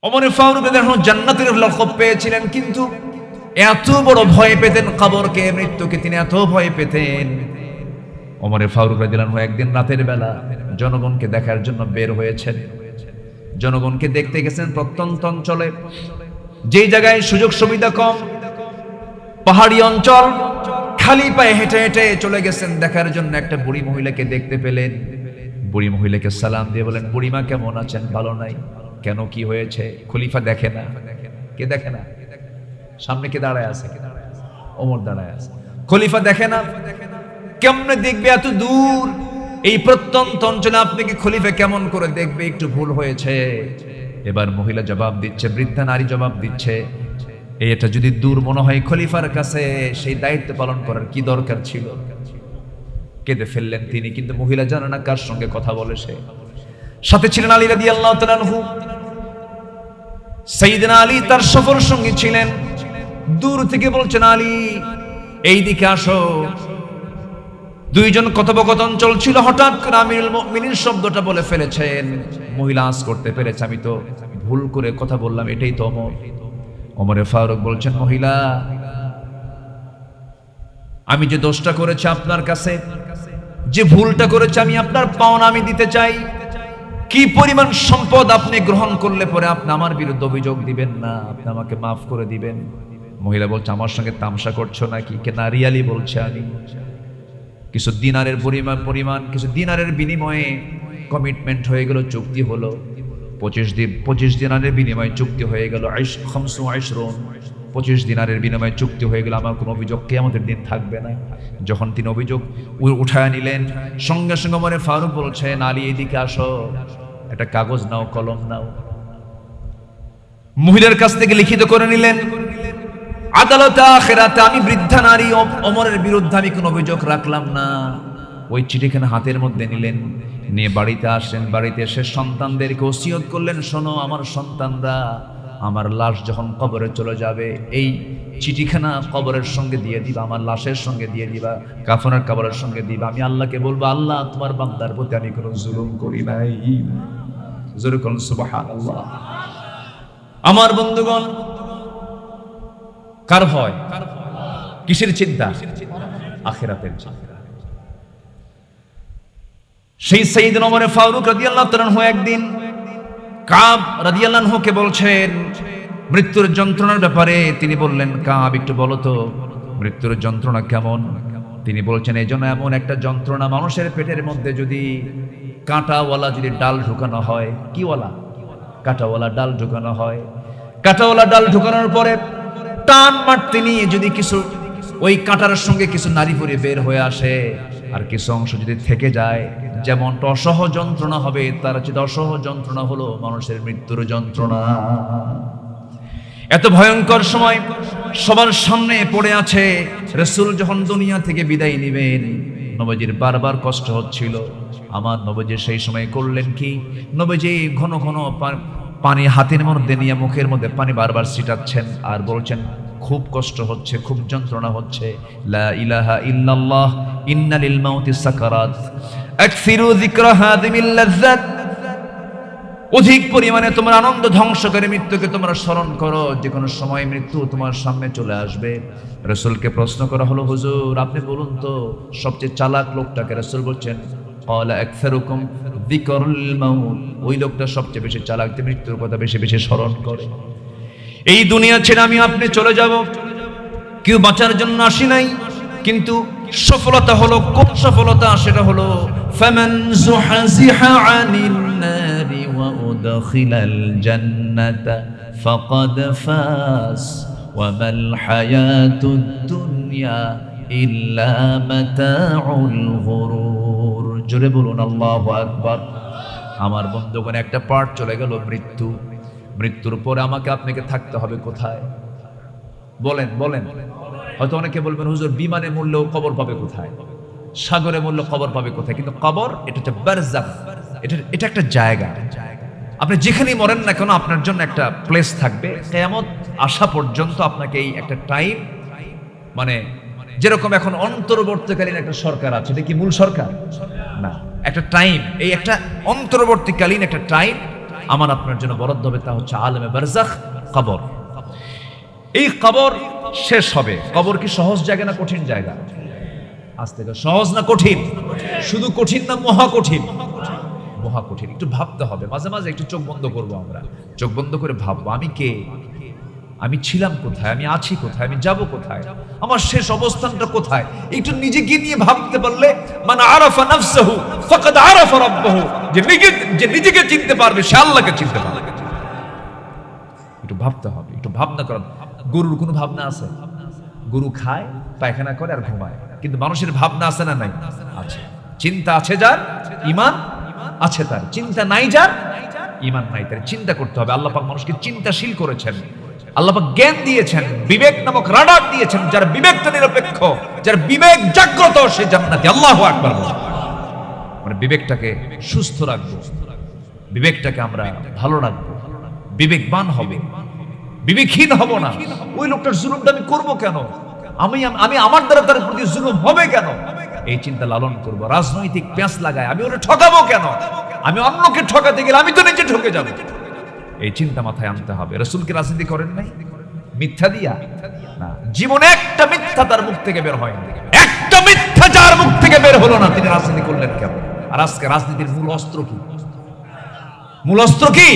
ওমর ফারুক রাদিয়াল্লাহু আনহু জান্নাতের লকব পেয়েছিলেন, কিন্তু এত বড় ভয় পেতেন কবরকে, মৃত্যুকে তিনি এত ভয় পেতেন। ওমর ফারুক রাদিয়াল্লাহু আনহু একদিন রাতের বেলা জনগণকে দেখার জন্য বের হয়েছেন। জনগণকে দেখতে গেছেন প্রত্যন্ত অঞ্চলে, যেই জায়গায় সুযোগ সুবিধা কম, পাহাড়ি অঞ্চল। খালি পায়ে হেঁটে হেঁটে চলে গেছেন দেখার জন্য। একটা বুড়ি মহিলাকে দেখতে পেলেন। বুড়ি মহিলাকে সালাম দিয়ে বলেন, বুড়িমা কেমন আছেন? ভালো নাই। কেন, কি হয়েছে? খলিফা দেখে না। কে দেখে না? সামনে কে দাঁড়ায় আছে? ওমর দাঁড়ায় আছে। খলিফা দেখে না? কেমনে দেখবে? এত দূর, এই প্রত্যন্ত অঞ্চলে আপনাকে খলিফা কেমন করে দেখবে? একটু ভুল হয়েছে। এবার মহিলা জবাব দিচ্ছে, বৃদ্ধা নারী জবাব দিচ্ছে, এটা যদি দূর মনে হয় খলিফার কাছে, সেই দায়িত্ব পালন করার কি দরকার ছিল? কেঁদে ফেললেন তিনি। কিন্তু মহিলা জানে না কার সঙ্গে কথা বলে সে। সাথে ছিলেন আলী রাদিয়াল্লাহু তাআলা আনহু। সাইয়েদনা আলী তার সফর সঙ্গী ছিলেন। দূর থেকে বলছেন, আলী এই দিকে আসো। দুইজন কথোপকথন চলছিল, হঠাৎ করে আমিরুল মুমিনিন শব্দটা বলে ফেলেছেন। মহিলা আঁচ করতে পেরেছে, আমি তো ভুল করে কথা বললাম, এটাই তো ওমর। ওমর ফারুক বলছেন, মহিলা আমি যে দোষটা করেছি আপনার কাছে, যে ভুলটা করেছি, আমি আপনার পাওনা আমি দিতে চাই। কি পরিমাণ সম্পদ আপনি গ্রহণ করলে পরে আপনি আমার বিরুদ্ধে অভিযোগ দিবেন না? আপনি আমাকে মাফ করে দিবেন। মহিলা বলছে, আমার সঙ্গে তামসা করছো নাকি? কে না, রিয়ালি বলছে আমি। কিছু দিনারের পরিমাণ কিছু দিনারের বিনিময়ে কমিটমেন্ট হয়ে গেল, চুক্তি হলো। 25 দিনারের বিনিময়ে চুক্তি হয়ে গেল। 25 দিনারের বিনিময়ে চুক্তি হয়ে গেল। আমার কোনো অভিযোগ কিয়ামতের দিন থাকবে না। যখন তিনি অভিযোগ উঠায় নিলেন, সঙ্গে সঙ্গে ওমর ফারুক বলছেন, আলী এদিকে আসো, একটা কাগজ নাও, কলম নাও। মহিলার কাছ থেকে লিখিত করে নিলেন, আদালতে আখিরাতে আমি বৃদ্ধা নারী ওমরের বিরুদ্ধে আমি কোনো অভিযোগ রাখলাম না। ওই চিঠিখানা হাতের মধ্যে নিলেন, নিয়ে বাড়িতে আসলেন। বাড়িতে এসে সন্তানদেরকে ওসিয়ত করলেন, শোনো আমার সন্তানরা, আমার লাশ যখন কবরে চলে যাবে, এই চিঠিখানা কবরের সঙ্গে দিয়ে দিবা, আমার লাশের সঙ্গে দিয়ে দিবা, কাফনের কবরের সঙ্গে দিবা। আমি আল্লাহকে বলবো, আল্লাহ তোমার বান্দার প্রতি আমি কোনো জুলুম করি নাই। জোরে বলুন সুবহানাল্লাহ। আমার বন্ধুগণ, কার ভয়? কিসের চিন্তা? আখিরাতের চিন্তা। সেই সাইয়েদনা ওমর ফারুক রাদিয়াল্লাহু তাআলা আনহু একদিন কাব রাদিয়াল্লাহু আনহুকে বলছেন মৃত্যুর যন্ত্রণার ব্যাপারে। তিনি বললেন, কাব একটু বলো তো মৃত্যুর যন্ত্রণা কেমন? তিনি বলছেন, এই জন্য এমন একটা যন্ত্রণা, মানুষের পেটের মধ্যে যদি কাঁটাওয়ালা যদি ডাল ঢুকানো হয়। কিওয়ালা? কাঁটাওয়ালা ডাল ঢুকানো হয়। কাঁটাওয়ালা ডাল ঢুকানোর পরে টান মারতে নিয়ে যদি কিছু ওই কাঁটার সঙ্গে কিছু নাড়ি পড়ে বের হয়ে আসে, আর কিছু অংশ যদি থেকে যায়, যেমনটা অসহ যন্ত্রণা হবে, তার চেয়ে অসহ যন্ত্রণা হলো মানুষের মৃত্যুর যন্ত্রণা। এত ভয়ঙ্কর সময় সবার সামনে পড়ে আছে। রাসূল যখন দুনিয়া থেকে বিদায় নেবেন, নবীজির বারবার কষ্ট হচ্ছিল। আমার নবীজি সেই সময় করলেন কি, নবীজি ঘন ঘন পানি হাতের মধ্যে নিয়ে মুখের মধ্যে পানি বারবার ছিটাচ্ছেন আর বলছেন, খুব কষ্ট হচ্ছে, খুব যন্ত্রণা হচ্ছে। লা ইলাহা ইল্লাল্লাহ ইন্না লিল মাউতি সাকারাত আকসিরু যিকরা হাযিমিল লাযযাত। অধিক পরিমাণে তোমার আনন্দ ধ্বংসকারী মৃত্যুকে তোমরা স্মরণ করো, যে কোনো সময় মৃত্যু তোমার সামনে চলে আসবে। রাসূলকে প্রশ্ন করা হলো, হুজুর আপনি বলুন তো সবচেয়ে চালাক লোকটাকে? রাসূল বলছেন, ক্বালা আকসারুকুম যিকরুল মাউত। ওই লোকটা সবচেয়ে বেশি চালাক, যে মৃত্যুর কথা বেশি বেশি স্মরণ করে। এই দুনিয়া ছেড়ে আমি আপনি চলে যাব, কেউ বাঁচার জন্য আসি নাই। কিন্তু সফলতা হলো, কোন সফলতা? সেটা হলো ফামান যুহযিহা আনিন নারি ওয়া উদখিলাল জান্নাতা ফাকাদ ফাস ওয়া মাল হায়াতুদ দুনিয়া ইল্লা মাতাউল গুরুর। জোরে বলুন আল্লাহু আকবার। আমার বন্ধুগণ, একটা পার্ট চলে গেল মৃত্যু। মৃত্যুর পরে আমাকে আপনাকে থাকতে হবে কোথায়? বলেন বলেন। হয়তো অনেকে বলবেন, হুজুর বিমানে মরলেও কবর পাবে কোথায়? সাগরে মরলে কবর পাবে কোথায়? কিন্তু কবর এটা হচ্ছে বারজাখ, এটা একটা জায়গা। আপনি যেখানেই মরেন না কেন, আপনার জন্য একটা প্লেস থাকবে। কিয়ামত আসা পর্যন্ত আপনাকে এই একটা টাইম, মানে যেরকম এখন অন্তর্বর্তীকালীন একটা সরকার আছে, এটা কি মূল সরকার না, একটা টাইম, এই একটা অন্তর্বর্তীকালীন একটা টাইম আমার আপনার জন্য বরাদ্দ হবে তা হচ্ছে আলেমে বারজাখ, কবর। এই কবর শেষ হবে। কবর কি সহজ জায়গা না কঠিন জায়গা? আজ থেকে সহজ না কঠিন? শুধু কঠিন না মহা কঠিন? মহা কঠিন। একটু ভাবতে হবে, মাঝে মাঝে একটু চোখ বন্ধ করবো, আমরা চোখ বন্ধ করে ভাববো আমি কে, আমি ছিলাম কোথায়, আমি আছি কোথায়, আমি যাব কোথায়, আমার শেষ অবস্থানটা কোথায়। একটু নিজেকে নিয়ে ভাবতে পারলে, মান আরাফা নাফসাহু ফাকাদ আরাফা রাব্বাহু, যে নিজেকে চিনতে পারবে সে আল্লাহকে চিনতে পারবে। একটু ভাবতে হবে, একটু ভাবনা করেন। গরুর কোনো ভাবনা আছে? গরু খায়, পায়খানা করে আর ঘুমায়, কিন্তু মানুষের ভাবনা আছে না নাই? আছে। চিন্তা আছে যার, ঈমান আছে তার। চিন্তা নাই যার, ঈমান নাই তার। চিন্তা করতে হবে। আল্লাহ পাক মানুষকে চিন্তাশীল করেছেন, আল্লাহ পাক জ্ঞান দিয়েছেন, বিবেক নামক রাডার দিয়েছেন। যার বিবেকটা নিরপেক্ষ, যার বিবেক জাগ্রত, সে জান্নাতি। আল্লাহু আকবার। মানে বিবেকটাকে সুস্থ রাখবো, বিবেকটাকে আমরা ভালো রাখবো, বিবেকবান হবে, বিবেকহীন হব না। ওই লোকটার জুলুমটা আমি করবো কেন, আমি আমার দ্বারা তার প্রতি জুলুম হবে কেন, এই চিন্তা লালন করব। রাজনৈতিক পেঁচ লাগায় আমি ওরা ঠকাবো কেন, আমি অন্যকে ঠকাতে গেলে আমি তো নিজে ঠকে যাব, এই চিন্তা মাথায় আনতে হবে। রাসূলকে রাজনীতি করেন নাই মিথ্যা দিয়া না, জীবনে একটা মিথ্যা তার মুখ থেকে বের হয়নি। একটা মিথ্যা যার মুখ থেকে বের হলো না, তিনি রাজনীতি করলেন কেন? আর আজকে রাজনীতির মূল অস্ত্র কি? মূল অস্ত্র কি?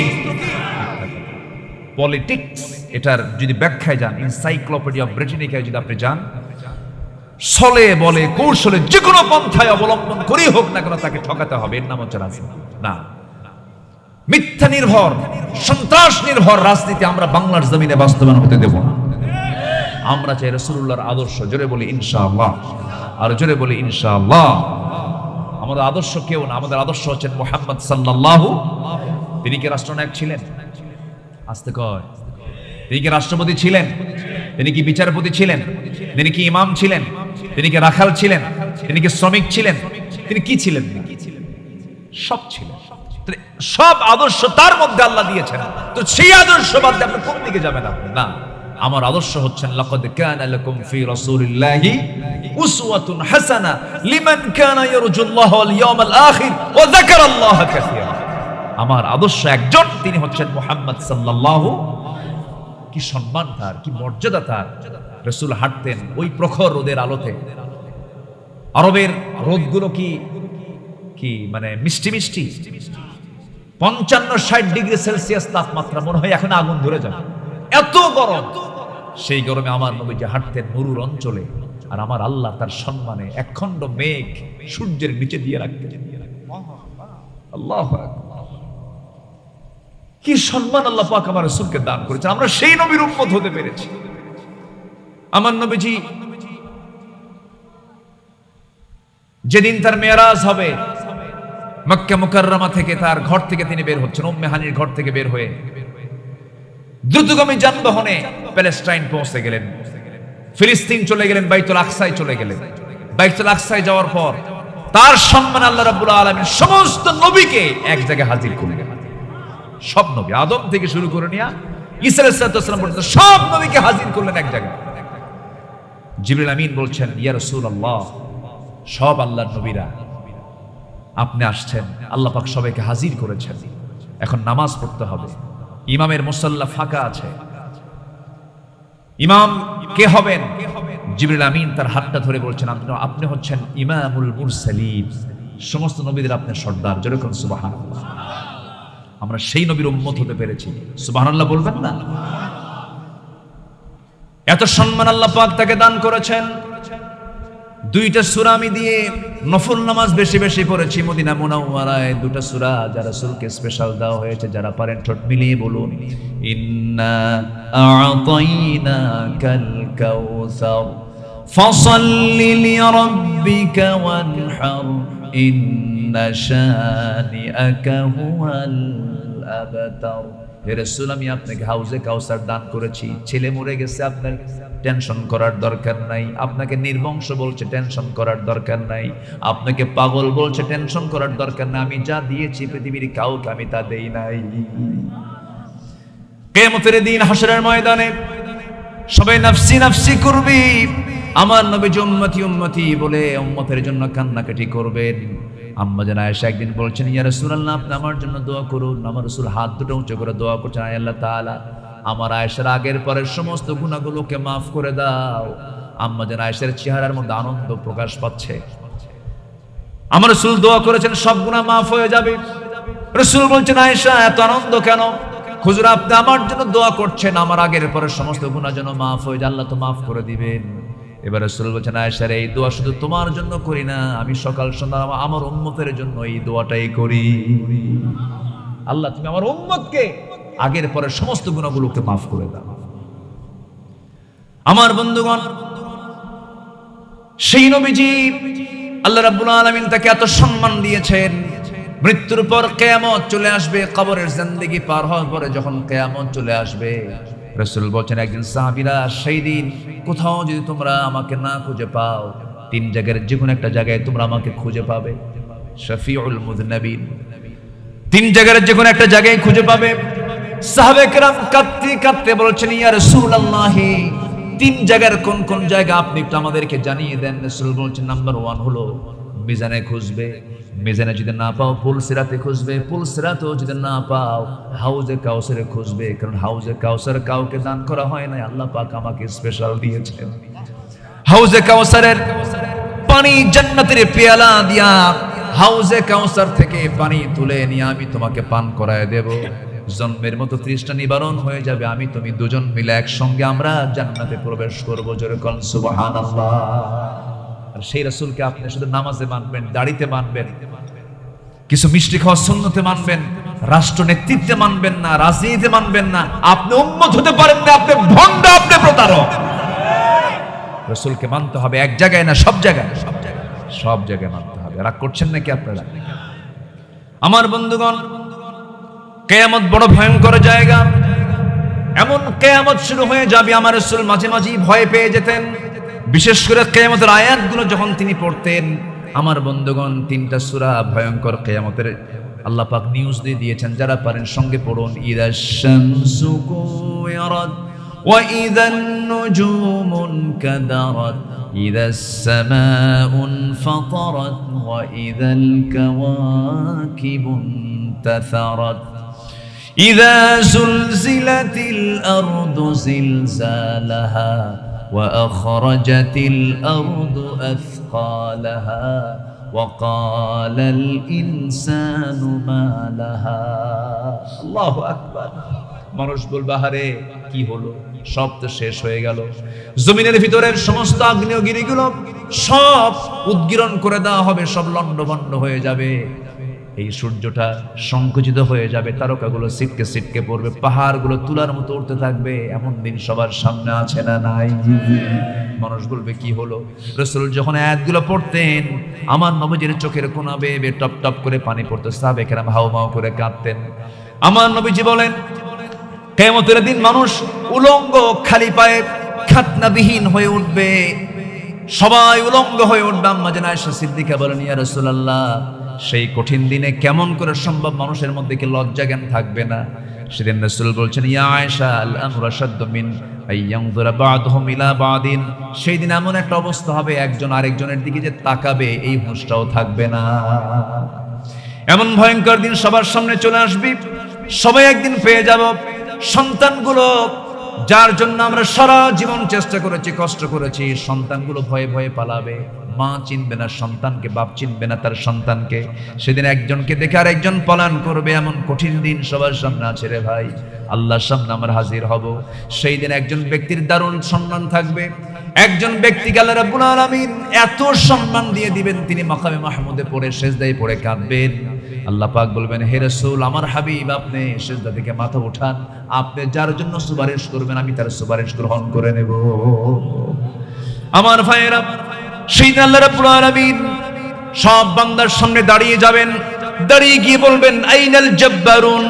পলিটিক্স। এটার যদি ব্যাখ্যায় যান, এনসাইক্লোপিডিয়া ব্রিটানিকায় যদি আপনি যান, ছলে বলে কৌশলে যে কোনো পন্থায় অবলম্বন করেই হোক না কেন তাকে ঠকাতে হবে, এর নাম হচ্ছে রাজনীতি। না, মিথ্যা নির্ভর, সন্ত্রাস নির্ভর রাজনীতি আমরা বাংলার জমিনে বাস্তবায়ন হতে দেব না। আমরা চাই রাসূলুল্লাহর আদর্শ। জোরে বলি ইনশাআল্লাহ, আর জোরে বলি ইনশাআল্লাহ। আমাদের আদর্শ কেউ না, আমাদের আদর্শ হচ্ছেন মুহাম্মদ সাল্লাল্লাহু। তিনি কি রাষ্ট্রনায়ক ছিলেন? আস্তে কয়। তিনি কি রাষ্ট্রপতি ছিলেন? তিনি কি বিচারপতি ছিলেন? তিনি কি ইমাম ছিলেন? তিনি কি রাখাল ছিলেন? তিনি কি শ্রমিক ছিলেন? তিনি কি ছিলেন? সব ছিলেন। সব আদর্শ তার মধ্যে আল্লাহ দিয়েছেন। তো সেই আদর্শ বাদ দিয়ে আপনি কোন দিকে যাবেন? আপনি না, আমার আদর্শ হচ্ছেন লাকাদ কানা লাকুম ফি রাসূলিল্লাহি উসওয়াতুন হাসানাহ লিমান কানা ইয়ারজুল্লাহ ওয়াল ইয়াউমাল আখির ওয়া যাকারাল্লাহ কাসীরা। আমার আদর্শ একজন, তিনি হচ্ছেন মুহাম্মদ সাল্লাল্লাহু। কি সম্মান তার, কি মর্যাদা তার। রাসূল হাঁটতেন ওই প্রখর রোদের আলোতে। আরবের রোদগুলো কি মানে মিষ্টি মিষ্টি, 55-60 ডিগ্রি সেলসিয়াস তাপমাত্রা, মনে হয় এখন আগুন ধরে যাবে, এত গরম। সেই গরমে আমার নবীজি হাঁটতেন মরুর অঞ্চলে, আর আমার আল্লাহ তার সম্মানে একখণ্ড মেঘ সূর্যের নিচে দিয়ে রাখতেন। আল্লাহু আকবার। কি সম্মান আল্লাহ পাক আমার রাসূলকে দান করেছেন। আমরা সেই নবীর উম্মত হতে পেরেছি। আমার নবীজি যেদিন তার মেরাজ হবে, মক্কা মুকাররমা থেকে তার ঘর থেকে তিনি বের হচ্ছেন, উম্মে হানির ঘর থেকে বের হয়ে দ্রুতগামী যানবাহনে প্যালেস্টাইন পৌঁছে গেলেন, ফিলিস্তিন চলে গেলেন, বাইতুল আকসায় চলে গেলেন। বাইতুল আকসায় যাওয়ার পর তার সম্মান আল্লাহ রাব্বুল আলামিন সমস্ত নবীকে এক জায়গায় হাজির করলেন। সব নবী, আদম থেকে শুরু করে নিয়ে ঈসা আলাইহিস সালাম পর্যন্ত সব নবীকে হাজির করলেন এক জায়গায়। জিবরিল আমিন বলছেন, ইয়া রাসূলুল্লাহ, সব আল্লাহর নবীরা আপনি আসছেন, আল্লাহ পাক সবাইকে হাজির করেছেন, এখন নামাজ পড়তে হবে। ইমামের মুসাল্লা ফাঁকা আছে, ইমাম কে হবেন? জিবরিল আমিন তার হাতটা ধরে বলছেন, আপনি হচ্ছেন ইমামুল মুরসালিন, সমস্ত নবীদের আপনি সর্দার। যেরকম সুবহানাল্লাহ, আমরা সেই নবীর উম্মত হতে পেরেছি। সুবহানাল্লাহ বলবেন না? এত সম্মান আল্লাহ পাক তাকে দান করেছেন। দুইটা সূরা আমি দিয়ে নফল নামাজ বেশি বেশি পড়েছি মদিনা মুনাওয়ারায়। দুটো সূরা যারা রাসূলকে স্পেশাল দেওয়া হয়েছে, যারা পারেন ঠোঁট মিলিয়ে বলুন, ইন্না আ'তাইনাকাল কাউসার ফাসাল্লি লিরাব্বিকা ওয়ানহার ইন্না শানিআকা হুয়াল আবতার। হে রাসূল, আমি আপনাকে হাউজে কাউসার দান করেছি। ছেলে মরে গেছে, আপনার টেনশন করার দরকার নাই। আপনাকে নির্বংশ বলছে, টেনশন করার দরকার নাই। আপনাকে পাগল বলছে, টেনশন করার দরকার নাই। আমি যা দিয়েছি পৃথিবীর কাউকে আমি তা দেই নাই। কিয়ামতের দিন হাশরের ময়দানে সবাই নাফসি নাফসি করবি। আমার নবী উম্মতি উম্মতি বলে উম্মতের জন্য কান্নাকাটি করবেন। আম্মা জান আয়েশা একদিন বলছেন, ইয়া রাসূলুল্লাহ, আপনি আমার জন্য দোয়া করুন। আমার রাসূল হাত দুটো উঁচু করে দোয়া করছেন, আয় আল্লাহ তাআলা, আমার আয়েশার আগের পরের সমস্ত গুনাহগুলোকে মাফ করে দাও। আম্মা জান আয়েশার চেহারার মধ্যে আনন্দ প্রকাশ পাচ্ছে। আমার রাসূল দোয়া করেছেন সব গুনাহ মাফ হয়ে যাবে। রাসূল বলছেন, আয়েশা এত আনন্দ কেন? হুজুর, আপনি আমার জন্য দোয়া করছেন আমার আগের পরের সমস্ত গুনাহ যেন মাফ হয়ে যায়, আল্লাহ তো মাফ করে দিবেন। এবার রাসূল বলছেন, আয়েশা রে, এই দোয়া শুধু তোমার জন্য করি না, আমি সকাল সন্ধ্যা আমার উম্মতের জন্য এই দোয়াটাই করি। আল্লাহ তুমি আমার উম্মতকে আগের পরের সমস্ত গুনাহগুলোকে মাফ করে দাও। আমার বন্ধুগণ, সেই নবীজি আল্লাহ রাব্বুল আলামিন তাকে এত সম্মান দিয়েছেন। মৃত্যুর পর কিয়ামত চলে আসবে, কবরের জিন্দেগি পার হওয়ার পরে যখন কিয়ামত চলে আসবে, রাসূল বলেন, একদিন সাহাবীরা, সেই দিন কোথাও যদি তোমরা আমাকে না খুঁজে পাও, তিন জায়গার যে কোনো একটা জায়গায় তোমরা আমাকে খুঁজে পাবে। শফিউল মুযনিবিন, তিন জায়গার যে কোনো একটা জায়গায় খুঁজে পাবে। সাহাবায়ে কেরাম কাঁদতে কাঁদতে বলছেন, ইয়া রাসূলুল্লাহ, তিন জায়গার কোন কোন জায়গা আপনি একটু আমাদেরকে জানিয়ে দেন। রাসূল বলছেন, নাম্বার 1 হলো মিজানে খুঁজবে, মিজানে যদি না পাও পুলসিরাতে খুঁজবে, পুলসিরাতেও যদি না পাও হাউজে কাউসারে খুঁজবে, কারণ হাউজে কাউসার কাউকে দান করা হয় না, আল্লাহ পাক আমাকে স্পেশাল দিয়েছেন। হাউজে কাউসারের পানি জান্নাতের পেয়ালা দিয়া হাউজে কাউসার থেকে পানি তুলে নিয়ে আমি তোমাকে পান করায় দেব। জন্মের মতো তৃষ্ণা নিবারণ হয়ে যাবে, আমি তুমি দুজন মিলে একসঙ্গে আমরা জান্নাতে প্রবেশ করবো। জোরে কোন সুবহানাল্লাহ। আর সেই রাসূলকে আপনি শুধু নামাজে মানবেন, দাড়িতে মানবেন, কিছু মিষ্টি খাওয়া সুন্নতে মানবেন, রাষ্ট্র নেতৃত্বে মানবেন না, রাজনীতিতে মানবেন না, আপনি উম্মত হতে পারেন না, আপনি ভণ্ড, আপনি প্রতারক। রাসূলকে মানতে হবে এক জায়গায় না, সব জায়গায়, সব জায়গায় মানতে হবে। রাগ করছেন নাকি আপনারা? আমার বন্ধুগণ, কিয়ামত বড় ভয়ঙ্কর জায়গা। এমন কিয়ামত শুরু হয়ে যাবে, আমার রাসূল মাঝে মাঝে ভয় পেয়ে যেতেন। বিশেষ করে কিয়ামতের আয়াতগুলো যখন তিনি পড়তেন, আমার বন্ধুগণ, 3টা সূরা ভয়ঙ্কর কিয়ামতের আল্লাহ পাক নিউজ দিয়ে দিয়েছেন, যারা পারেন সঙ্গে পড়ুন। ইদাশ শামসু কুওয়ারাত ওয়া ইদান নুজুমুন কাদারাত ইদাস সামাউন ফাতারাত ওয়া ইদাল কাওয়াকিবুন তাসারাত ইযা যুলজিলাতিল আরদু জিলজালাহা وأخرجت الأرض أثقالها وقال الإنسان ما لها الله أكبر। মানুষ বলবে, আহারে কি হলো, সব তো শেষ হয়ে গেল, জমিনের ভিতরের সমস্ত আগ্নেয়গিরিগুলো সব উদ্গীরণ করে দেওয়া হবে, সব লণ্ডভণ্ড হয়ে যাবে, এই সূর্যটা সংকুচিত হয়ে যাবে, তারকাগুলো ছিটকে ছিটকে পড়বে, পাহাড়গুলো তুলার মতো উঠতে থাকবে। এমন দিন সবার সামনে আছে না নাই? মানুষ বলবে কি হলো? রাসূল যখন আয়াতগুলো পড়তেন, আমার নবীজির চোখের কোনা বেয়ে টপ টপ করে পানি পড়তো, সাহাবায়ে কেরাম হাউমাউ করে কাঁদতেন। আমার নবীজি বলেন, কিয়ামতের দিন মানুষ উলঙ্গ খালি পায়ে খাতনাবিহীন হয়ে উঠবে, সবাই উলঙ্গ হয়ে উঠবে। আম্মা জান আয়েশা সিদ্দিকা বলেন, ইয়া রাসূলুল্লাহ, সেই কঠিন দিনে কেমন করে সম্ভব মানুষের মধ্যে কি লজ্জা জ্ঞান থাকবে না? সেদিন রাসূল বলছেন, ইয়া আয়েশা, আল আমরু আশাদ্দু মিন আইয়ানযুরা বা'দুহুম ইলা বা'দিন, সেই দিন এমন একটা অবস্থা হবে, একজন আরেকজনের দিকে যে তাকাবে এই হুঁশটাও থাকবে না। এমন ভয়ঙ্কর দিন সবার সামনে চলে আসবে, সবাই একদিন পেয়ে যাব। সন্তানগুলো, যার জন্য আমরা সারা জীবন চেষ্টা করেছি, কষ্ট করেছি, সন্তানগুলো ভয়ে ভয়ে পালাবে। মা চিনবে না সন্তানকে, বাপ চিনবে না তার সন্তানকে। সেদিন একজনকে দেখে আর একজন পলায়ন করবে, এমন কঠিন দিন সবার সামনে আছে রে ভাই। আল্লাহর সামনে আমরা হাজির হব। সেই দিন একজন ব্যক্তির দারুণ সম্মান থাকবে, একজন ব্যক্তিকে আল্লাহ রাব্বুল আলামিন এত সম্মান দিয়ে দিবেন, তিনি মাকামে মাহমুদে পড়ে সেজদায় পড়ে কাঁদবেন। আল্লাহ পাক বলবেন, হে রাসূল, আমার হাবিব, আপনি সেজদা থেকে মাথা উঠান, আপনি যার জন্য সুপারিশ করবেন আমি তার সুপারিশ গ্রহণ করে নেব। আমার ভাইয়েরা, সেই দিন আল্লাহ রাব্বুল আলামিন সব বান্দার সামনে দাঁড়িয়ে যাবেন, দাঁড়িয়ে গিয়ে বলবেন, আইনাল জাব্বারুন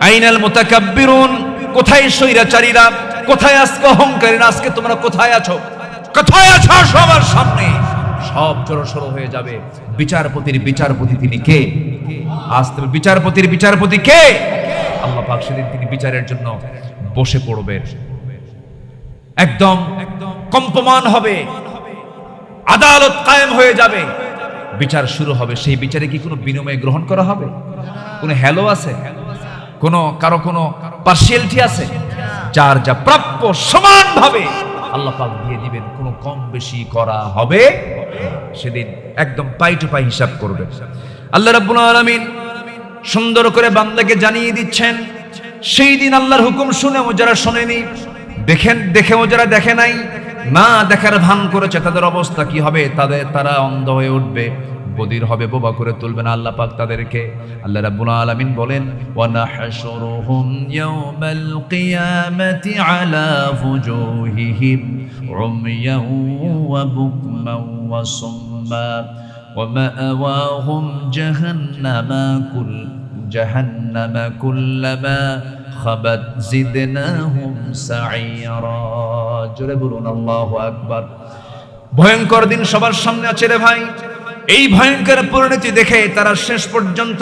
আইনাল মুতাকাব্বিরুন, কোথায় স্বৈরাচারীরা, কোথায় আজকে অহংকারীরা, আজকে তোমরা কোথায় আছো, কোথায় আছো? সবার সামনে সব জড়সড় হয়ে যাবে। বিচারপতির বিচারপতি তিনি কে? আজ তুমি বিচারপতির বিচারপতি কে? আল্লাহ পাক সেদিন তিনি বিচারের জন্য বসে পড়বেন, একদম কম্পমান হবে, আদালত কায়েম হয়ে যাবে। বিচার শুরু হবে, সেই বিচারে কি কোনো বিনিময় গ্রহণ করা হবে? কোনো হ্যালো আছে? কারো কোনো পার্সিয়ালিটি আছে? যার যা প্রাপ্য সমানভাবে আল্লাহ পাক দিয়ে দিবেন, কোনো কম বেশি করা হবে সেদিন একদম পাই টু পাই হিসাব করবে। আল্লাহ রাব্বুল আলামিন সুন্দর করে বান্দাকে জানিয়ে দিচ্ছেন, সেই দিন আল্লাহর হুকুম শুনেও যারা শোনেনি, দেখেও যারা দেখে নাই, না দেখার ভান করেছে, তাদের অবস্থা কি হবে? তারা অন্ধ হয়ে উঠবে, বধির হবে, বোবা করে তুলবেন আল্লাহ পাক তাদেরকে। আল্লাহ রাব্বুল আলামিন বলেন, ওয়া নাহশুরুহুম ইয়াওমাল কিয়ামাতি আলা ফুজুহিহিম উময়ান ওয়া বুকমান ওয়া সুম্মা ওয়া মাআওয়াহুম জাহান্নামা কুল্লামা খাবাত জিদনাহুম সাঈরা। জোরে বলুন আল্লাহু আকবার। ভয়ঙ্কর দিন সবার সামনে আছে রে ভাই। এই ভয়ঙ্কর পরিণতি দেখে তারা শেষ পর্যন্ত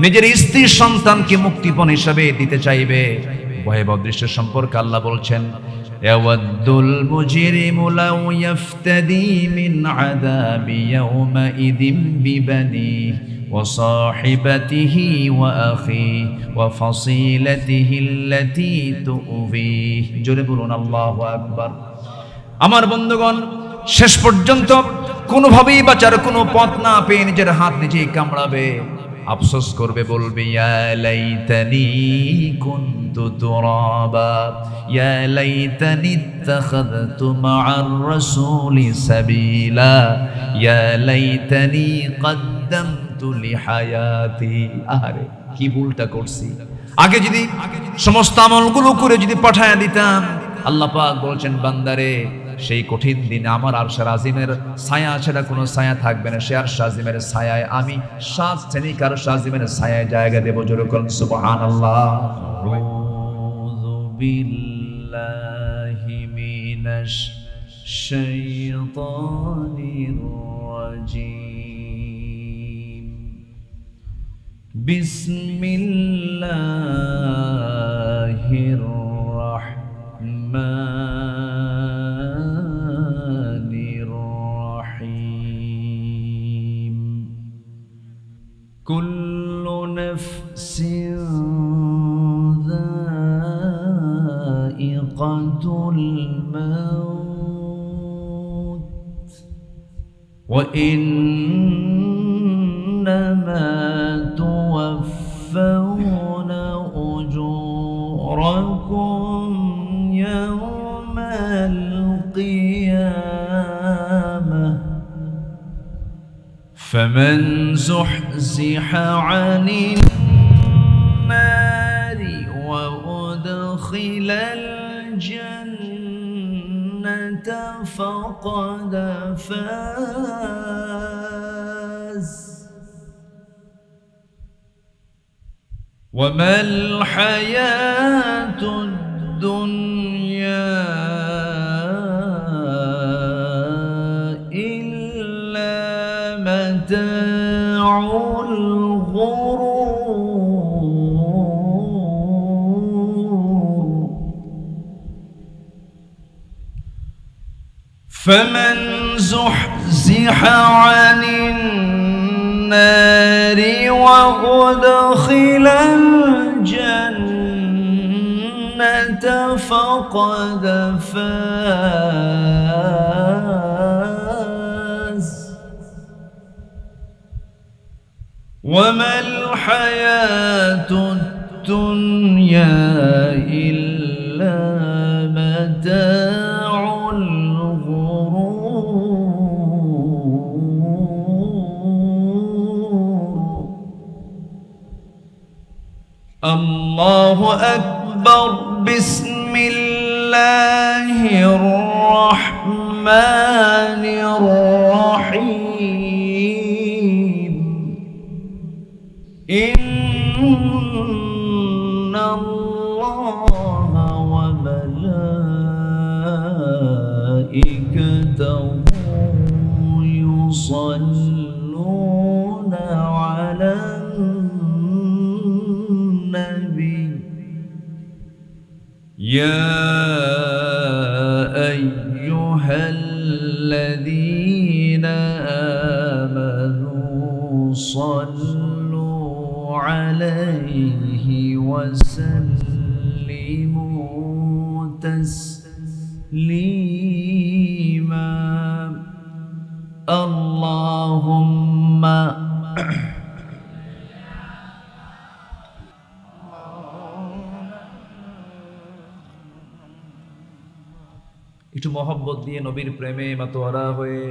নিজের স্ত্রী সন্তানকে মুক্তিপণ হিসাবে দিতে চাইবে। ভয়াবহ দৃশ্য সম্পর্কে আল্লাহ বলছেন, ইয়াওয়াদ্দুল মুজরিমু লাউ ইয়াফতাদি মিন আযাবি ইয়াওমাইযিন বিবানিহি ওয়া সাহিবাতিহি ওয়া আখিহি ওয়া ফাসিলাতিহি আল্লাতী তুযিহি। জোরে বলুন আল্লাহু আকবার। আমার বন্ধুগণ, শেষ পর্যন্ত কোনোভাবেই বাঁচার কোনো পথ না পেয়ে নিজের হাত নিজেই কামড়াবে, আফসোস করবে, বলবে, ইয়া লাইতানি কুনতু তুরাবা ইয়া লাইতানি ইত্তাখাযতু মা'আর রাসূলি সাবিলা ইয়া লাইতানি কদ্দামতু লিহায়াতি। আরে কি ভুলটা করছি, আগে যদি সমস্ত আমলগুলো করে যদি পাঠায়া দিতাম। আল্লাহ পাক বলছেন, বান্দারে, সেই কঠিন দিনে আমার আরশের আজিমের ছায়া ছাড়া কোনো ছায়া থাকবে না। সে আরশ আজিমের ছায়ায় আমি 7 শ্রেণীর আরশ আজিমের ছায়ায় জায়গা দেব। জোরে বলুন সুবহানাল্লাহ। আউযু বিল্লাহি মিনাশ শাইতানির রাজীম। বিসমিল্লাহির রাহমানির রহিম। কুল্লু নাফসিন যায়িকাতুল মাউত ওয়া ইন্নামা তুওয়াফাউনা উজুরাকুম ইয়াওমাল কিয়ামাহ ফামান যুহজিহা আনিন নারি ওয়া উদখিলাল জান্নাতা ফাকাদ ফাজ وما الحياة الدنيا إلا متاع الغرور فمن زحزح عن النار وأدخل الجنة فقد فاز وما الحياة الدنيا إلا متاع الله أكبر. بسم الله الرحمن الرحيم. إن الله وملائكته يصلون على يا أيها الذين آمنوا عليه وسلموا تسليما اللهم একটু মহব্বত দিয়ে নবীর প্রেমে মাতোয়ারা হয়ে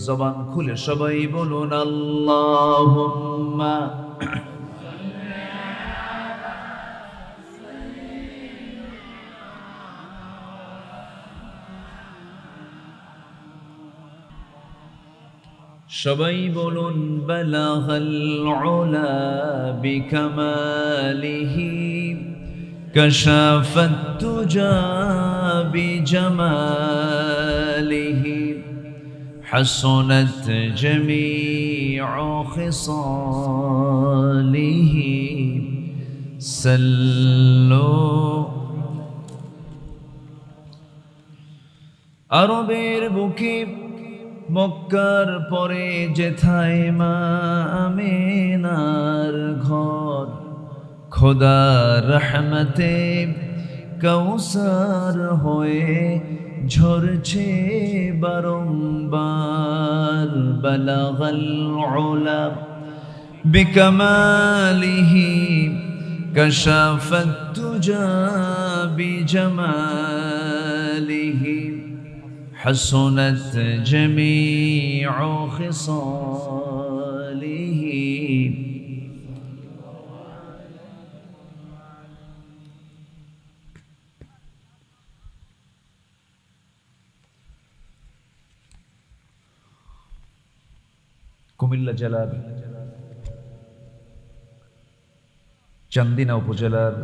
জবান খুলে সবাই বলুন আল্লাহুম্মা সবাই বলুন বালাগাল উলা বিকামালিহি كشف الدجى بجماله حسنت جميع خصاله سلوا আরবের বুকে মক্কার পরে যেথায় মা আমেনার ঘর খোদার রহমতে কৌসার হয়ে ঝরছে বারংবার বালাগাল উলা বিকামালিহি কাশাফাত তুজা বিজামালিহি হাসনাত জামিউ খিসালিহি কুমিল্লা জেলার চান্দিনা উপজেলার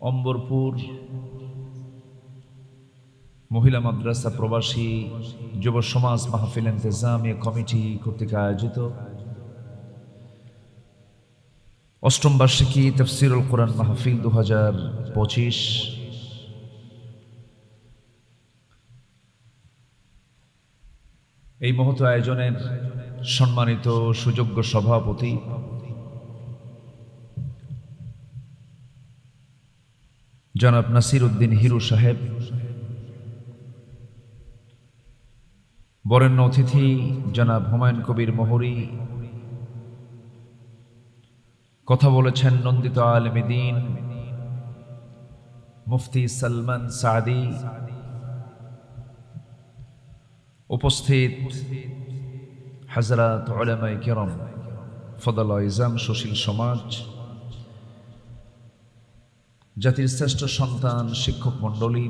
অম্বরপুর মহিলা মাদ্রাসা প্রবাসী যুব সমাজ মাহফিল ইন্তেজামিয়া কমিটি কর্তৃক আয়োজিত অষ্টম বার্ষিকী তাফসীরুল কোরআন মাহফিল 2025 এই মহৎ আয়োজনের সম্মানিত সুযোগ্য সভাপতি জনাব নাসির উদ্দিন হিরু সাহেব, বরেণ্য অতিথি জনাব হুমায়ুন কবির মোহরি, কথা বলেছেন নন্দিত আলেম দ্বীন মুফতি সালমান সাদি, উপস্থিত হযরত উলামায়ে কিরাম, ফদল ইজাম, সুশীল সমাজ, জাতির শ্রেষ্ঠ সন্তান, শিক্ষক মণ্ডলী,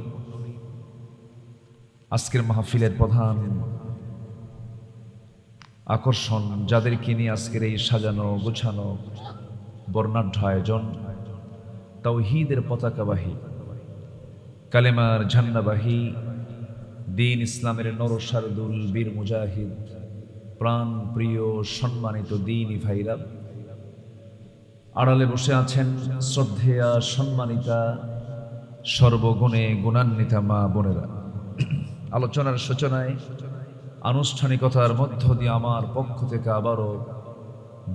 আজকের মাহফিলের প্রধান আকর্ষণ, যাদেরকে নিয়ে আজকের এই সাজানো গোছানো বর্ণাঢ্য আয়োজন, তাওহীদের পতাকাবাহী, কালেমার ঝান্ডাবাহী, দিন ইসলামের নরসারদুল বীর মুজাহিদ, প্রাণ প্রিয় সম্মানিত দ্বীনি ভাইরা, আড়ালে বসে আছেন শ্রদ্ধেয়া সম্মানিতা সর্বগুণে গুণান্বিতা মা বোনেরা। আলোচনার সূচনায় আনুষ্ঠানিকতার মধ্য দিয়ে আমার পক্ষ থেকে আবারও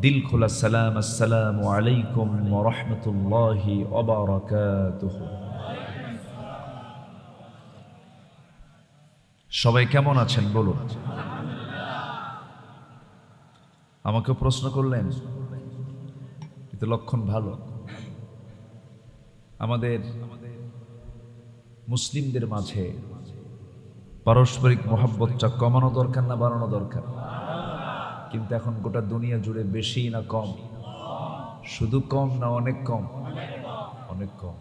দিল খোলা সালাম, আসসালামু আলাইকুম ওয়া রাহমাতুল্লাহি ওয়া বারাকাতুহু। সবাই কেমন আছেন বলুন? আমাকে প্রশ্ন করলেন, এতে লক্ষণ ভালো। আমাদের মুসলিমদের মাঝে পারস্পরিক মহব্বতটা কমানো দরকার না বাড়ানো দরকার? কিন্তু এখন গোটা দুনিয়া জুড়ে বেশি না কম? শুধু কম না অনেক কম? অনেক কম।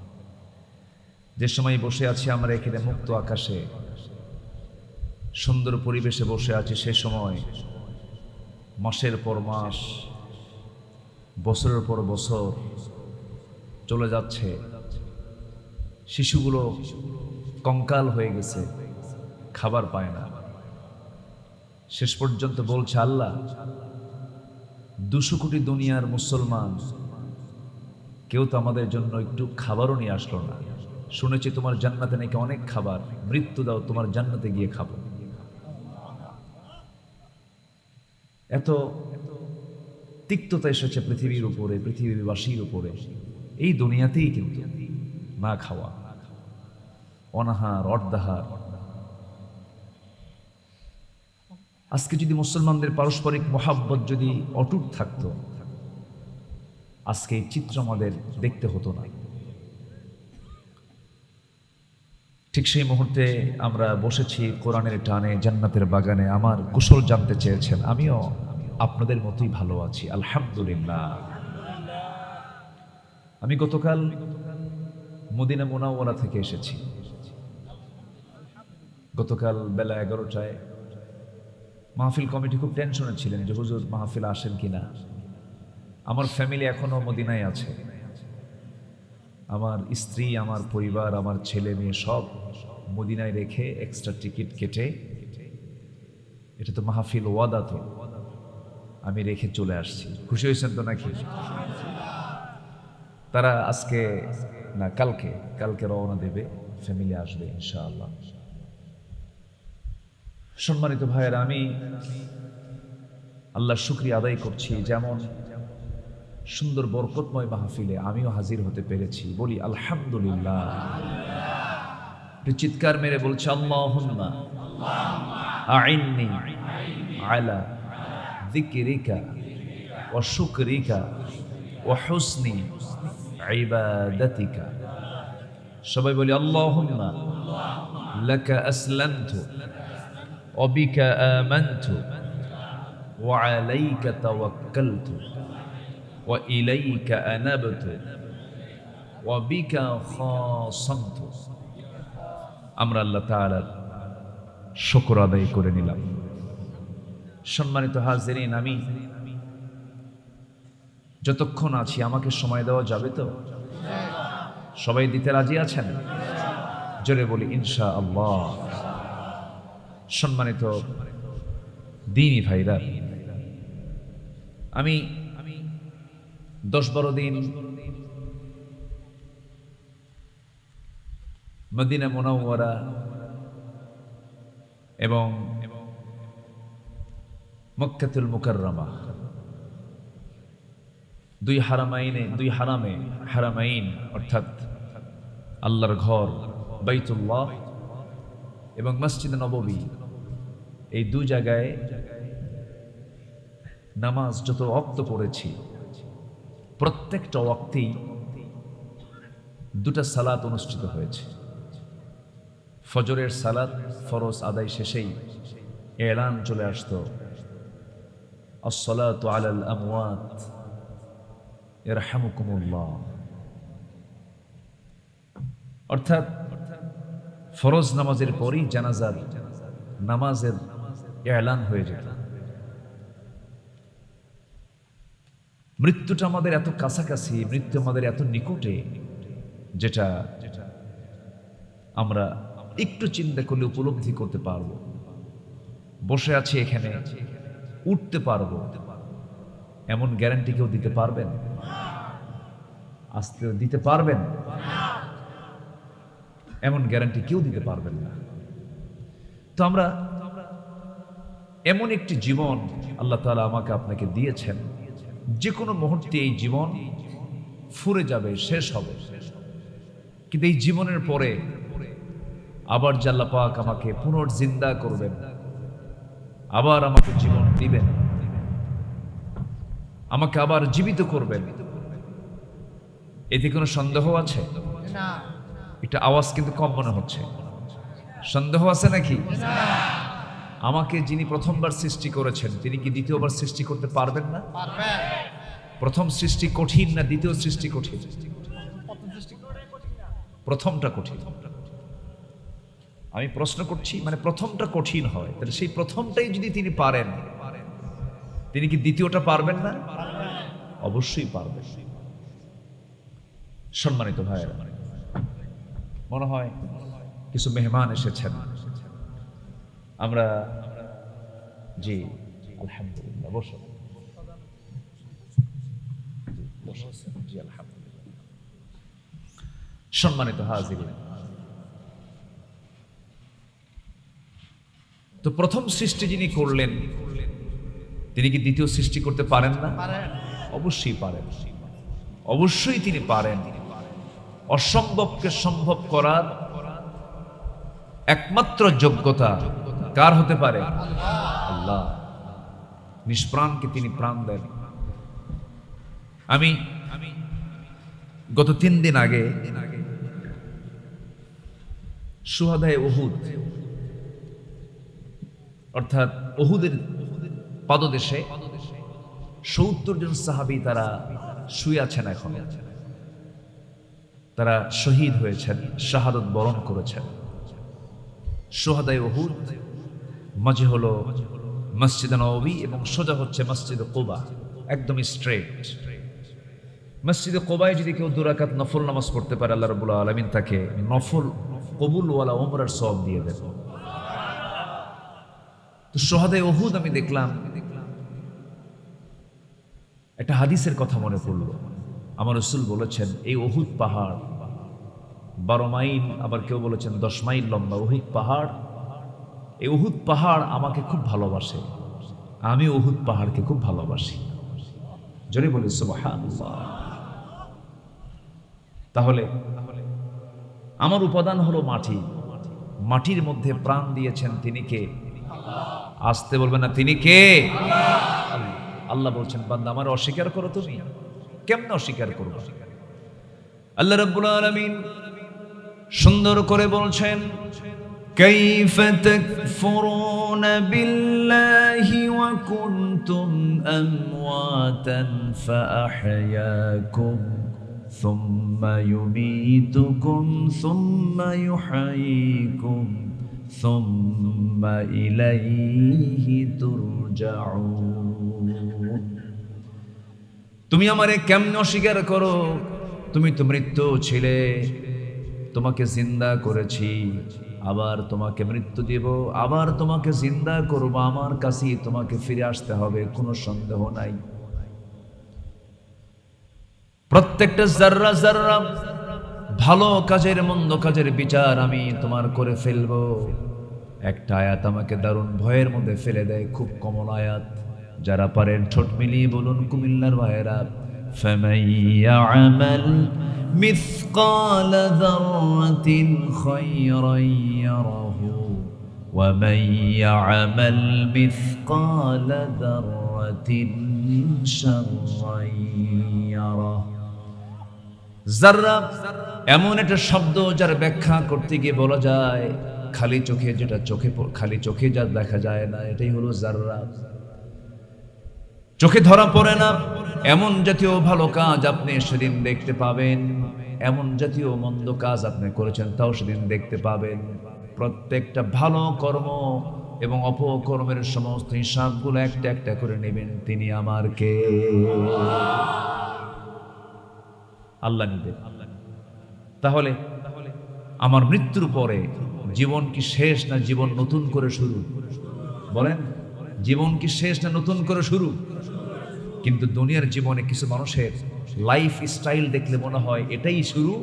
যে সময় বসে আছি আমরা এখানে মুক্ত আকাশে সুন্দর পরিবেশে বসে আছি, সে সময় মাসের পর মাস, বছরের পর বছর চলে যাচ্ছে, শিশুগুলো কঙ্কাল হয়ে গেছে, খাবার পায় না। শেষ পর্যন্ত বলছে আল্লাহ, 200 কোটি দুনিয়ার মুসলমান, কেউ তো আমাদের জন্য একটু খাবারও নিয়ে আসলো না। শুনেছি তোমার জান্নাতে নাকি অনেক খাবার, মৃত্যু দাও, তোমার জান্নাতে গিয়ে খাবো। এত তিক্ততা এসেছে পৃথিবীর উপরে, পৃথিবীবাসীর উপরে, এই দুনিয়াতেই কিন্তু না খাওয়া, অনাহার, অর্ধাহার। আজকে যদি মুসলমানদের পারস্পরিক মহাব্বত যদি অটুট থাকতো, আজকে এই চিত্র আমাদের দেখতে হতো না। ঠিক সেই মুহূর্তে আমরা বসেছি কোরআনের টানে, জান্নাতের বাগানে। আমার কুশল জানতে চেয়েছেন, আমিও আপনাদের মতোই ভালো আছি, আলহামদুলিল্লাহ। আমি গতকাল মদিনা মুনাওয়ারা থেকে এসেছি। গতকাল বেলা 11টায় মাহফিল কমিটি খুব টেনশনে ছিলেন যে হুজুর মাহফিল আসেন কিনা। আমার ফ্যামিলি এখনো মদিনায় আছে, আমার স্ত্রী, আমার পরিবার, আমার ছেলে মেয়ে সব মদিনায় রেখে এক্সট্রা টিকিট কেটে, এটা তো মাহফিল ওয়াদা, তো আমি রেখে চলে আসছি। খুশি হয়েছেন তো নাকি? তারা আজকে না কালকে রওনা দেবে, ফ্যামিলি আসবে ইনশাআল্লাহ। সম্মানিত ভাইয়েরা, আমি আল্লাহর শুকরিয়া আদায় করছি, যেমন সুন্দর বরকতময় মাহফিলে আমিও হাজির হতে পেরেছি। বলি আলহামদুলিল্লাহ। চিৎকার মেরে বলছে আল্লাহুম্মা আইন্নি আলা যিকরিকা ওয়া শুকরিকা ওয়া হুসনি ইবাদাতিকা। সবাই বলি আল্লাহুম্মা লাকা আসলামতু ওয়া বিকা আমানতু ওয়া আলাইকা তাওয়াক্কালতু ওয়া ইলাইকা আনাবতু ওয়া বিকা খাসামতু। আমরা আল্লাহ তাআলার শুকর আদায় করে নিলাম। সম্মানিত হাজিরিন, আমি যতক্ষণ আছি আমাকে সময় দেওয়া যাবে তো? সবাই দিতে রাজি আছেন? জোরে বলি ইনশাআল্লাহ। সম্মানিত দ্বীনি ভাইরা, আমি 10-12 দিন মদিনা মুনাওয়ারা এবং মক্কাতুল মুকাররমা, দুই হারামাইন অর্থাৎ আল্লাহর ঘর বাইতুল্লাহ এবং মসজিদ নববী, এই দুই জায়গায় নামাজ যত ওয়াক্ত পড়েছি, প্রত্যেকটা ওয়াক্তেই দুটা সালাত অনুষ্ঠিত হয়েছে। ফজরের সালাত ফরজ আদায় শেষেই এলান চলে আসতো, আসসালাতু আলাল আমওয়াত ইরহামুকুমুল্লাহ। অর্থাৎ ফরজ নামাজের পরই জানাজার নামাজের এলান হয়ে যেত। মৃত্যুটা আমাদের এত কাছাকাছি, মৃত্যু আমাদের এত নিকটে, যেটা আমরা একটু চিন্তা করলে উপলব্ধি করতে পারবো। বসে আছি এখানে, উঠতে পারবো এমন গ্যারান্টি কেউ দিতে পারবেন? আসতে দিতে পারবেন? এমন গ্যারান্টি কেউ দিতে পারবেন না। তো আমরা এমন একটি জীবন আল্লাহ তাআলা আমাকে আপনাকে দিয়েছেন, যে কোনো মুহূর্তে এই জীবন ফুরে যাবে, শেষ হবে। কিন্তু এই জীবনের পরে আবার যে আল্লাহ পাক আমাকে পুনর্জিন্দা করবেন, আবার আমাকে জীবন দিবেন, আমাকে আবার জীবিত করবেন, এতে কোনো সন্দেহ আছে? একটা আওয়াজ কিন্তু কম মনে হচ্ছে। সন্দেহ আছে নাকি? আমাকে যিনি প্রথমবার সৃষ্টি করেছেন, তিনি কি দ্বিতীয়বার সৃষ্টি করতে পারবেন না? প্রথম সৃষ্টি কঠিন না দ্বিতীয় সৃষ্টি কঠিন? প্রথমটা কঠিন। আমি প্রশ্ন করছি, মানে প্রথমটা কঠিন হয়, তাহলে সেই প্রথমটাই যদি তিনি পারেন, তিনি কি দ্বিতীয়টা পারবেন না? অবশ্যই পারবেন। সম্মানিত ভাইয়েরা, মনে হয় কিছু মেহমান এসেছেন। আমরা জি আলহামদুলিল্লাহ, বসো। জি আলহামদুলিল্লাহ। সম্মানিত হাজিরিন, তো প্রথম সৃষ্টি যিনি করলেন তিনি কি দ্বিতীয় সৃষ্টি করতে পারেন না? অবশ্যই পারেন, অবশ্যই তিনি পারেন। অসম্ভবকে সম্ভব করার একমাত্র যোগ্যতা কার হতে পারে? আল্লাহ। নিষ্প্রাণকে তিনি প্রাণ দেন। আমি গত 3 দিন আগে শুহাদায়ে উহুদ অর্থাৎ উহুদের পাদদেশে 70 জন সাহাবী তারা শুয়ে আছেন, এখন তারা শহীদ হয়েছেন, শাহাদত বরণ করেছেন। শুহাদায়ে উহুদ মাঝে হলো মসজিদে নববী এবং সোজা হচ্ছে মসজিদে কুবা, একদম স্ট্রেট। মসজিদে কুবায় যদি কেউ 2 রাকাত নফল নামাজ পড়তে পারে, আল্লাহ রাব্বুল আলামিন তাকে নফল কবুলওয়ালা উমরার সওয়াব দিয়ে দেন। তো শুহাদায়ে উহুদ আমি দেখলাম, একটা হাদিসের কথা মনে পড়ল। আমার রাসূল বলেছেন, এই উহুদ পাহাড় 12 মাইল, আবার কেউ বলেছেন 10 মাইল লম্বা উহুদ পাহাড়। এই উহুদ পাহাড় আমাকে খুব ভালোবাসে, আমি উহুদ পাহাড়কে খুব ভালোবাসি। জোরে বলি সুবহানাল্লাহ। তাহলে আমার উপাদান হলো মাটি, মাটির মধ্যে প্রাণ দিয়েছেন তিনি কে? আসতে বলবেন না, তিনি কে? আল্লাহ বলছেন, বান্দা আমার অস্বীকার করো, তুমি কেমনে অস্বীকার করবে? আল্লাহ রাব্বুল আলামিন সুন্দর করে বলছেন, কাইফা তাকফুরুনা বিল্লাহি ওয়া কুনতুম আমওয়াতান ফাআহইয়াকুম সুম্মা ইউমীতুকুম সুম্মা ইউহয়ীকুম সুম্মা ইলাইহি তুরজাউন। তুমি আমারে কেমনে অস্বীকার করো? তুমি তো মৃত্যু ছিলে, তোমাকে জিন্দা করেছি, আবার তোমাকে মৃত্যু দিব, আবার তোমাকে জিন্দা করব, আমার কাছেই তোমাকে ফিরে আসতে হবে, কোনো সন্দেহ নাই। প্রত্যেকটা জাররা জাররা ভালো কাজের মন্দ কাজের বিচার আমি তোমার করে ফেলবো। একটা আয়াত আমাকে দারুণ ভয়ের মধ্যে ফেলে দেয়, খুব কমন আয়াত, যারা পারেন ঠোঁট মিলিয়ে বলুন কুমিল্লার ভাইয়েরা, فَمَن يَعْمَلْ مِثْقَالَ ذَرَّةٍ خَيْرًا يَرَهُ وَمَن يَعْمَلْ مِثْقَالَ ذَرَّةٍ شَرًّا يَرَهُ। যাররা এমন একটা শব্দ যার ব্যাখ্যা করতে গিয়ে বলা যায় খালি চোখে, যেটা খালি চোখে যা দেখা যায় না, এটাই হলো যাররা। চোখে ধরা পড়ে না এমন জাতীয় ভালো কাজ আপনি সেদিন দেখতে পাবেন, এমন জাতীয় মন্দ কাজ আপনি করেছেন তাও সেদিন দেখতে পাবেন। প্রত্যেকটা ভালো কর্ম এবং অপকর্মের সমস্ত হিসাবগুলো একটা একটা করে নেবেন, তিনি আমার কে? আল্লাহ নিবেন। তাহলে আমার মৃত্যুর পরে জীবন কি শেষ, না জীবন নতুন করে শুরু? বলেন, জীবন কি শেষ না নতুন করে শুরু? কিন্তু দুনিয়ার জীবনে কিছু মানুষের লাইফ স্টাইল দেখলে মনে হয় এটাই শুরু,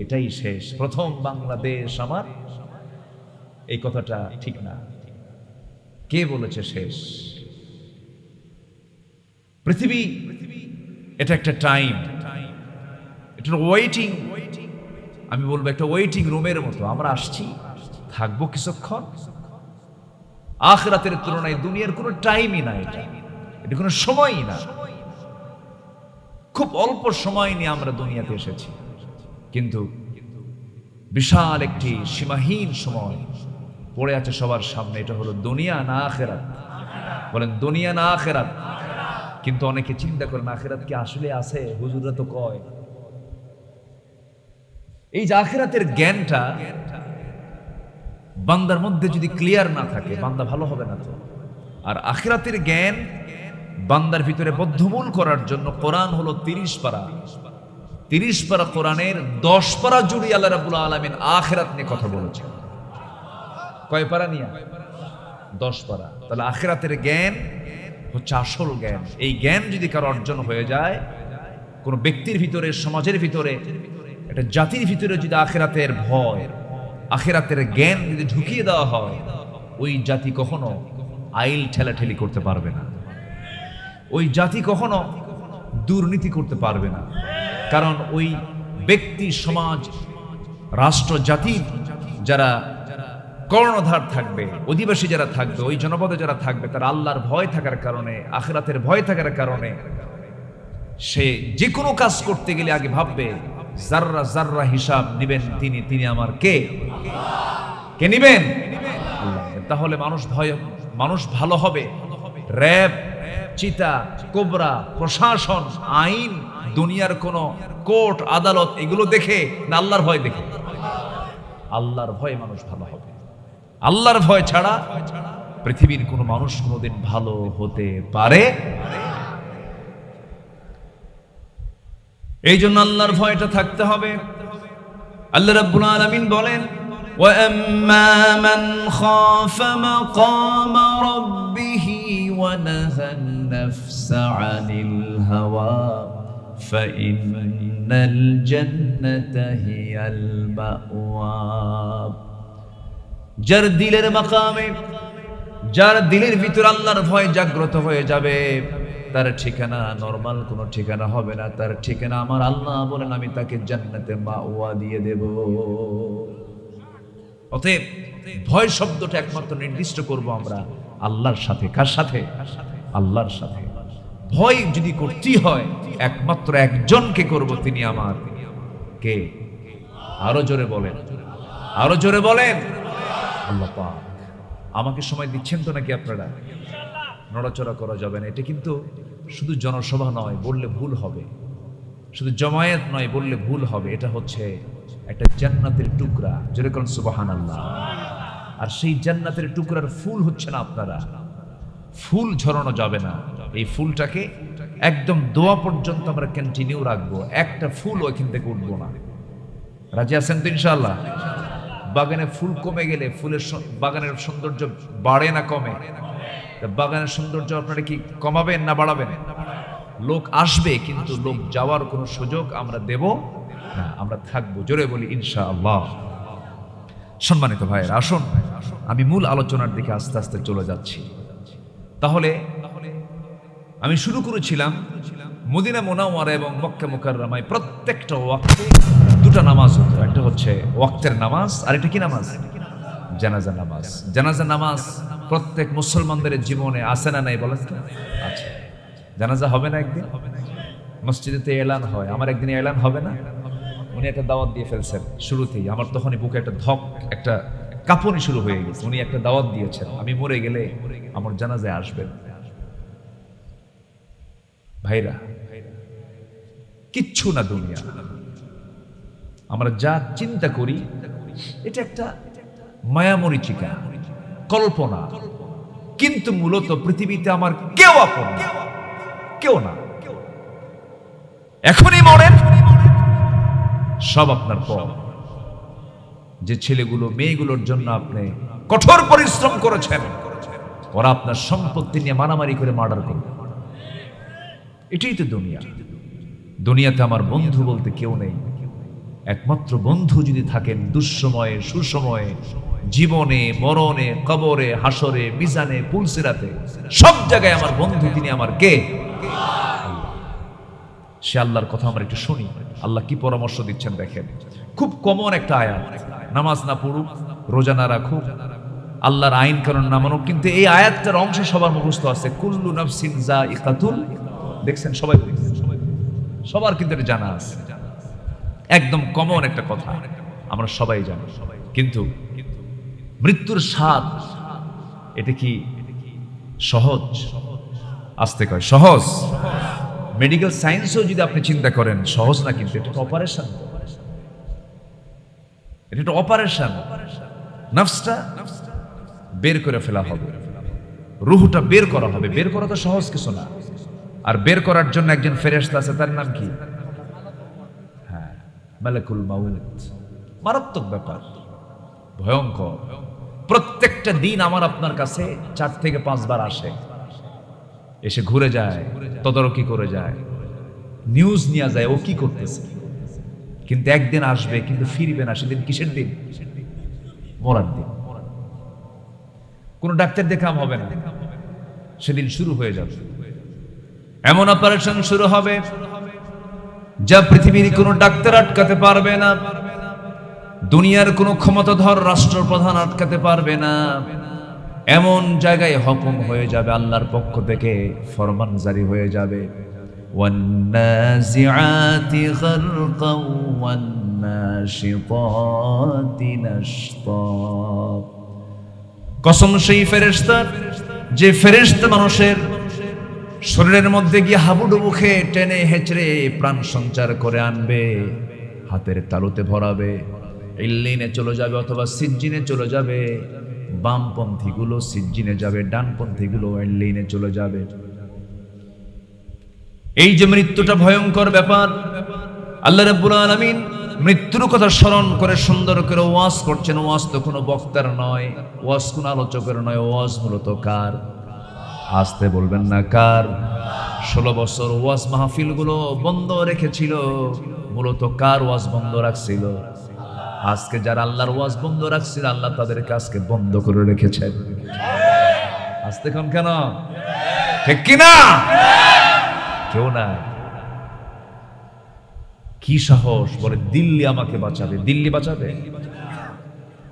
এটাই শেষ। প্রথম বাংলাদেশ আমার, এই কথাটা ঠিক না। কে বলেছে শেষ? পৃথিবী এটা একটা টাইম, এটা ওয়েটিং, আমি বলবো একটা ওয়েটিং রুমের মতো। আমরা আসছি, থাকবো কিছুক্ষণ। আখিরাতের তুলনায় দুনিয়ার কোনো টাইমই না, এটা কোনো সময়ই না। খুব অল্প সময় নিয়ে আমরা দুনিয়াতে এসেছি, কিন্তু বিশাল একটি সীমাহীন সময় পড়ে আছে সবার সামনে। এটা হলো দুনিয়া না আখিরাত? বলেন, দুনিয়া না আখিরাত? কিন্তু অনেকে চিন্তা করেন আখিরাত কি আসলে আছে? হুজুররা তো কয়। এই যে আখিরাতের জ্ঞানটা বান্দার মধ্যে যদি ক্লিয়ার না থাকে, বান্দা ভালো হবে না তো। আর আখিরাতের জ্ঞান বান্দার ভিতরে বদ্ধমূল করার জন্য কোরআন হলো 30 পারা। 30 পারা কোরআনের 10 পারা জুড়ে আল্লাহ রাব্বুল আলামিন আখিরাত নিয়ে কথা বলেছেন। কয় পারা নিয়ে? 10 পারা। তাহলে আখিরাতের জ্ঞান হচ্ছে আসল জ্ঞান। এই জ্ঞান যদি কারো অর্জন হয়ে যায়, কোনো ব্যক্তির ভিতরে, সমাজের ভিতরে, একটা জাতির ভিতরে যদি আখিরাতের ভয়, আখিরাতের জ্ঞান যদি ঢুকিয়ে দেওয়া হয়, ওই জাতি কখনো আইল ঠেলাঠেলি করতে পারবে না। ওই জাতি কখনো দুর্নীতি করতে পারবে না, কারণ ওই ব্যক্তি, সমাজ, রাষ্ট্র, জাতি যারা কর্ণধার থাকবে, অধিবাসী যারা থাকবে, ওই জনপদে যারা থাকবে, তারা আল্লাহর ভয় থাকার কারণে, আখিরাতের ভয় থাকার কারণে সে যে কোনো কাজ করতে গেলে আগে ভাববে জাররা জাররা হিসাব নিবেন তিনি আমার কে নিবেন? তাহলে মানুষ ভালো হবে। র‍্যাব, চিতা, কোবরা, প্রশাসন, আইন, দুনিয়ার কোন কোর্ট আদালত এগুলো দেখে না আল্লাহর ভয় দেখে? আল্লাহর ভয়ে মানুষ ভালো হবে। আল্লাহর ভয় ছাড়া পৃথিবীর কোনো মানুষ কোনোদিন ভালো হতে পারে। এই জন্য আল্লাহর ভয়টা থাকতে হবে। আল্লাহ রাব্বুল আলামিন বলেন, وَأَمَّا مَنْ خَافَ مَقَامَ رَبِّهِ وَنَهَى النَّفْسَ عَنِ الْهَوَى فَإِنَّ الْجَنَّةَ هِيَ الْمَأْوَى। যার দিলের মাকামে, যার দিলের ভিতর আল্লাহর ভয় জাগ্রত হয়ে যাবে, তার ঠিকানা নরমাল কোনো ঠিকানা হবে না। তার ঠিকানা আমার আল্লাহ বলেন, আমি তাকে জান্নাতে মাওয়া দিয়ে দেব। অতএব ভয় শব্দটা একমাত্র নির্দিষ্ট করব আমরা আল্লাহর সাথে। কার সাথে? আল্লাহর সাথে। ভয় যদি করতেই হয় একমাত্র একজনকে করব, তিনি আমার কে? আরো জোরে বলেন, আরো জোরে বলেন, আল্লাহ পাক। আমাকে সময় দিচ্ছেন তো নাকি আপনারা? নড়াচড়া করা যাবে না। এটা কিন্তু শুধু জনসভা নয়, বললে ভুল হবে। শুধু জমায়েত নয়, বললে ভুল হবে। এটা হচ্ছে একটা জান্নাতের টুকরা। জোরে করুন সুবহানাল্লাহ। আর সেই জান্নাতের টুকরার ফুল হচ্ছে না আপনারা। ফুল ঝরানো যাবে না। এই ফুলটাকে একদম দোয়া পর্যন্ত আমরা কন্টিনিউ রাখবো। একটা ফুল ওইখান থেকে উঠবো না। রাজি আছেন তো ইনশাআল্লাহ? বাগানে ফুল কমে গেলে বাগানের সৌন্দর্য বাড়ে না কমে? বাগানের সৌন্দর্য আপনারা কি কমাবেন না বাড়াবেন? লোক আসবে, কিন্তু লোক যাওয়ার কোনো সুযোগ আমরা দেব না। আমরা থাকবো। জোরে বলি ইনশাআল্লাহ। সম্মানিত ভাইয়েরা, আসুন আমি মূল আলোচনার দিকে আস্তে আস্তে চলে যাচ্ছি। তাহলে আমি শুরু করেছিলাম মদিনা মুনাওয়ারা এবং মক্কা মুকাররমায় প্রত্যেকটা ওয়াক্তে দুটো নামাজ হতো। একটা হচ্ছে ওয়াক্তের নামাজ, আর একটা কি নামাজ? জানাজা নামাজ। জানাজা নামাজ প্রত্যেক মুসলমানদের জীবনে আছে না নাই বলেন তো? আচ্ছা, জানাজা হবে না একদিন? মসজিদেতে এলান হয়, আমার একদিন এলান হবে না? উনি একটা দাওয়াত দিয়ে ফেলছেন শুরুতেই। আমার তখনই বুকে একটা কাঁপুনি শুরু হয়ে গেছে। উনি একটা দাওয়াত দিয়েছেন, আমি মরে গেলে আমার জানাজায় আসবেন। ভাইরা, কিচ্ছু না দুনিয়া। আমরা যা চিন্তা করি এটা একটা মায়ামরীচিকা, কল্পনা। কিন্তু মূলত পৃথিবীতে আমার কেউ আপন না, কেউ না। এখনই মরেন, সব আপনার পর। যে ছেলেগুলো মেয়েগুলোর জন্য আপনি কঠোর পরিশ্রম করেছেন, ওরা আপনার সম্পত্তি নিয়ে মারামারি করে মার্ডার করবে। এটাই তো দুনিয়া। দুনিয়াতে আমার বন্ধু বলতে কেউ নেই। একমাত্র বন্ধু যদি থাকেন দুঃসময়ে, সুসময়ে, জীবনে, মরণে, কবরে, হাসরে, মিজানে, পুলসিরাতে, সব জায়গায় আমার বন্ধু, তিনি আমার কে? সে আল্লাহর কথা আমরা একটু শুনি। আল্লাহ কি পরামর্শ দিচ্ছেন দেখেন। খুব কমন একটা আয়াত। নামাজ না পড়ুক, রোজা না রাখুক, আল্লাহর আইন কানুন না মানুক, কিন্তু এই আয়াতটার অংশ সবার মুখস্থ আছে। কুল্লু নাফসিন যায়িকাতুল, দেখছেন সবাই, সবার কিন্তু এটা জানা আছে। একদম কমন একটা কথা, আমরা সবাই জানি। কিন্তু মৃত্যুর স্বাদ এটা কি সহজ? আসতে কয় সহজ। মেডিকেল সায়েন্সও যদি আপনি চিন্তা করেন সহজ না, কিন্তু এটা অপারেশন। এটা একটা অপারেশন। নফসটা বের করে ফেলা হবে, রুহটা বের করা হবে। বের করা তো সহজ কিছু না। আর বের করার জন্য একজন ফেরেশতা আছে, তার নাম কি? হ্যাঁ, মালাকুল মাউত। মারাত্মক ব্যাপার, ভয়ঙ্কর। প্রত্যেকটা দিন আমার আপনার কাছে 4 থেকে 5 বার আসে, এসে ঘুরে যায়, তদারকি করে যায়, নিউজ নিয়ে যায় ও কি করতেছে। কিন্তু একদিন আসবে, কিন্তু ফিরবে না। সেদিন কিসের দিন? মরার দিন। কোন ডাক্তার দেখাম হবে না, সেদিন শুরু হয়ে যাবে। এমন অপারেশন শুরু হবে যা পৃথিবীর কোনো ডাক্তার আটকাতে পারবে না, দুনিয়ার কোনো ক্ষমতাধর রাষ্ট্রপ্রধান আটকাতে পারবে না। এমন জায়গায় হুকুম হয়ে যাবে, আল্লাহর পক্ষ থেকে ফরমান জারি হয়ে যাবে, ওয়ান্নাজিআতি গারকাও ওয়ান্নাশিতাতি নাশতা। কসম সেই ফেরেশতার, যে ফেরেশতা মানুষের শরীরের মধ্যে গিয়ে হাবুডুবু খেয়ে টেনে হেঁচড়ে প্রাণ সঞ্চার করে আনবে, হাতের তালুতে ভরাবে, ইল্লিনে চলে যাবে অথবা সিজ্জিনে চলে যাবে। বামপন্থীগুলো সিজ্জিনে যাবে, ডানপন্থীগুলো ইল্লিনে চলে যাবে। এই যে মৃত্যুটা ভয়ঙ্কর ব্যাপার, আল্লাহ রাব্বুল আলামিন মৃত্যুর কথা স্মরণ করে সুন্দর করে ওয়াজ করছেন। ওয়াজ তো কোনো বক্তার নয়, ওয়াজ কোনো আলোচকের নয়, ওয়াজ মূলত কার? আসতে বলবেন না, কার? 16 বছর ওয়াজ মাহফিলগুলো বন্ধ রেখেছিল, মূলত কার ওয়াজ বন্ধ রাখছিল? আজকে যারা আল্লাহর ওয়াজ বন্ধ রাখছিল, আল্লাহ তাদেরকে আজকে বন্ধ করে রেখেছেন। আসতে কোন কেন? ঠিক কিনা? কেউ নাই। কি সাহস! বলে দিল্লি আমাকে বাঁচাবে। দিল্লি বাঁচাবে?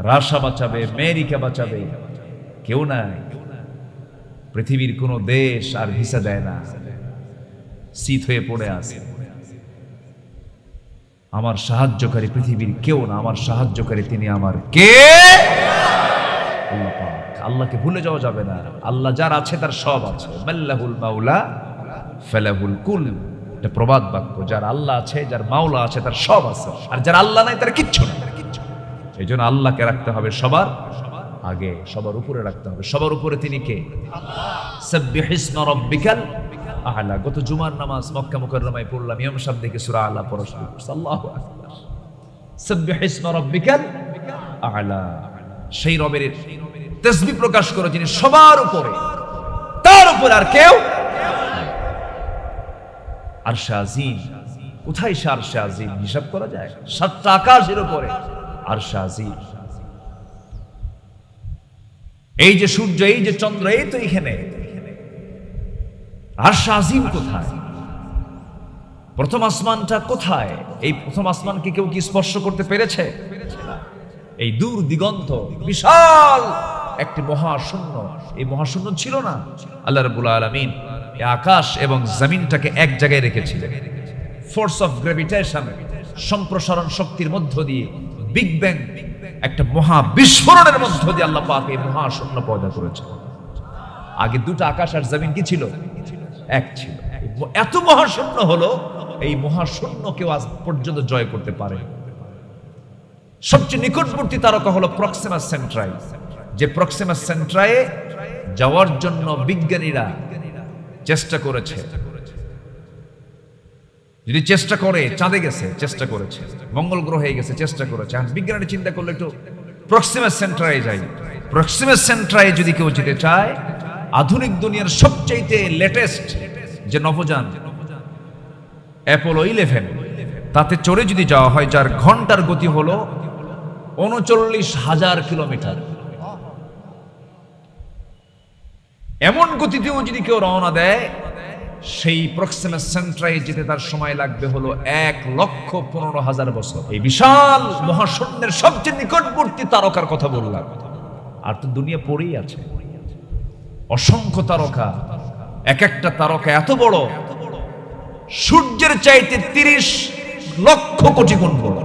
রাশিয়া বাঁচাবে? আমেরিকা বাঁচাবে? কেউ নাই। পৃথিবীর কোন দেশ আর ভিসা দেয় না, শীত হয়ে পড়ে আছে। আমার সাহায্যকারী পৃথিবীর কেউ না, আমার সাহায্যকারী তিনি আমার কে? আল্লাহ পাক। আল্লাহকে ভুলে যাওয়া যাবে না। আল্লাহ যার আছে তার সব আছে। মাল্লাহুল মাওলা ফালাহুল কুল, এটা প্রবাদ বাক্য। যার আল্লাহ আছে, যার মাওলা আছে, তার সব আছে। আর যার আল্লাহ নাই তার কিচ্ছু নেই। এই জন্য আল্লাহকে রাখতে হবে সবার আগে, সবার উপরে রাখতে হবে। সবার উপরে তিনি কে? সাব্বিহ ইসমা রাব্বিকাল আ'লা। গত জুমার নামাজ মক্কা মুকাররমায় পড়লাম, ইমাম সাহেব দেখে সূরা আ'লা পড়া শুরু করছে। আল্লাহু আকবার। সাব্বিহ ইসমা রাব্বিকাল আ'লা, সেই রবের তাসবিহ প্রকাশ করো যিনি সবার উপরে, তার উপরে আর কেউ। আরশে আজিম, কোথায় সে আরশে আজিম? হিসাব করা যায়? 7টা আকাশের উপরে আরশে আজিম। এই যে সূর্য, এই যে চন্দ্র, এই তো এখানে। আরশে আজিম কোথায়? প্রথম আসমানটা কোথায়? এই প্রথম আসমানকে কেউ কি স্পর্শ করতে পেরেছে? এই দূর দিগন্ত বিশাল একটি মহাশূন্য, এই মহাশূন্য ছিল না। আল্লাহ রাব্বুল আলামিন এই আকাশ এবং জমিনটাকে এক জায়গায় রেখেছিলেন। ফোর্স অফ গ্র্যাভিটেশন, সম্প্রসারণ শক্তির মধ্য দিয়ে, বিগ ব্যাং, একটা মহা বিস্ফোরণের মধ্য দিয়ে আল্লাহ পাক এই মহাশূন্য পয়দা করেছেন। আগে দুটো আকাশ আর জমিন কি ছিল? এক ছিল। এত মহাশূন্য হলো, এই মহাশূন্য কেউ আজ পর্যন্ত জয় করতে পারে। সবচেয়ে নিকটবর্তী তারকা হলো প্রক্সিমা সেন্ট্রাই। যে প্রক্সিমা সেন্ট্রায়ে যাওয়ার জন্য বিজ্ঞানীরা চেষ্টা করেছে। যদি চেষ্টা করে, চাঁদে গেছে, চেষ্টা করেছে, মঙ্গল গ্রহে গেছে, চেষ্টা করেছে। আর বিজ্ঞানী চিন্তা করলে একটু প্রক্সিমা সেন্ট্রায়ে যাই। প্রক্সিমা সেন্ট্রায়ে যদি কেউ যেতে চায়, আধুনিক দুনিয়ার সবচাইতে লেটেস্ট যে নভোযান অ্যাপোলো 11, তাতে চড়ে যদি যাওয়া হয়, যার ঘন্টার গতি হলো 39,000 কিলোমিটার, এমন গতিতেও যদি কেউ রওনা দেয়, সেই প্রক্সিমা সেন্ট্রায় যেতে তার সময় লাগবে হলো 1,15,000 বছর। এই বিশাল মহাশূন্যের সবচেয়ে নিকটবর্তী তারকার কথা বললাম। আর তো দুনিয়া পড়েই আছে, অসংখ্য তারকা। এক একটা তারকা এত বড়, সূর্যের চাইতে 30 লক্ষ কোটি গুণ বড়।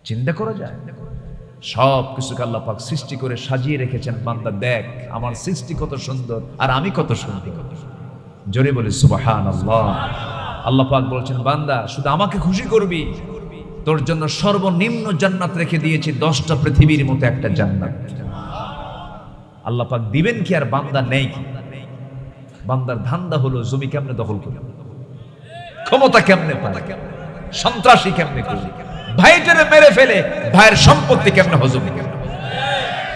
চিন্তা করা যায়? সব কিছুকে আল্লাহ পাক সৃষ্টি করে সাজিয়ে রেখেছেন। বান্দা দেখ, আমার সৃষ্টি কত সুন্দর, আর আমি কত সুন্দর। জোরে বলি সুবহানাল্লাহ। আল্লাহ পাক বলছেন, বান্দা শুধু আমাকে খুশি করবি, তোর জন্য সর্বনিম্ন জান্নাত রেখে দিয়েছি, 10টা পৃথিবীর মতো একটা জান্নাত। আল্লাহ পাক দিবেন কি আর বান্দা নেই কি? বান্দার ধান্দা হলো জমি কেমনে দখল করে, ক্ষমতা কেমনে পায়, সন্ত্রাসী কেমনে করে, ভাইটারে মেরে ফেলে ভাইয়ের সম্পত্তি কেমনে হজম।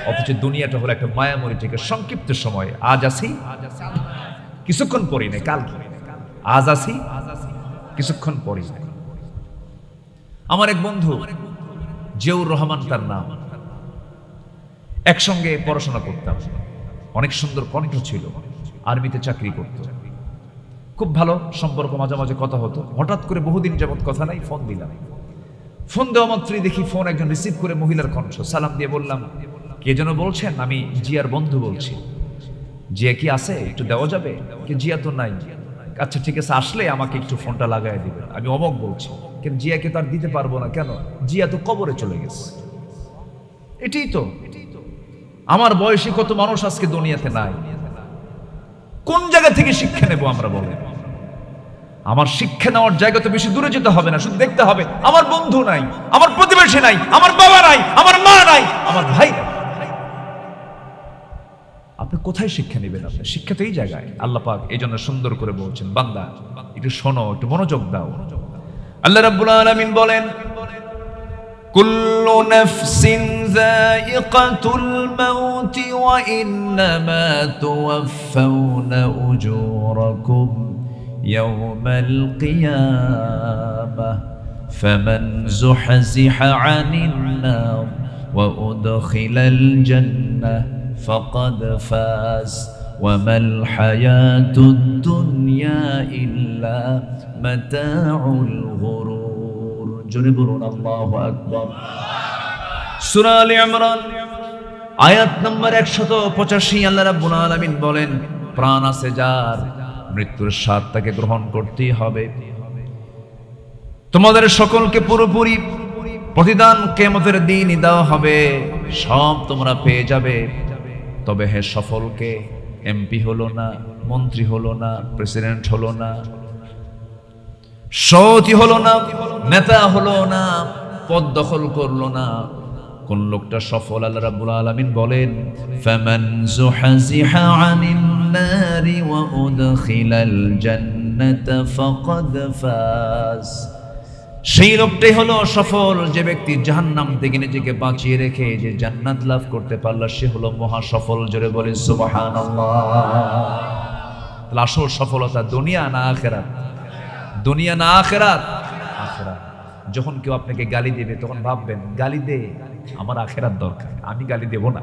অথচ দুনিয়াটা হলো একটা মায়াময়ী থেকে সংক্ষিপ্ত সময়। আজ আসি, কিছুক্ষণ পরই নাই কাল। আজ আসি, কিছুক্ষণ পরই নাই। আমার এক বন্ধু জিয়াউর রহমান তার নাম, একসঙ্গে পড়াশোনা করতাম। অনেক সুন্দর কণ্ঠ ছিল। আর্মিতে চাকরি করত, খুব ভালো সম্পর্ক, মাঝে মাঝে কথা হতো। হঠাৎ করে বহুদিন যাবত কথা নাই, ফোন দিলাম। ফোন দেওয়া মাত্রই দেখি ফোন একজন রিসিভ করে, মহিলার কণ্ঠ। সালাম দিয়ে বললাম, কে যেন বলছেন? আমি জিয়ার বন্ধু বলছি। জিয়া কি আছে, একটু দেওয়া যাবে? কি জিয়া তো নাই। আচ্ছা ঠিক আছে, আসলে আমাকে একটু ফোনটা লাগাই দিবেন। আমি অমক বলছি, কিন্তু জিয়াকে তো আর দিতে পারবো না। কেন? জিয়া তো কবরে চলে গেছে। এটাই তো, আমার বয়সী কত মানুষ আজকে দুনিয়াতে নাই। কোন জায়গা থেকে শিক্ষা নেব আমরা বলেন? আমার শিক্ষা নেওয়ার জায়গা তো বেশি দূরে যেতে হবে না, শুধু দেখতে হবে আমার বন্ধু নাই, আমার প্রতিবেশী নাই, আমার বাবা নাই, আমার মা নাই, আমার ভাই নাই। আপনি কোথায় শিক্ষা নেবেন? আপনি শিক্ষা তো এই জায়গায়। আল্লাহ পাক এই জন্য সুন্দর করে বলছেন, বান্দা একটু শোনো, একটু মনোযোগ দাও। আল্লাহ রাব্বুল আলামিন বলেন, কুল্লু নাফসিন যায়িকাতুল মাউত ওয়া ইন্নামা তুওয়াফাউনা উজুরাকুম ইয়াওমাল কিয়ামাহ ফামান যুহজিহা আনিন নার ওয়া উদখিলাল জান্নাহ ফাকাদ ফাজ ওয়া মাল হায়াতুদ দুনিয়া ইল্লা মাতাউল গুরুর। জোরে বলুন আল্লাহু আকবার। সূরা আলে ইমরান আয়াত নম্বর 185। আল্লাহ রাব্বুল আলামিন বলেন, প্রাণ আছে যার, মৃত্যুর স্বাদ তাকে গ্রহণ করতেই হবে। তোমাদের সকলকে পুরোপুরি প্রতিদান কিয়ামতের দিনই দেওয়া হবে, সব তোমরা পেয়ে যাবে। তবে হে সফলকে, এমপি হলো না, মন্ত্রী হলো না, প্রেসিডেন্ট হলো না, সতী হলো না, নেতা হলো না, পদ দখল করলো না, কোন লোকটা সফল? আল্লাহ রাব্বুল আলামিন বলেন, ফামান যুহজিহা আনিন নারি ওয়া উদখিলাল জান্নাতা ফাকাদ ফাজ। সেই লোকটাই হলো সফল, যে ব্যক্তি জাহান্নাম থেকে নিজেকে বাঁচিয়ে রেখে যে জান্নাত লাভ করতে পারল, সে হলো মহা সফল। জোরে বলে সুবহানাল্লাহ। তাহলে আসল সফলতা দুনিয়া না আখিরাত? দুনিয়া না আখিরাত? আখিরাত। যখন কেউ আপনাকে গালি দেবে তখন ভাববেন, গালি দে, আমার আখিরাত দরকার, আমি গালি দেব না।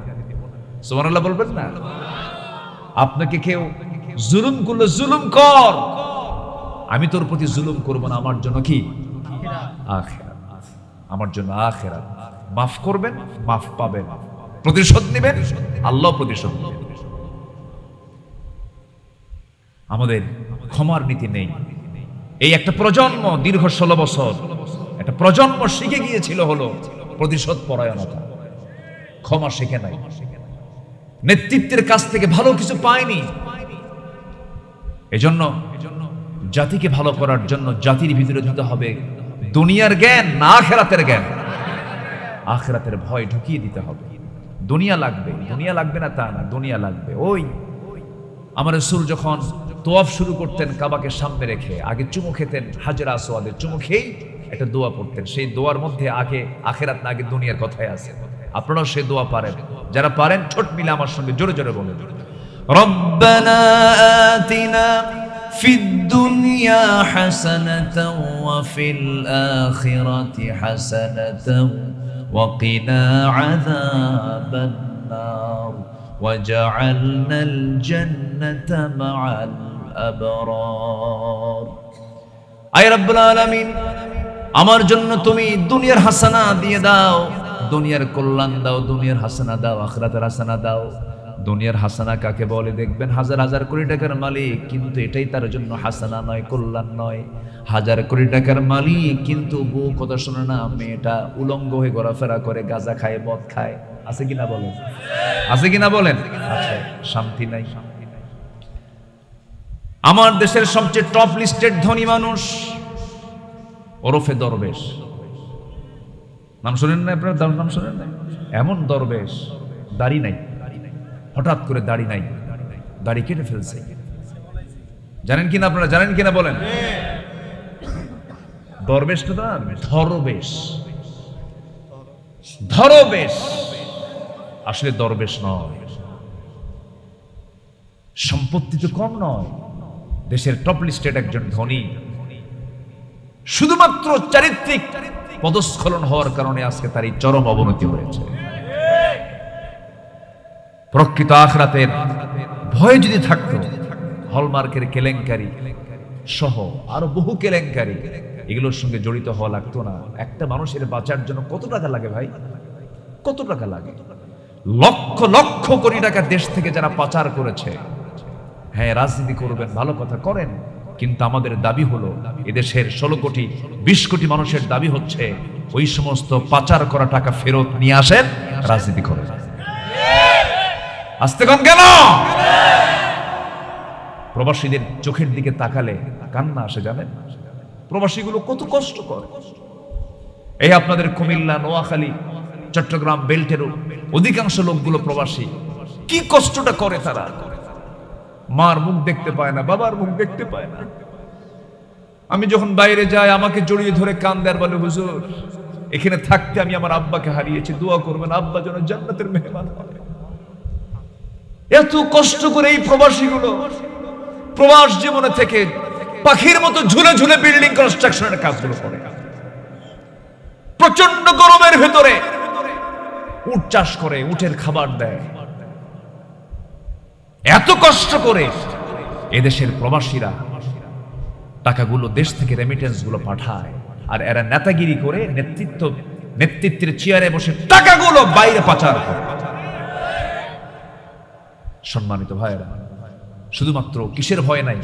সুবহানাল্লাহ বলবেন না? আপনাকে কেউ জুলুম করলে জুলুম কর, আমি তোর প্রতি জুলুম করব না, আমার জন্য কি আখিরাত, আমার জন্য আখিরাত। মাফ করবেন, মাফ পাবেন, প্রতিশোধ নেবেন, আল্লাহ প্রতিশোধ নেবেন। আমাদের ক্ষমার নীতি নেই। এই একটা প্রজন্ম দীর্ঘ 16 বছর একটা প্রজন্ম শিখে গিয়েছিল হলো প্রতিশোধ পরায়ণতা, ক্ষমা শিখে নাই। নেতৃত্বের কাছ থেকে ভালো কিছু পায়নি। এজন্য জাতিকে ভালো করার জন্য জাতির ভিতরে দিতে হবে দুনিয়ার জ্ঞান না আখিরাতের জ্ঞান। আখিরাতের ভয় ঢুকিয়ে দিতে হবে। দুনিয়া লাগবে, দুনিয়া লাগবে না তা না, দুনিয়া লাগবে। ওই আমার রাসূল যখন তোয়াফ শুরু করতেন কাবাকে সামনে রেখে, আগে চুমু খেতেন, হাজরা আসওয়াদে চুমু খেয়েই একটা দোয়া পড়তেন। সেই দোয়ার মধ্যে আগে আখিরাত না, আগে দুনিয়ার কথাই আছে। আপনারাও সেই দোয়া পারেন, যারা পারেন ঠোঁট মিলে আমার সঙ্গে জোরে জোরে বলেন, রব্বানা আতিনা ফিদ দুনিয়া হাসানাতাও ওয়া ফিল আখিরাতি হাসানাতাও ওয়া কিনা আযাবান নার وجعلنا الجنة مع الأبرار। আয় রব্বুল আলামিন, আমার জন্য তুমি দুনিয়ার হাসানা দিয়ে দাও, দুনিয়ার কল্যাণ দাও, দুনিয়ার হাসানা দাও, আখিরাতের হাসানা দাও। দুনিয়ার হাসানা কাকে বলে? দেখবেন হাজার হাজার কোটি টাকার মালিক, কিন্তু এটাই তার জন্য হাসানা নয়, কল্যাণ নয়। হাজার কোটি টাকার মালিক, কিন্তু বউ কথা শোনে না, মেয়েটা উলঙ্গ হয়ে ঘোরাফেরা করে, গাঁজা খায়, মদ খায়। আছে কিনা বলেন? আছে কিনা বলেন? আছে। শান্তি নাই। আমার দেশের সবচেয়ে টপ লিস্টেড ধনী মানুষ ওরফে দরবেশ, নাম শুনেন না আপনারা? নাম শুনেন না? এমন দরবেশ, দাড়ি নাই, হঠাৎ করে দাড়ি নাই, দাড়ি কেটে ফেলছে। জানেন কিনা আপনারা? জানেন কিনা বলেন? দরবেশটা তো ধরবেশ, ধরবেশ আসলে দরবেশ নয়। সম্পত্তি তো কম নয়, দেশের টপ লিস্টেড একজন ধনী, শুধুমাত্র চারিত্রিক পদস্খলন হওয়ার কারণে আজকে তার এই চরম অবনতি হয়েছে। প্রকৃত আখিরাতের ভয় যদি থাকতো হলমার্কের কেলেঙ্কারি সহ আরো বহু কেলেঙ্কারি, এগুলোর সঙ্গে জড়িত হওয়া লাগতো না। একটা মানুষের বাঁচার জন্য কত টাকা লাগে ভাই? কত টাকা লাগে? লক্ষ লক্ষ কোটি টাকা দেশ থেকে যারা পাচার করেছে। হ্যাঁ, রাজনীতি করবেন, ভালো কথা করেন, কিন্তু আমাদের দাবি হলো এদেশের 16 কোটি 20 কোটি মানুষের দাবি হচ্ছে ওই সমস্ত পাচার করা টাকা ফেরত নিয়ে আসেন, রাজনীতি করেন। আসতে কম কেন? প্রবাসীদের চোখের দিকে তাকালে কান্না আসে, জানেন? প্রবাসীগুলো কত কষ্ট করে। এই আপনাদের কুমিল্লা, নোয়াখালী, চট্টগ্রাম বেল্টের অধিকাংশ লোকগুলো প্রবাসী। কি কষ্টটা করে তারা! মার মুখ দেখতে পায় না, বাবার মুখ দেখতে পায় না। আমি যখন বাইরে যাই আমাকে জড়িয়ে ধরে কান্দে আর বলে, হুজুর এখানে থাকতে আমি আমার আব্বাকে হারিয়েছি, দোয়া করবেন আব্বা যেন জান্নাতের মেহমান হয়। এত কষ্ট করে এই প্রবাসীগুলো প্রবাস জীবনে থেকে পাখির মতো ঝুলে ঝুলে বিল্ডিং কনস্ট্রাকশনের কাজগুলো করে। প্রচন্ড গরমের ভেতরে উট চাষ করে, উটের খাবার দেয়। এত কষ্ট করে এদেশের প্রবাসীরা টাকাগুলো দেশ থেকে রেমিটেন্স গুলো পাঠায়, আর এরা নেতাগিরি করে নেতৃত্বের চেয়ারে বসে টাকাগুলো বাইরে পাচার করে। সম্মানিত ভাইরা, শুধুমাত্র কিসের ভয় নাই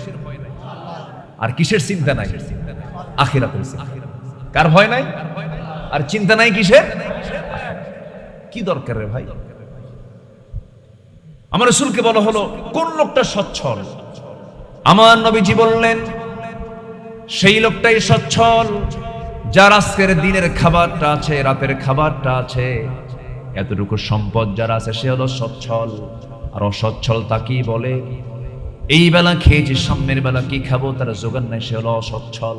আর কিসের চিন্তা নাই? আখিরাতের চিন্তা। কার ভয় নাই আর চিন্তা নাই কিসের? কি দরকার রে ভাই? আমার রাসূলকে বলা হলো কোন লোকটা সচ্ছল? আমার নবীজি বললেন সেই লোকটাই সচ্ছল যার আজকের দিনের খাবারটা আছে, রাতের খাবারটা আছে, এতটুকু সম্পদ যার আছে সে হলো সচ্ছল। আর অসচ্ছল তাকেই বলে এই বেলা খেয়েছি, সামনের বেলা কি খাবো তার জোগান নাই, সে হলো অসচ্ছল।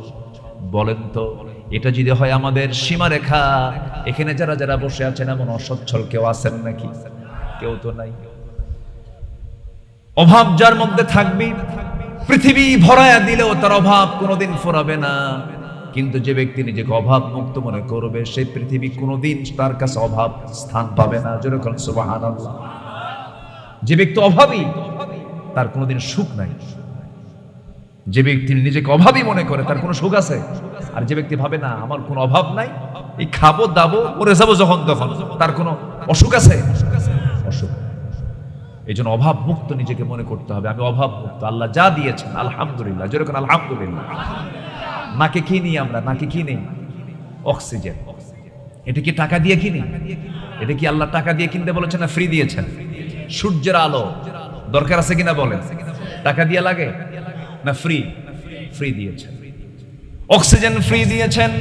বলেন তো এটা যদি হয় আমাদের সীমারেখা, এখানে যারা যারা বসে আছেন এমন অসচ্ছল কেউ আছেন নাকি? কেউ তো নাই। অভাব যার মধ্যে থাকবে, পৃথিবী ভরায়া দিলেও তার অভাব কোনোদিন ফুরাবে না। কিন্তু যে ব্যক্তি নিজেকে অভাব মুক্ত মনে করবে, সেই পৃথিবী কোনোদিন তার কাছে অভাব স্থান পাবে না। যেরকম সুবহানাল্লাহ। যে ব্যক্তি অভাবী তার কোনোদিন সুখ নাই। যে ব্যক্তি নিজেকে অভাবী মনে করে তার কোনো সুখ আছে? আর যে ব্যক্তি ভাবে না আমার কোনো অভাব নাই, এই খাবো দাবো মরে যাবো যখন তখন, তার কোনো অসুখ আছে? অসুখ। এই জন্য অভাব মুক্ত নিজেকে মনে করতে হবে। আমি অভাব মুক্ত, আল্লাহ যা দিয়েছেন আলহামদুলিল্লাহ। যেরকম আলহামদুলিল্লাহ। নাকে কি নিই আমরা? নাকে কি নেই? অক্সিজেন। এটা কি টাকা দিয়ে কিনি? এটা কি আল্লাহ টাকা দিয়ে কিনতে বলেছেন না ফ্রি দিয়েছেন? সূর্যের আলো দরকার আছে কিনা বলেন? টাকা দিয়ে লাগে না ফ্রি? ফ্রি দিয়েছেন। অক্সিজেন ফ্রি দিয়েছেন,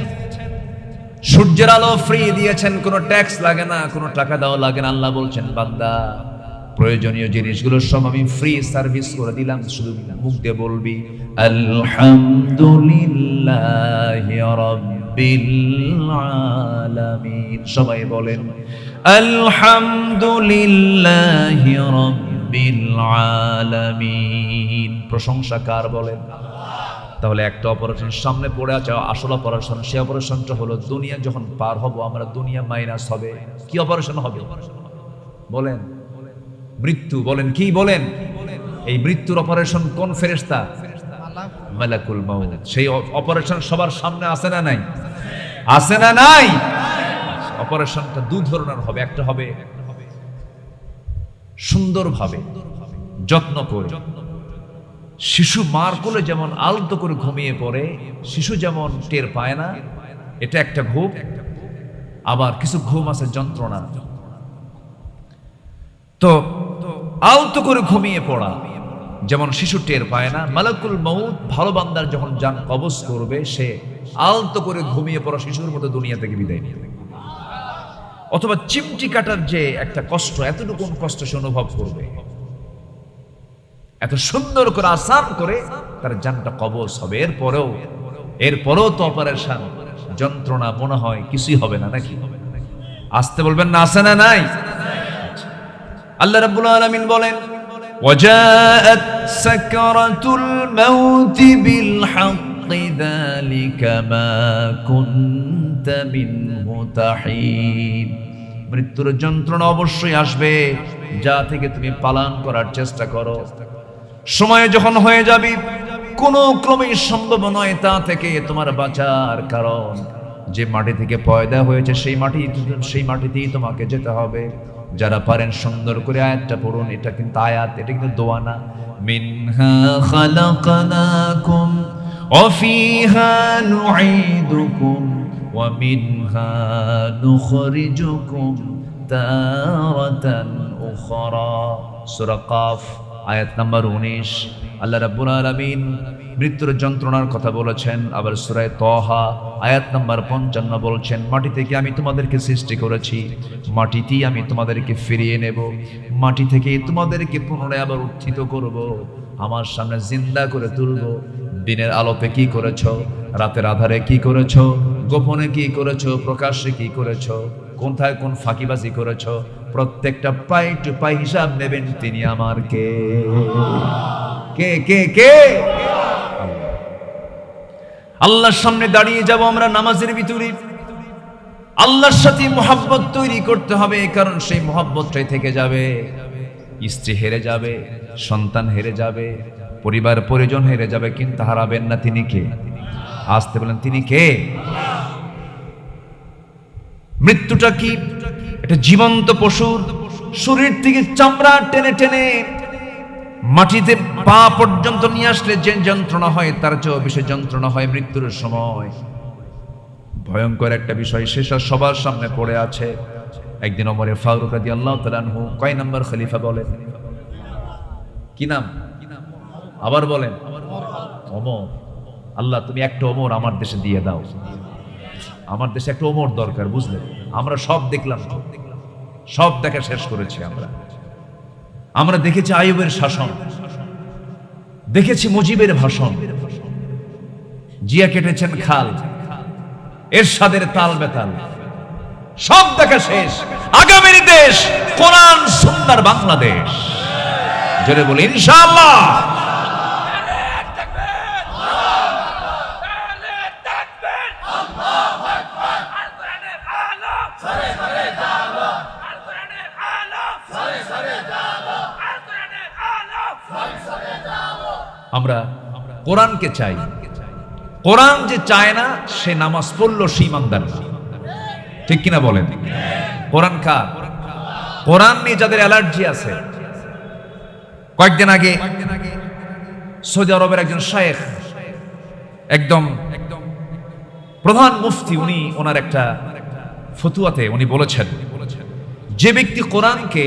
সূর্যের আলো ফ্রি দিয়েছেন, কোনো ট্যাক্স লাগে না, কোনো টাকা দেওয়া লাগে না। আল্লাহ বলছেন বান্দা প্রয়োজনীয় জিনিসগুলো সব আমি ফ্রি সার্ভিস করে দিলাম, শুধু মুখ দিয়ে বলবি আলহামদুলিল্লাহি রাব্বিল আলামিন। সবাই বলেন আলহামদুলিল্লাহি রাব্বিল আলামিন। প্রশংসা কার বলেন? তাহলে একটা অপারেশন সামনে পড়ে আছে, আসল অপারেশন। সে অপারেশনটা হলো দুনিয়া যখন পার হব আমরা, দুনিয়া মাইনাস হবে। কি অপারেশন হবে বলেন? মৃত্যু। বলেন কি? বলেন এই মৃত্যুর অপারেশন কোন ফেরেশতা? মালাকুল মাউত। সেই অপারেশন সবার সামনে আছে না নাই? আছে না নাই? অপারেশনটা দুই ধরনের হবে। একটা হবে সুন্দরভাবে যত্ন করে, শিশু মার কোলে যেমন আলতো করে ঘুমিয়ে পড়ে, শিশু যেমন টের পায় না, এটা একটা ঘুম। আবার কিছু ঘুম আছে যন্ত্রণা। তো আলতো করে ঘুমিয়ে পড়া যেমন শিশু টের পায় না, মালাকুল মাউত ভালো বান্দার যখন জান কবজ করবে, সে আলতো করে ঘুমিয়ে পড়া শিশুর মতো দুনিয়া থেকে বিদায় নিয়ে। অথবা চিমটি কাটার যে একটা কষ্ট, এতটুকু কষ্ট সে অনুভব করবে, এত সুন্দর করে আসান করে তার জানটা কবজ হবে। এরপরেও তো অপারেশন, যন্ত্রণা, মনে হয় কিছুই হবে না নাকি? আসতে বলবেন না, আছে না নাই? আল্লাহ রাব্বুল আলামিন বলেন ওয়াজাআত সাকরাতুল মাউতি বিল হাক্কি যালিকা মা কুনতা মিনহু তাহিদ। মৃত্যুর যন্ত্রণা অবশ্যই আসবে, যা থেকে তুমি পালন করার চেষ্টা করো। সময় যখন হয়ে যাবে, কোনো ক্রমেই সম্ভব নয় তা থেকে তোমার বাঁচার, কারণ যে মাটি থেকে পয়দা হয়েছে সেই মাটিতেই তোমাকে যেতে হবে। যারা পারেন সুন্দর করে আয়াতটা পড়ুন। এটা কিন্তু আয়াত, এটা কিন্তু দোয়া না। মিনহা খালাকনাকুম ওয়া ফিহা নুঈদুকুম ওয়া মিনহা নুখরিজুকুম তারাতান উখরা। সূরা কাফ আয়াত নাম্বার 19। আল্লাহ রাব্বুল আলামিন মৃত্যুর যন্ত্রণার কথা বলেছেন। আবার সূরা তাহা আয়াত নাম্বার 55 বলছেন, মাটি থেকে আমি তোমাদেরকে সৃষ্টি করেছি, মাটিতেই আমি তোমাদেরকে ফিরিয়ে নেব, মাটি থেকে তোমাদেরকে পুনরায় আবার উত্থিত করব, আমার সামনে জিন্দা করে তুলব। দিনের আলোতে কি করেছো, রাতের আধারে কি করেছো, গোপনে কি করেছো, প্রকাশ্যে কি করেছো, কোথায় কোন ফাঁকিবাজি করেছো, প্রত্যেকটা পাই টু পাই হিসাব নেবেন তিনি আমার কে কে কে কে আল্লাহর সামনে দাঁড়িয়ে যাব আমরা নামাজের ভিতরে। আল্লাহর সাথে মহব্বত তৈরি করতে হবে, কারণ সেই মহব্বতটাই থেকে যাবে। স্ত্রী হেরে যাবে, সন্তান হেরে যাবে, পরিবার পরিজন হেরে যাবে, কিন্তু হারাবেন না তিনি কে? আসতে বলেন তিনি কে? মৃত্যুটা কি? এটা জীবন্ত পশুর শরীর থেকে চামড়া টেনে টেনে মাটিতে পা পর্যন্ত নিয়ে আসলে যে যন্ত্রণা হয় তার চেয়েও বেশি যন্ত্রণা হয় মৃত্যুর সময়। ভয়ঙ্কর একটা বিষয়, সেটা সবার সামনে পড়ে আছে। একদিন ওমরে ফারুক রাদিয়াল্লাহু তাআলা আনহু কয় নাম্বার খলিফা বলেন? কি নাম? আবার বলেন। ওমর। আল্লাহ তুমি একটা ওমর আমার দেশে দিয়ে দাও, আমার দেশে একটা ওমর দরকার, বুঝলেন? আমরা সব দেখলাম, সব দেখা শেষ করেছি। আমরা দেখেছি আইয়ুবের শাসন, দেখেছি মুজিবের ভাষণ, জিয়া কেটেছেন খাল, এরশাদের তাল বেতাল, সব দেখা শেষ। আগামীর দেশ কোরআন সুন্নাহর বাংলাদেশ। জোরে বলি ইনশাআল্লাহ। আমরা কোরআনকে চাই। কোরআন যে চায় না সে নামাজ পড়লো সে ইমানদার না, ঠিক কিনা বলেন? কোরআন কার? কোরআন নিয়ে যাদের অ্যালার্জি আছে। কয়েকদিন আগে সৌদি আরবের একজন শায়েখ, একদম প্রধান মুফতি, উনি ওনার একটা ফতুয়াতে উনি বলেছেন, যে ব্যক্তি কোরআনকে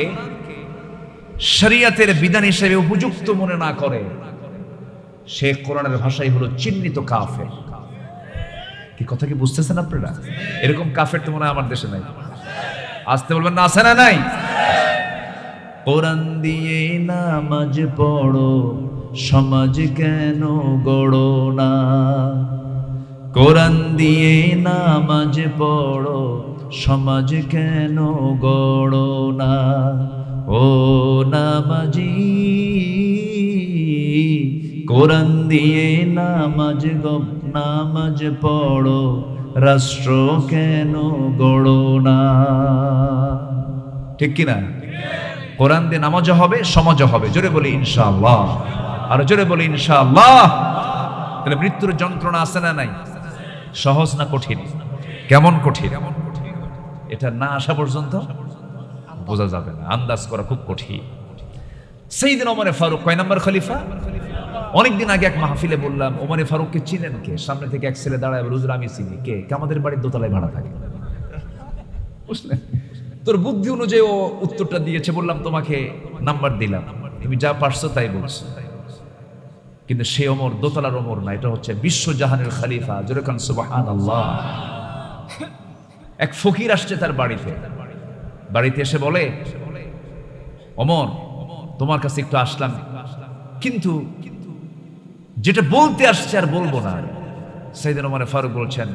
শরিয়তের বিধান হিসেবে উপযুক্ত মনে না করে সে কোরআনের ভাষাই হলো চিহ্নিত কাফের। কি কথা কি বুঝতেছেন আপনারা? এরকম কাফের তো মনে হয় আমার দেশে নাই। আসতে বলবেন না, আছে না নাই? কোরআন দিয়ে নামাজ পড়ো, সমাজ কেন গড়ো না? কোরআন দিয়ে নামাজ পড়ো, সমাজ কেন গড়ো না? ও নামাজি, কোরআন দিয়ে নামাজ পড়ো, রাষ্ট্র কেন গড়ো না? ঠিক কিনা? কোরআন দিয়ে নামাজ হবে, সমাজ হবে। জোরে বলি ইনশাআল্লাহ, আর জোরে বলি ইনশাআল্লাহ। তাহলে মৃত্যুর যন্ত্রণা আছে না নাই? সহজ না কঠিন? কেমন কঠিন? এটা না আসা পর্যন্ত বোঝা যাবে না, আন্দাজ করা খুব কঠিন। সাইয়েদনা ওমর ফারুক কয় নাম্বার খলিফা? অনেকদিন আগে এক মাহফিলে বললাম, ওমর ফারুককে চিনেন কে? সামনে থেকে এক ছেলে দাঁড়ায়, হুজুর আমি চিনি। কে? আমাদের বাড়ির দোতলায় ভাড়া থাকে। বুঝলেন? তোর বুদ্ধি অনুযায়ী ও উত্তরটা দিয়েছে। বললাম তোমাকে নাম্বার দিলাম, তুমি যা পারছো তাই বলছো। কিন্তু সে ওমর দোতলার ওমর না, এটা হচ্ছে বিশ্বজাহানের খলিফা। জোরে কান সুবহানাল্লাহ। এক ফকির আসছে তার বাড়িতে এসে বলে, ওমর তোমার কাছে একটু আসলাম, কিন্তু যেটা বলতে আসছে আর বলবো না। সাইয়েদনা ওমর ফারুক বলছেন,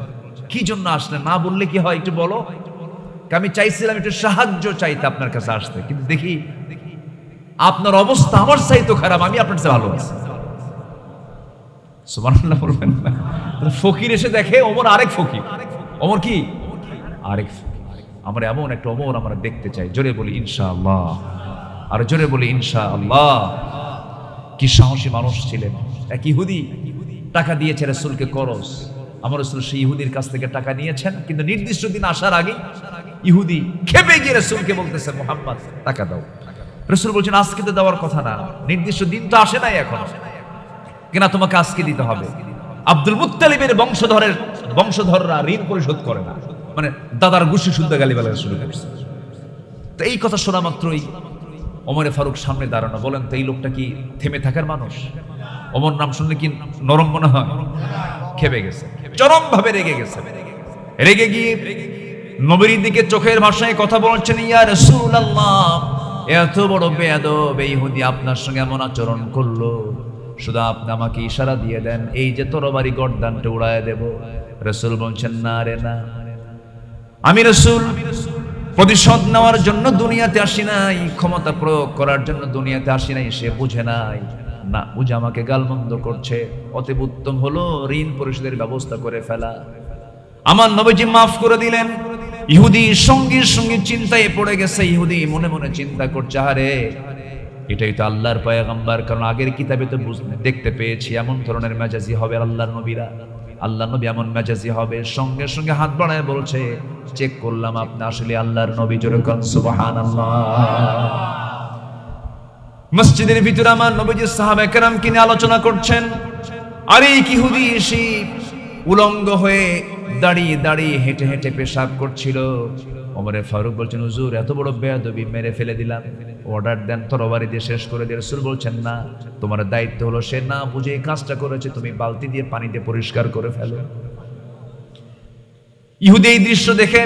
কি জন্য আসলেন? না বললে কি হয়, একটু বলো। আমি চাইছিলাম একটু সাহায্য চাইতে আপনার কাছে আসতে, কিন্তু দেখি আপনার অবস্থা আমার চাইতে খারাপ, আমি আপনার চেয়ে ভালো আছি। সুবহানাল্লাহ বলবেন না? ফকির এসে দেখে ওমর আরেক ফকির। ওমর কি? আরেক ফকির। আমরা এমন একটা ওমর আমরা দেখতে চাই। জোরে বলি ইনশাআল্লাহ, আর জোরে বলি ইনশাআল্লাহ। কি সাহসী মানুষ ছিলেন। এক ইহুদি টাকা দিয়েছে রাসূলকে করজ, আমার রাসূল সেই ইহুদির কাছ থেকে টাকা নিয়েছেন, কিন্তু নির্দিষ্ট দিন আসার আগে ইহুদি খেপে গিয়ে রাসূলকে বলতেছে মুহাম্মদ টাকা দাও। রাসূল বলছেন আজকে তো দেওয়ার কথা না, নির্দিষ্ট দিন তো আসে নাই এখন, কিনা তোমাকে আজকে দিতে হবে। আব্দুল মুত্তালিবের বংশধররা ঋণ পরিশোধ করে না, মানে দাদার গুষ্টি শুদ্ধ গালিগালাজ শুরু করছে। তো এই কথা শোনা মাত্রই ওমরে ফারুক সামনে দাঁড়ানো, বলেন তো এই লোকটা কি থেমে থাকার মানুষ? ওমর নাম শুনলে কি নরম মনে হয়? খেপে গেছে, চরম ভাবে রেগে গেছে। রেগে গিয়ে নবীর দিকে চোখের ভাষায় কথা বলছেন, ইয়া রাসূলুল্লাহ, এত বড় বেয়াদব এই ইহুদি আপনার সঙ্গে এমন আচরণ করলো, শুধু আপনি আমাকে ইশারা দিয়ে দেন, এই যে তরবারি গর্দানটা উড়ায় দেব। রাসূল বলছেন না রে না, আমি রাসূল প্রতিশোধ নেওয়ার জন্য দুনিয়াতে আসি নাই, ক্ষমতা প্রয়োগ করার জন্য দুনিয়াতে আসি নাই। সে বুঝে নাই, না বুঝে আমাকে গালমন্দ করছে। অতএব উত্তম হলো ঋণ পরিশোধের ব্যবস্থা করে ফেলা। আমার নবীজি মাফ করে দিলেন। ইহুদি সঙ্গে সঙ্গে চিন্তায় পড়ে গেছে। ইহুদি মনে মনে চিন্তা করছে, আরে এটাই তো আল্লাহর পয়গম্বর, কারণ আগের কিতাবে তো দেখতে পেয়েছি এমন ধরনের মেজাজি হবে আল্লাহর নবীরা, আল্লাহ নবী এমন মেজাজি হবে। সঙ্গে সঙ্গে হাত বাড়ায় বলছে, চেক করলাম আপনি আসলে আল্লাহর নবী। জোরে কোন সুবহানাল্লাহ। মসজিদের ভিতরে আমার নবীজি সাহাবায়ে কেরাম কিনে আলোচনা করছেন, আর এই ইহুদি এসে উলঙ্গ হয়ে দাঁড়িয়ে দাঁড়িয়ে হেঁটে হেঁটে পেশাব করছিল। ওমরে ফারুক বলছেন, হুজুর এত বড় বেয়াদবি, মেরে ফেলে দিলাম, অর্ডার দেন তরবারি দিয়ে শেষ করে দিয়ে। রাসূল বলছেন না, তোমার দায়িত্ব হলো সে না বুঝে এই কাজটা করেছে, তুমি বালতি দিয়ে পানি দিয়ে পরিষ্কার করে ফেলো। ইহুদি এই দৃশ্য দেখে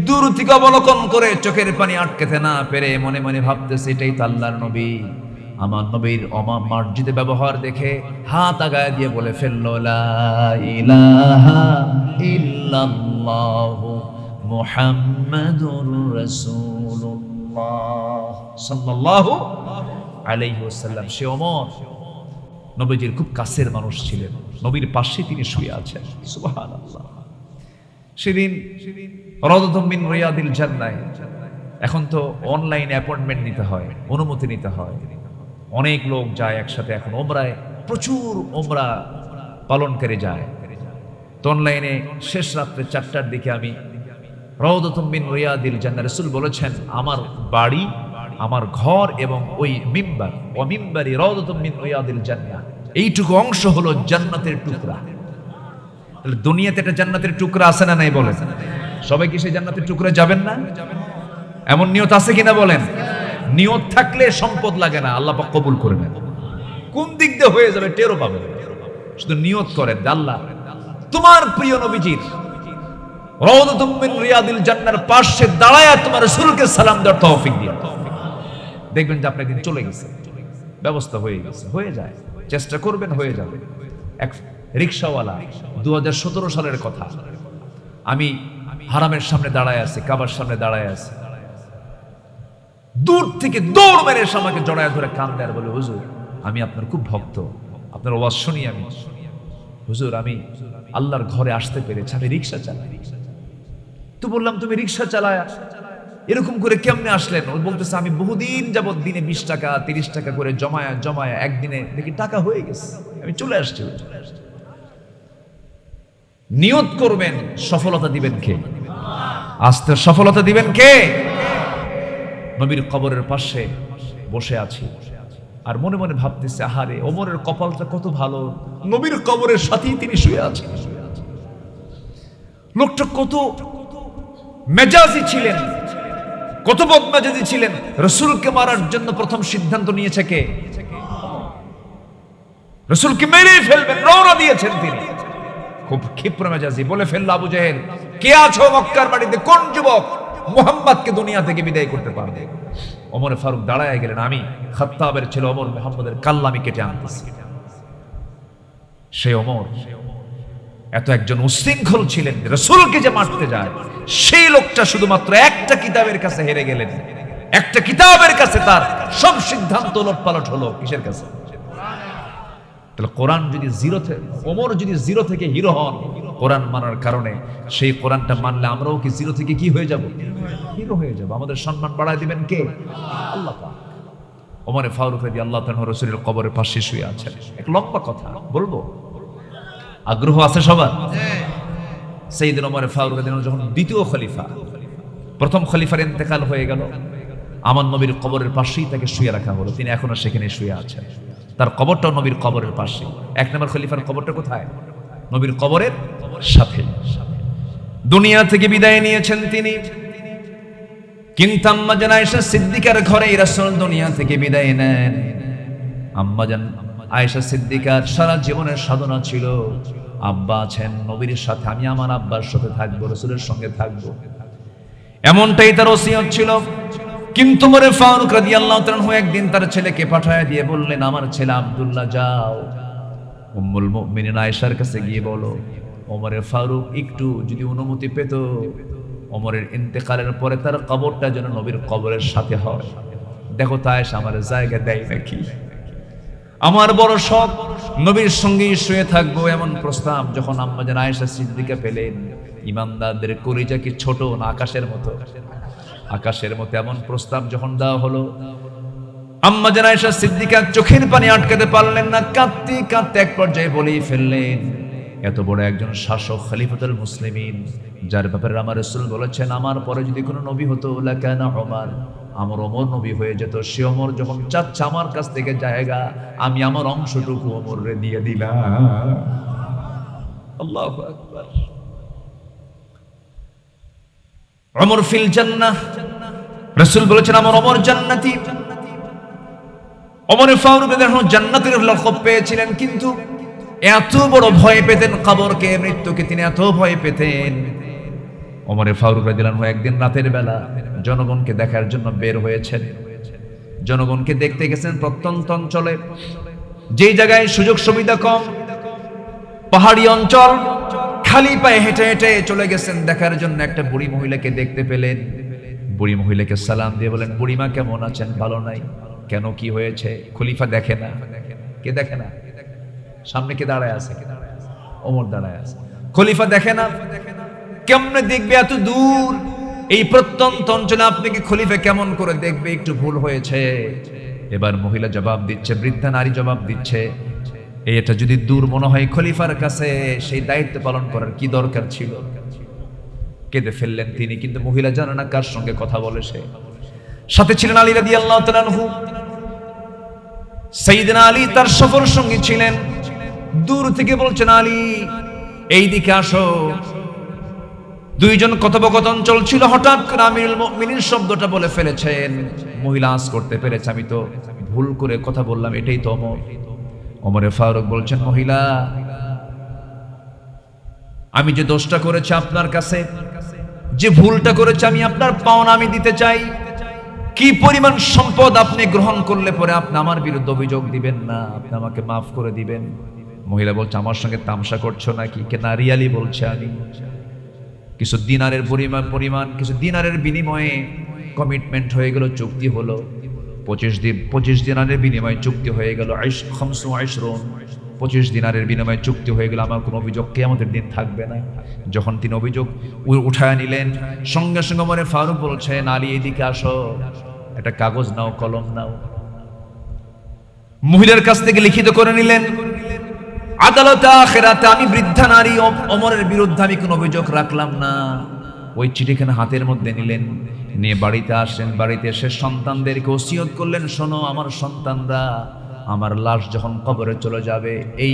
দূর থেকে অবলোকন করে চোখের পানি আটকাতে না পেরে মনে মনে ভাবতেছে, এটাই তো আল্লাহর নবী। আমার নবীর অমার্জিত ব্যবহার দেখে হাত আগায় দিয়ে বলে ফেললো, লা ইলাহা ইল্লাল্লাহু মুহাম্মাদুর রাসূলুল্লাহ সাল্লাল্লাহু আলাইহি ওয়াসাল্লাম। সে ওমর নবীজির খুব কাছের মানুষ ছিলেন, নবীর পাশে তিনি শুয়ে আছেন। সুবহানাল্লাহ। সেদিন রাউদাতুম মিন রিয়াদিল জান্নাহ, এখন তো অনলাইন অ্যাপয়েন্টমেন্ট নিতে হয়, অনুমতি নিতে হয়, অনেক লোক যায় একসাথে। এখন ওমরায় প্রচুর ওমরা পালনকারী যায়। তো অনলাইনে শেষ রাত্রে 4টার দিকে আমি রাউদাতুম মিন রিয়াদিল জান্নাহ, রাসূল বলেছেন আমার বাড়ি, আমার ঘর এবং ওই মিম্বার, ও মিম্বারি রাউদাতুম মিন রিয়াদিল জান্নাহ, এইটুকু অংশ হলো জান্নাতের টুকরা। তাহলে দুনিয়াতে একটা জান্নাতের টুকরা আছে না নাই বলেন? সবাই কি সেই জান্নাতের টুকরা যাবেন না? এমন নিয়ত আছে কিনা বলেন? নিয়ত থাকলে সম্পদ লাগে না, আল্লাহ পাক কবুল করে নেন। কোন দিক দিয়ে হয়ে যাবে টেরও পাবেন। শুধু নিয়ত করেন, আল্লাহ তোমার প্রিয় নবীজির রাউদাতুম মিন রিয়াদিল জান্নাহর পাশে দাঁড়ায়া তোমার রাসূলকে সালাম দেওয়ার তৌফিক দিও। দেখবেন যে আপনার দিন চলে গেছে, ব্যবস্থা হয়ে গেছে, হয়ে যায়। চেষ্টা করবেন, হয়ে যাবে। এক রিকশাওয়ালা, 2017 সালের কথা, আমি হারামের সামনে দাঁড়ায় আছি, কাবার সামনে দাঁড়ায় আছি, দূর থেকে দৌড় মেরে এসে আমাকে জড়ায় ধরে কান্দে আর বলে, হুজুর আমি আপনার খুব ভক্ত, আপনার ওয়াজ শুনি আমি, হুজুর আমি আল্লাহর ঘরে আসতে পেরেছি, আমি রিকশা চালাই। তো বললাম, তুমি রিকশা চালায় এরকম করে কেমনে আসলেন? ও বলতেছে, আমি বহুদিন যাবত দিনে 20 টাকা 30 টাকা করে জমায়া জমায়া একদিনে দেখি টাকা হয়ে গেছে, আমি চলে আসছি। নিয়ত করবেন, সফলতা দিবেন কে? আস্তে সফলতা দিবেন কে? নবীর কবরের পাশে বসে আছি আর মনে মনে ভাবতেছে, আহারে ওমরের কপালটা কত ভালো, নবীর কবরের সাথেই তিনি শুয়ে আছেন। লোকটা কত মেজাজি ছিলেন, কত বদমেজাজি ছিলেন। রাসূলকে মারার জন্য প্রথম সিদ্ধান্ত নিয়েছে কে? রাসূলকে মেরে ফেলবেন, রওনা দিয়েছেন তিনি। খুব ক্ষিপ্র মেজাজি, বলে ফেলল আবু জেহেল, কে আছো মক্কার বাড়িতে, কোন যুবক মুহাম্মদকে দুনিয়া থেকে বিদায় করতে পারবে? ওমরে ফারুক দাঁড়ায় গেলেন, আমি খাত্তাবের ছেলে ওমর মুহাম্মদের কাল্লামি কেটে আনতেছি। সে ওমর এত একজন উশৃঙ্খল ছিলেন, রাসূলকে যে মারতে যায়, সেই লোকটা শুধুমাত্র একটা কিতাবের কাছে হেরে গেলেন। একটা কিতাবের কাছে তার সব সিদ্ধান্ত ওলটপালট হলো। কিসের কাছে? তাহলে কোরআন যদি ওমর যদি জিরো থেকে হিরো হন কোরআন মানার কারণে, সেই কোরআনটা মানলে আমরাও কি জিরো থেকে কি হয়ে যাব? হিরো হয়ে যাব। আমাদের সম্মান বাড়ায় দিবেন কে? আল্লাহ পাক। ওমর ফারুক রাদিয়াল্লাহু তাআলা রাসূলের কবরের পাশে শুয়ে আছেন। এক লম্বা কথা বলবো, আগ্রহ আছে সবার? সাইয়েদনা ওমর ফারুক রাদিয়াল্লাহু যখন দ্বিতীয় খলিফা, প্রথম খলিফার ইন্তেকাল হয়ে গেল, আমার নবীর কবরের পাশেই তাকে শুয়ে রাখা হলো। তিনি এখনো সেখানে শুয়ে আছেন। তার কবরটাও নবীর কবরের পাশে। এক নম্বর খলিফার কবরটা কোথায়? নবীর কবরের সাথে। দুনিয়া থেকে বিদায় নিয়েছেন তিনি, কিন্তু আম্মাজান আয়েশা সিদ্দিকার ঘরে রাসূল দুনিয়া থেকে বিদায় নেন। আম্মাজান আয়েশা সিদ্দিকার সারা জীবনের সাধনা ছিল, আব্বা আছেন নবীর সাথে, আমি আমার আব্বার সাথে থাকবো, রাসূলের সঙ্গে থাকবো, এমনটাই তার ওসিয়ত ছিল। কিন্তু ওমর ফারুক রাদিয়াল্লাহু তাআলা একদিন তার ছেলেকে পাঠায় দিয়ে বললেন, আমার ছেলে আব্দুল্লাহ যাও উম্মুল মুমিনিন আয়েশার কাছে গিয়ে বলো ওমর ফারুক একটু যদি অনুমতি পেত ওমরের ইন্তেকালের পরে তার কবরটা যেন নবীর কবরের সাথে হয়। দেখো তা আয়েশা আমার জায়গা দেয় নাকি? আমার বড় শখ নবীর সঙ্গেই শুয়ে থাকবো, এমন প্রস্তাব যখন আম্মাজান আয়েশা সিদ্দিকা পেলেন, ইমানদারদের কলিজা কি ছোট না আকাশের মতো? আকাশের মতো এমন প্রস্তাব যখন দেওয়া হলো, আম্মাজান আয়েশা সিদ্দিকা চোখের পানি আটকাতে পারলেন না, কাঁদতে কাঁদতে এক পর্যায়ে বলেই ফেললেন, এত বড় একজন শাসক খলিফাতুল মুসলিমিন, যার ব্যাপারে আমার রাসূল বলেছেন আমার পরে যদি কোনো নবী হতো লাকানা ওমর, আমার ওমর নবী হয়ে যেত। সে ওমর যখন চাচ্ছে আমার কাছ থেকে জায়গা, আমি আমার অংশটুকু ওমরে দিয়ে দিলাম। আল্লাহু আকবার। ওমর ফিল জান্নাহ, রাসূল বলেছেন আমার ওমর জান্নাতি। ওমর ফারুক রাদিয়াল্লাহু জান্নাতের লকব পেয়েছিলেন, কিন্তু এত বড় ভয় পেতেন কবরকে, মৃত্যুকে তিনি এত ভয় পেতেন। ওমর ফারুক রাদিয়াল্লাহু একদিন রাতের বেলা জনগণকে দেখার জন্য বের হয়েছেন। জনগণকে দেখতে গেছেন প্রত্যন্ত অঞ্চলে, যেই জায়গায় সুযোগ সুবিধা কম, পাহাড়ি অঞ্চল, খালি পায়ে হেঁটে হেঁটে চলে গেছেন দেখার জন্য। একটা বুড়ি মহিলাকে দেখতে পেলেন, বুড়ি মহিলাকে সালাম দিয়ে বলেন, বুড়িমা কেমন আছেন? ভালো নাই। কেন, কি হয়েছে? খলিফা দেখে না। কে দেখে না? সামনে কে দাঁড়ায় আছে? ওমর দাঁড়ায় আছে। খলিফা দেখে না, কেমনে দেখবে? এত দূর এই প্রত্যন্ত অঞ্চলে আপনাকে খলিফা কেমন করে দেখবে? একটু ভুল হয়েছে। এবার মহিলা জবাব দিচ্ছে, বৃদ্ধা নারী জবাব দিচ্ছে, এটা যদি দূর মনে হয় খলিফার কাছে, সেই দায়িত্ব পালন করার কি দরকার ছিল? কেঁদে ফেললেন তিনি। কিন্তু মহিলা জানে না কার সঙ্গে কথা বলে। সে সাথে ছিলেন আলী রাদিয়াল্লাহু তাআলা আনহু। সাইয়েদনা আলী তার সফর সঙ্গী ছিলেন। দূর থেকে বলছেন, আলী এই দিকে আসো। দুইজন কথোপকথন চলছিল, হঠাৎ করে আমিরুল মুমিনিন শব্দটা বলে ফেলেছেন। মহিলা আঁচ করতে পেরেছে, আমি তো ভুল করে কথা বললাম, এটাই তো ওমর। ওমর ফারুক বলছেন, মহিলা আমি যে দোষটা করেছি আপনার কাছে, যে ভুলটা করেছি, আমি আপনার পাওনা আমি দিতে চাই। কি পরিমাণ সম্পদ আপনি গ্রহণ করলে পরে আপনি আমার বিরুদ্ধে অভিযোগ দিবেন না? আপনি আমাকে মাফ করে দিবেন। মহিলা বলছে, আমার সঙ্গে তামসা করছো নাকি? কে না, রিয়ালি বলছে আমি। কিছু দিনারের পরিমাণ কিছু দিনারের বিনিময়ে কমিটমেন্ট হয়ে গেল, চুক্তি হলো। 25 দিনারের বিনিময়ে চুক্তি হয়ে গেল। 25 দিনারের বিনিময়ে চুক্তি হয়ে গেল। আমার কোনো অভিযোগ কিয়ামতের দিন থাকবে না। যখন তিনি অভিযোগ উঠায় নিলেন, সঙ্গে সঙ্গে ওমর ফারুক বলছেন, আলী এদিকে আসো, একটা কাগজ নাও, কলম নাও। মহিলার কাছ থেকে লিখিত করে নিলেন, আদালতে আখিরাতে আমি বৃদ্ধা নারী ওমরের বিরুদ্ধে আমি কোনো অভিযোগ রাখলাম না। ওই চিঠিখানা হাতের মধ্যে নিলেন, নিয়ে বাড়িতে আসলেন। বাড়িতে এসে সন্তানদেরকে ওসিয়ত করলেন, শোনো আমার সন্তানরা, আমার লাশ যখন কবরে চলে যাবে, এই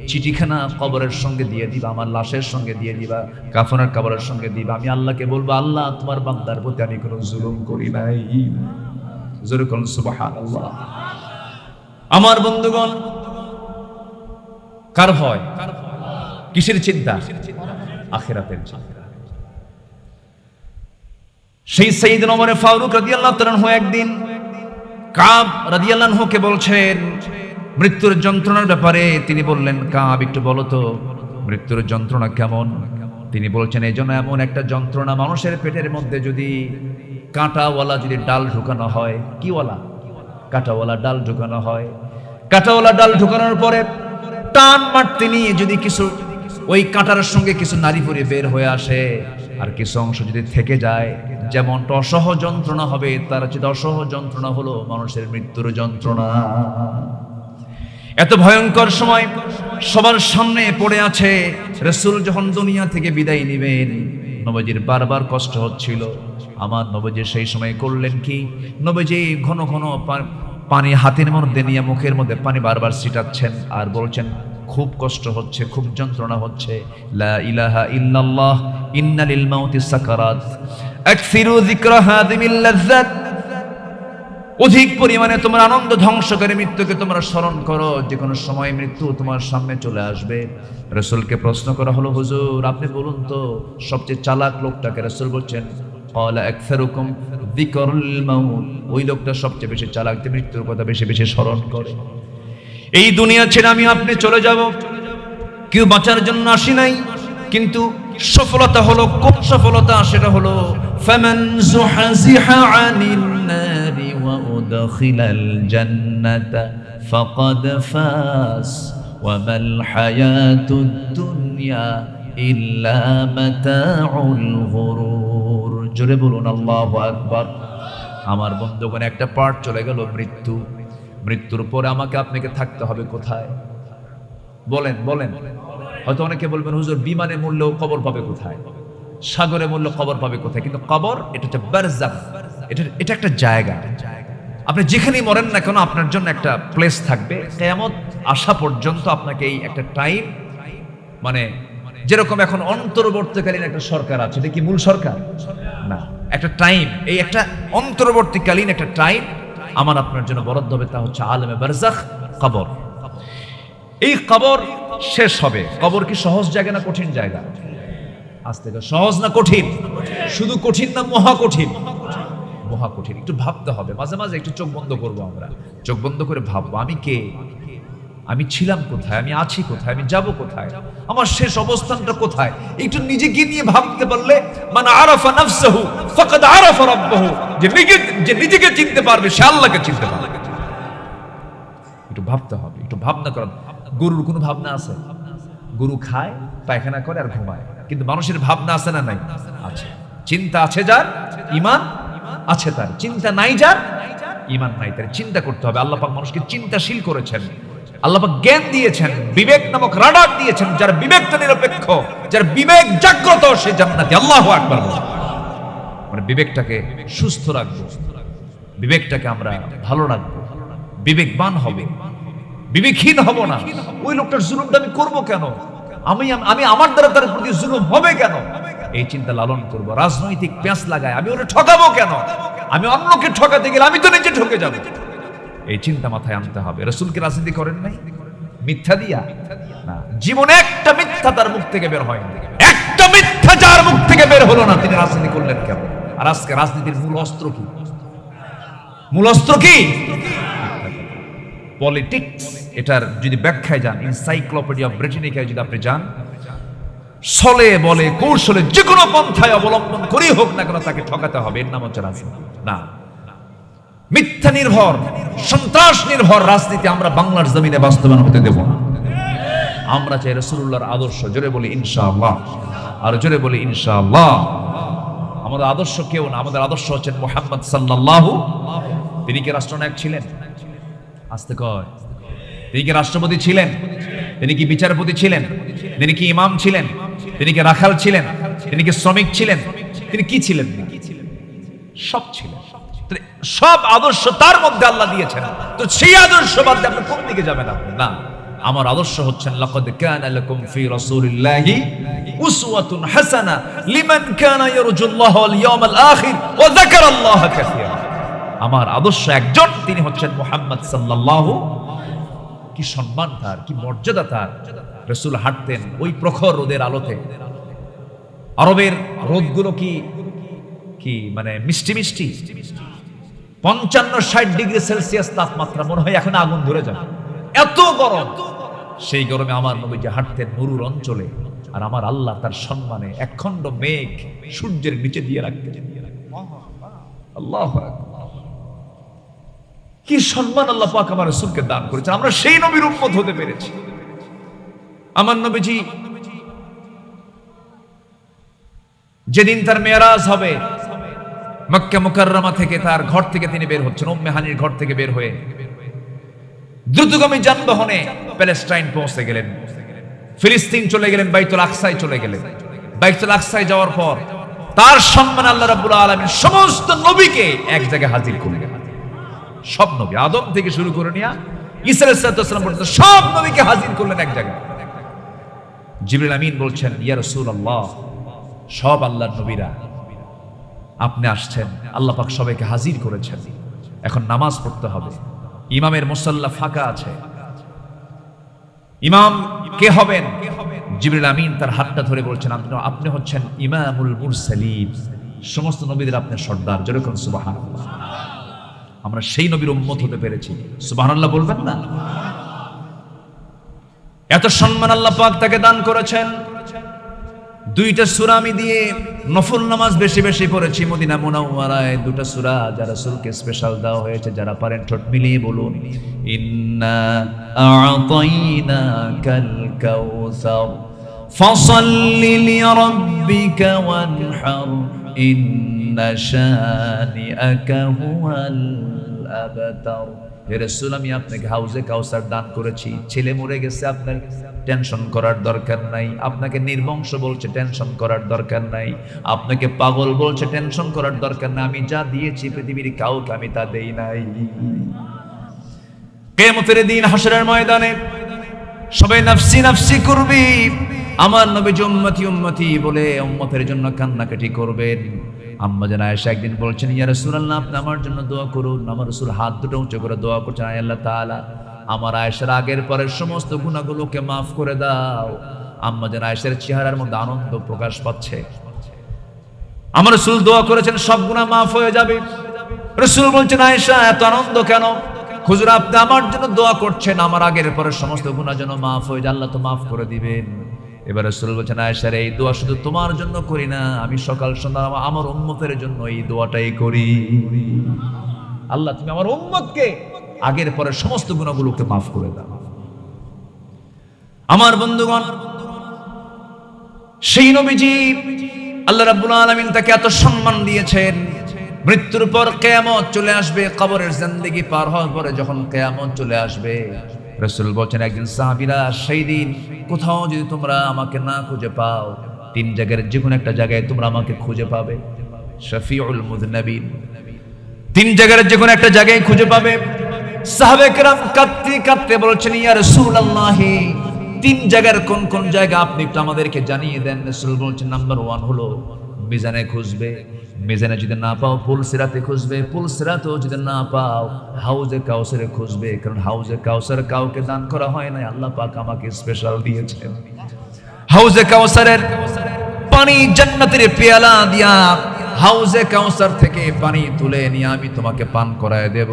চিঠিখানা কবরের সঙ্গে দিয়ে দিবা, আমার লাশের সঙ্গে দিয়ে দিবা, কাফনের কবরের সঙ্গে দিবা। আমি আল্লাহকে বলবো, আল্লাহ তোমার বান্দার প্রতি আমি কোনো জুলুম করি নাই। জোরে বলুন সুবহানাল্লাহ। আমার বন্ধুগণ, কার ভয়? কিসের চিন্তা? আখিরাতের চিন্তা। সেই সাইয়েদনা ওমর ফারুক রাদিয়াল্লাহু তাআলা আনহু একদিন কাব রাদিয়াল্লাহু আনহুকে বলছেন মৃত্যুর যন্ত্রণার ব্যাপারে। তিনি বললেন, কাব একটু বলো তো মৃত্যুর যন্ত্রণা কেমন? তিনি বলছেন, এই জন্য এমন একটা যন্ত্রণা, মানুষের পেটের মধ্যে যদি কাঁটাওয়ালা যদি ডাল ঢুকানো হয়। কিওয়ালা? কাঁটাওয়ালা ডাল ঢুকানো হয়। কাঁটাওয়ালা ডাল ঢুকানোর পরে টান মারতে নিয়ে যদি কিছু ওই কাঁটার সঙ্গে কিছু নারী পরে বের হয়ে আসে, আর কিছু অংশ যদি থেকে যায়, যেমনটা অসহ যন্ত্রণা হবে, তার চেয়ে অসহ যন্ত্রণা হলো মানুষের মৃত্যুর যন্ত্রণা। এত ভয়ঙ্কর সময় সবার সামনে পড়ে আছে। রাসূল যখন দুনিয়া থেকে বিদায় নেবেন, নবীজির বারবার কষ্ট হচ্ছিল। আমার নবীজি সেই সময় করলেন কি, নবীজি ঘন ঘন পানি হাতের মধ্যে নিয়ে মুখের মধ্যে পানি বারবার ছিটাচ্ছেন আর বলছেন, খুব কষ্ট হচ্ছে, খুব যন্ত্রণা হচ্ছে। লা ইলাহা ইল্লাল্লাহ ইন্না লিল মাউতি সাকারাত আকসিরু যিকরা হাদিমিল লাযযাত। অধিক পরিমাণে তোমার আনন্দ ধ্বংসকারী মৃত্যুকে তোমরা স্মরণ করো, যে কোনো সময় মৃত্যু তোমার সামনে চলে আসবে। রাসূলকে প্রশ্ন করা হলো, হুজুর আপনি বলুন তো সবচেয়ে চালাক লোকটাকে? রাসূল বলছেন, ক্বালা আকসারুকুম যিকরুল মাউত। ওই লোকটা সবচেয়ে বেশি চালাক, যে মৃত্যুর কথা বেশি বেশি স্মরণ করে। এই দুনিয়া ছেড়ে আমি আপনি চলে যাব, কেউ বাঁচার জন্য আসি নাই, কিন্তু সফলতা হলো, কোন সফলতা? সেটা হলো ফামান যুহযিহা আনিন নারি ওয়া উদখিলাল জান্নাতা ফাকাদ ফাস ওয়া মাল হায়াতুদ দুনিয়া ইল্লা মাতাউল গুরুর। জোরে বলুন আল্লাহু আকবার। আমার বন্ধুগণ, একটা পার্ট চলে গেল মৃত্যু। মৃত্যুর পরে আমাকে আপনাকে থাকতে হবে কোথায়? বলেন বলেন। হয়তো অনেকে বলবেন, হুজুর বিমানে মরলেও কবর পাবে কোথায়, সাগরে মরলেও কবর পাবে কোথায়? কিন্তু কবর এটা হচ্ছে বারজাখ, এটা একটা জায়গা। আপনি যেখানেই মরেন না কেন, আপনার জন্য একটা প্লেস থাকবে। কিয়ামত আসা পর্যন্ত আপনাকে এই একটা টাইম, মানে যেরকম এখন অন্তর্বর্তীকালীন একটা সরকার আছে, এটা কি মূল সরকার না, একটা টাইম, এই একটা অন্তর্বর্তীকালীন একটা টাইম আমার আপনার জন্য বরাদ্দ হবে, তা হচ্ছে আলেমে বারজাখ, কবর। এই কবর শেষ হবে। কবর কি সহজ জায়গা না কঠিন জায়গা? আজ থেকে সহজ না কঠিন? শুধু কঠিন না মহা কঠিন? মহা কঠিন। একটু ভাবতে হবে, মাঝে মাঝে একটু চোখ বন্ধ করবো আমরা, চোখ বন্ধ করে ভাববো, আমি কে, আমি ছিলাম কোথায়, আমি আছি কোথায়, আমি যাব কোথায়, আমার শেষ অবস্থানটা কোথায়? একটু নিজেকে নিয়ে ভাবতে পারলে, মান আরাফা নাফসাহু ফাকাদ আরাফা রাব্বাহু, যে নিজেকে চিনতে পারবে সে আল্লাহকে চিনতে পারবে। একটু ভাবতে হবে, একটু ভাবনা করা। গরুর কোনো ভাবনা আছে? গরু খায়, পায়খানা করে আর ঘুমায়, কিন্তু মানুষের ভাবনা আছে না নাই? আছে। চিন্তা আছে যার, ঈমান আছে তার। চিন্তা নাই যার, ঈমান নাই তার। চিন্তা করতে হবে। আল্লাহ পাক মানুষকে চিন্তাশীল করেছেন, আল্লাহ পাক জ্ঞান দিয়েছেন, বিবেক নামক রাডার দিয়েছেন। যার বিবেকটা নিরপেক্ষ, যার বিবেক জাগ্রত, সে জান্নাতি। আল্লাহু আকবার। মানে বিবেকটাকে সুস্থ রাখবো, বিবেকটাকে আমরা ভালো রাখবো, বিবেকবান হবে, বিবেকহীন হব না। ওই লোকটার জুলুমটা আমি করবো কেন? আমি আমার দ্বারা তার প্রতি জুলুম হবে কেন? এই চিন্তা লালন করবো। রাজনৈতিক প্যাঁচ লাগায় আমি ওরা ঠকাবো কেন? আমি অন্যকে ঠকাতে গেলে আমি তো নিজে ঠকে যাব। এই চিন্তা মাথায় আনতে হবে। রাসূল কি রাজনীতি করেন নাই মিথ্যা দিয়া? না, জীবনে একটা মিথ্যা তার মুখ থেকে বের হয়নি। একটা মিথ্যা যার মুখ থেকে বের হলো না, তিনি রাজনীতি করলেন কেন? আর আজকে রাজনীতির মূল অস্ত্র কি? মূল অস্ত্র কি? পলিটিক্স। এটার যদি ব্যাখ্যায় যান, এনসাইক্লোপিডিয়া ব্রিটানিকায় যদি আপনি যান, ছলে বলে কৌশলে যে কোনো পন্থায় অবলম্বন করেই হোক না কেন তাকে ঠকাতে হবে। এর নাম হচ্ছে রাজনীতি। না, মিথ্যা নির্ভর, সন্ত্রাস নির্ভর রাজনীতি আমরা বাংলার জমিনে বাস্তবায়ন হতে দেব না। আমরা চাই রাসূলুল্লাহর আদর্শ। জোরে বলি ইনশাআল্লাহ, আর জোরে বলি ইনশাআল্লাহ। আমাদের আদর্শ কেউ না, আমাদের আদর্শ হচ্ছেন মুহাম্মদ সাল্লাল্লাহু। তিনি কি রাষ্ট্রনায়ক ছিলেন? আস্তে কয়। তিনি কি রাষ্ট্রপতি ছিলেন? তিনি কি বিচারপতি ছিলেন? তিনি কি ইমাম ছিলেন? তিনি কি রাখাল ছিলেন? তিনি কি শ্রমিক ছিলেন? তিনি কি ছিলেন? সব ছিলেন। সব আদর্শ তার মধ্যে আল্লাহ দিয়েছেন। তো সেই আদর্শ বাদ দিয়ে আপনি কোন দিকে যাবেন? আপনি না, আমার আদর্শ হচ্ছেন লাকাদ কানা লাকুম ফি রাসূলিল্লাহি উসওয়াতুন হাসানা লিমান কানা ইয়ারজুল্লাহ ওয়াল ইয়াউমাল আখির ওয়া যাকারাল্লাহা কাসীরা। আমার আদর্শ একজন, তিনি হচ্ছেন মুহাম্মদ সাল্লাল্লাহু। কি সম্মান তার, কি মর্যাদা তার। রাসূল হাঁটতেন ওই প্রখর রোদের আলোতে। আরবের রোদগুলো কি মানে মিষ্টি মিষ্টি, 55-60 ডিগ্রি সেলসিয়াস তাপমাত্রা, মনে হয় এখন আগুন ধরে যাবে, এত গরম। সেই গরমে আমার নবীজি হাঁটতেন মরুর অঞ্চলে, আর আমার আল্লাহ তার সম্মানে একখণ্ড মেঘ সূর্যের নিচে দিয়ে রাখতেন। আল্লাহু আকবার। কি সম্মান আল্লাহ পাক আমার রাসূলকে দান করেছেন। আমরা সেই নবীর উম্মত হতে পেরেছি। আমার নবীজি যেদিন তার মেরাজ হবে, মক্কা মুকাররমা থেকে তার ঘর থেকে তিনি বের হচ্ছেন, উম্মে হানির ঘর থেকে বের হয়ে দ্রুতগামী যানবাহনে প্যালেস্টাইন পৌঁছে গেলেন, ফিলিস্তিন চলে গেলেন, বাইতুল আকসায় চলে গেলেন। বাইতুল আকসায় যাওয়ার পর তার সম্মান আল্লাহ রাব্বুল আলামিন সমস্ত নবীকে এক জায়গায় হাজির করলেন। সব নবী, আদম থেকে শুরু করে নিয়া ঈসা আলাইহিস সালাম পর্যন্ত সব নবীকে হাজির করলেন এক জায়গায়। জিবরিল আমিন বলছেন, ইয়া রাসূলুল্লাহ, সব আল্লাহর নবীরা আপনি আসছেন, আল্লাহ পাক সবাইকে হাজির করেছেন, এখন নামাজ পড়তে হবে। ইমামের মুসাল্লা ফাঁকা আছে, ইমাম কে হবেন? জিবরিল আমিন তার হাতটা ধরে বলছেন, আপনি হচ্ছেন ইমামুল মুরসালিন, সমস্ত নবীদের আপনি সর্দার। যেরকম সুবহানাল্লাহ, আমরা সেই নবীর উম্মত হতে পেরেছি। সুবহানাল্লাহ বলবেন না? এত সম্মান আল্লাহ পাক তাকে দান করেছেন। দুইটা সূরা আমি দিয়ে নফল নামাজ বেশি বেশি পড়েছি মদিনা মুনাওয়ারায়। দুটো সূরা যারা রাসূলকে স্পেশাল দেওয়া হয়েছে, যারা পারেন ঠোঁট মিলিয়ে বলুন, ইন্না আ'তাইনাকাল কাউসার ফাসাল্লি লিরাব্বিকা ওয়ানহার ইন্না শানিআকা হুয়াল আবতার। হে রাসূল, আমি আপনাকে হাউজে কাউসার দান করেছি। ছেলে মরে গেছে, আপনার টেনশন করার দরকার নাই। আপনাকে নির্বংশ বলছে, টেনশন করার দরকার নাই। আপনাকে পাগল বলছে, টেনশন করার দরকার নাই। আমি যা দিয়েছি পৃথিবীর কাউকে আমি তা দেই নাই। কিয়ামতের দিন হাসরের ময়দানে সবাই নাফসি নাফসি করবে। আমার নবী উম্মতি উম্মতি বলে উম্মতের জন্য কান্নাকাটি করবেন। আম্মা জান আয়েশা একদিন বলছেন, ইয়া রাসূলুল্লাহ, আপনি আমার জন্য দোয়া করুন। আমার রাসূল হাত দুটো উঁচু করে দোয়া করছেন, আয় আল্লাহ তাআলা, আমার আয়েশার আগের পরের সমস্ত গুনাহগুলোকে মাফ করে দাও। আম্মা জান আয়েশার চেহারার মধ্যে আনন্দ প্রকাশ পাচ্ছে। আমার রাসূল দোয়া করেছেন সব গুনাহ মাফ হয়ে যাবে। রাসূল বলছেন, আয়েশা এত আনন্দ কেন? হুজুর, আপনি আমার জন্য দোয়া করছেন, আমার আগের পরের সমস্ত গুনাহ যেন মাফ হয়ে যায়, আল্লাহ তো মাফ করে দিবেন। এবার রাসূল বলছেন, আয়েশা রে, এই দোয়া শুধু তোমার জন্য করি না, আমি সকাল সন্ধ্যা আমার উম্মতের জন্য এই দোয়াটাই করি। আল্লাহ, তুমি আমার উম্মতকে আগের পরের সমস্ত গুনাহগুলোকে মাফ করে দাও। আমার বন্ধুগণ, সেই নবীজি আল্লাহ রাব্বুল আলামিন তাকে এত সম্মান দিয়েছেন। মৃত্যুর পর কিয়ামত চলে আসবে, কবরের জিন্দেগি পার হওয়ার পরে যখন কিয়ামত চলে আসবে, রাসূল বলেন, একদিন সাহাবীরা, সেই দিন কোথাও যদি তোমরা আমাকে না খুঁজে পাও, তিন জায়গার যে কোনো একটা জায়গায় তোমরা আমাকে খুঁজে পাবে। শফিউল মুযনিবিন, তিন জায়গার যে কোনো একটা জায়গায় খুঁজে পাবে। সাহাবায়ে কেরাম কাঁদতে কাঁদতে বলছেন, ইয়া রাসূলুল্লাহ, তিন জায়গার কোন কোন জায়গা আপনি একটু আমাদেরকে জানিয়ে দেন। রাসূল বলছেন, নাম্বার 1 হলো মিজানে খুঁজবে, মিজানে যদি না পাও পুলসিরাতে খুঁজবে, পুলসিরাতেও যদি না পাও হাউজে কাউসারে খুঁজবে, কারণ হাউজে কাউসার কাউকে দান করা হয় না, আল্লাহ পাক আমাকে স্পেশাল দিয়েছেন। হাউজে কাউসারের পানি জান্নাতের পেয়ালা দিয়া হাউজে কাউসার থেকে পানি তুলে নিয়ে আমি তোমাকে পান করায় দেব।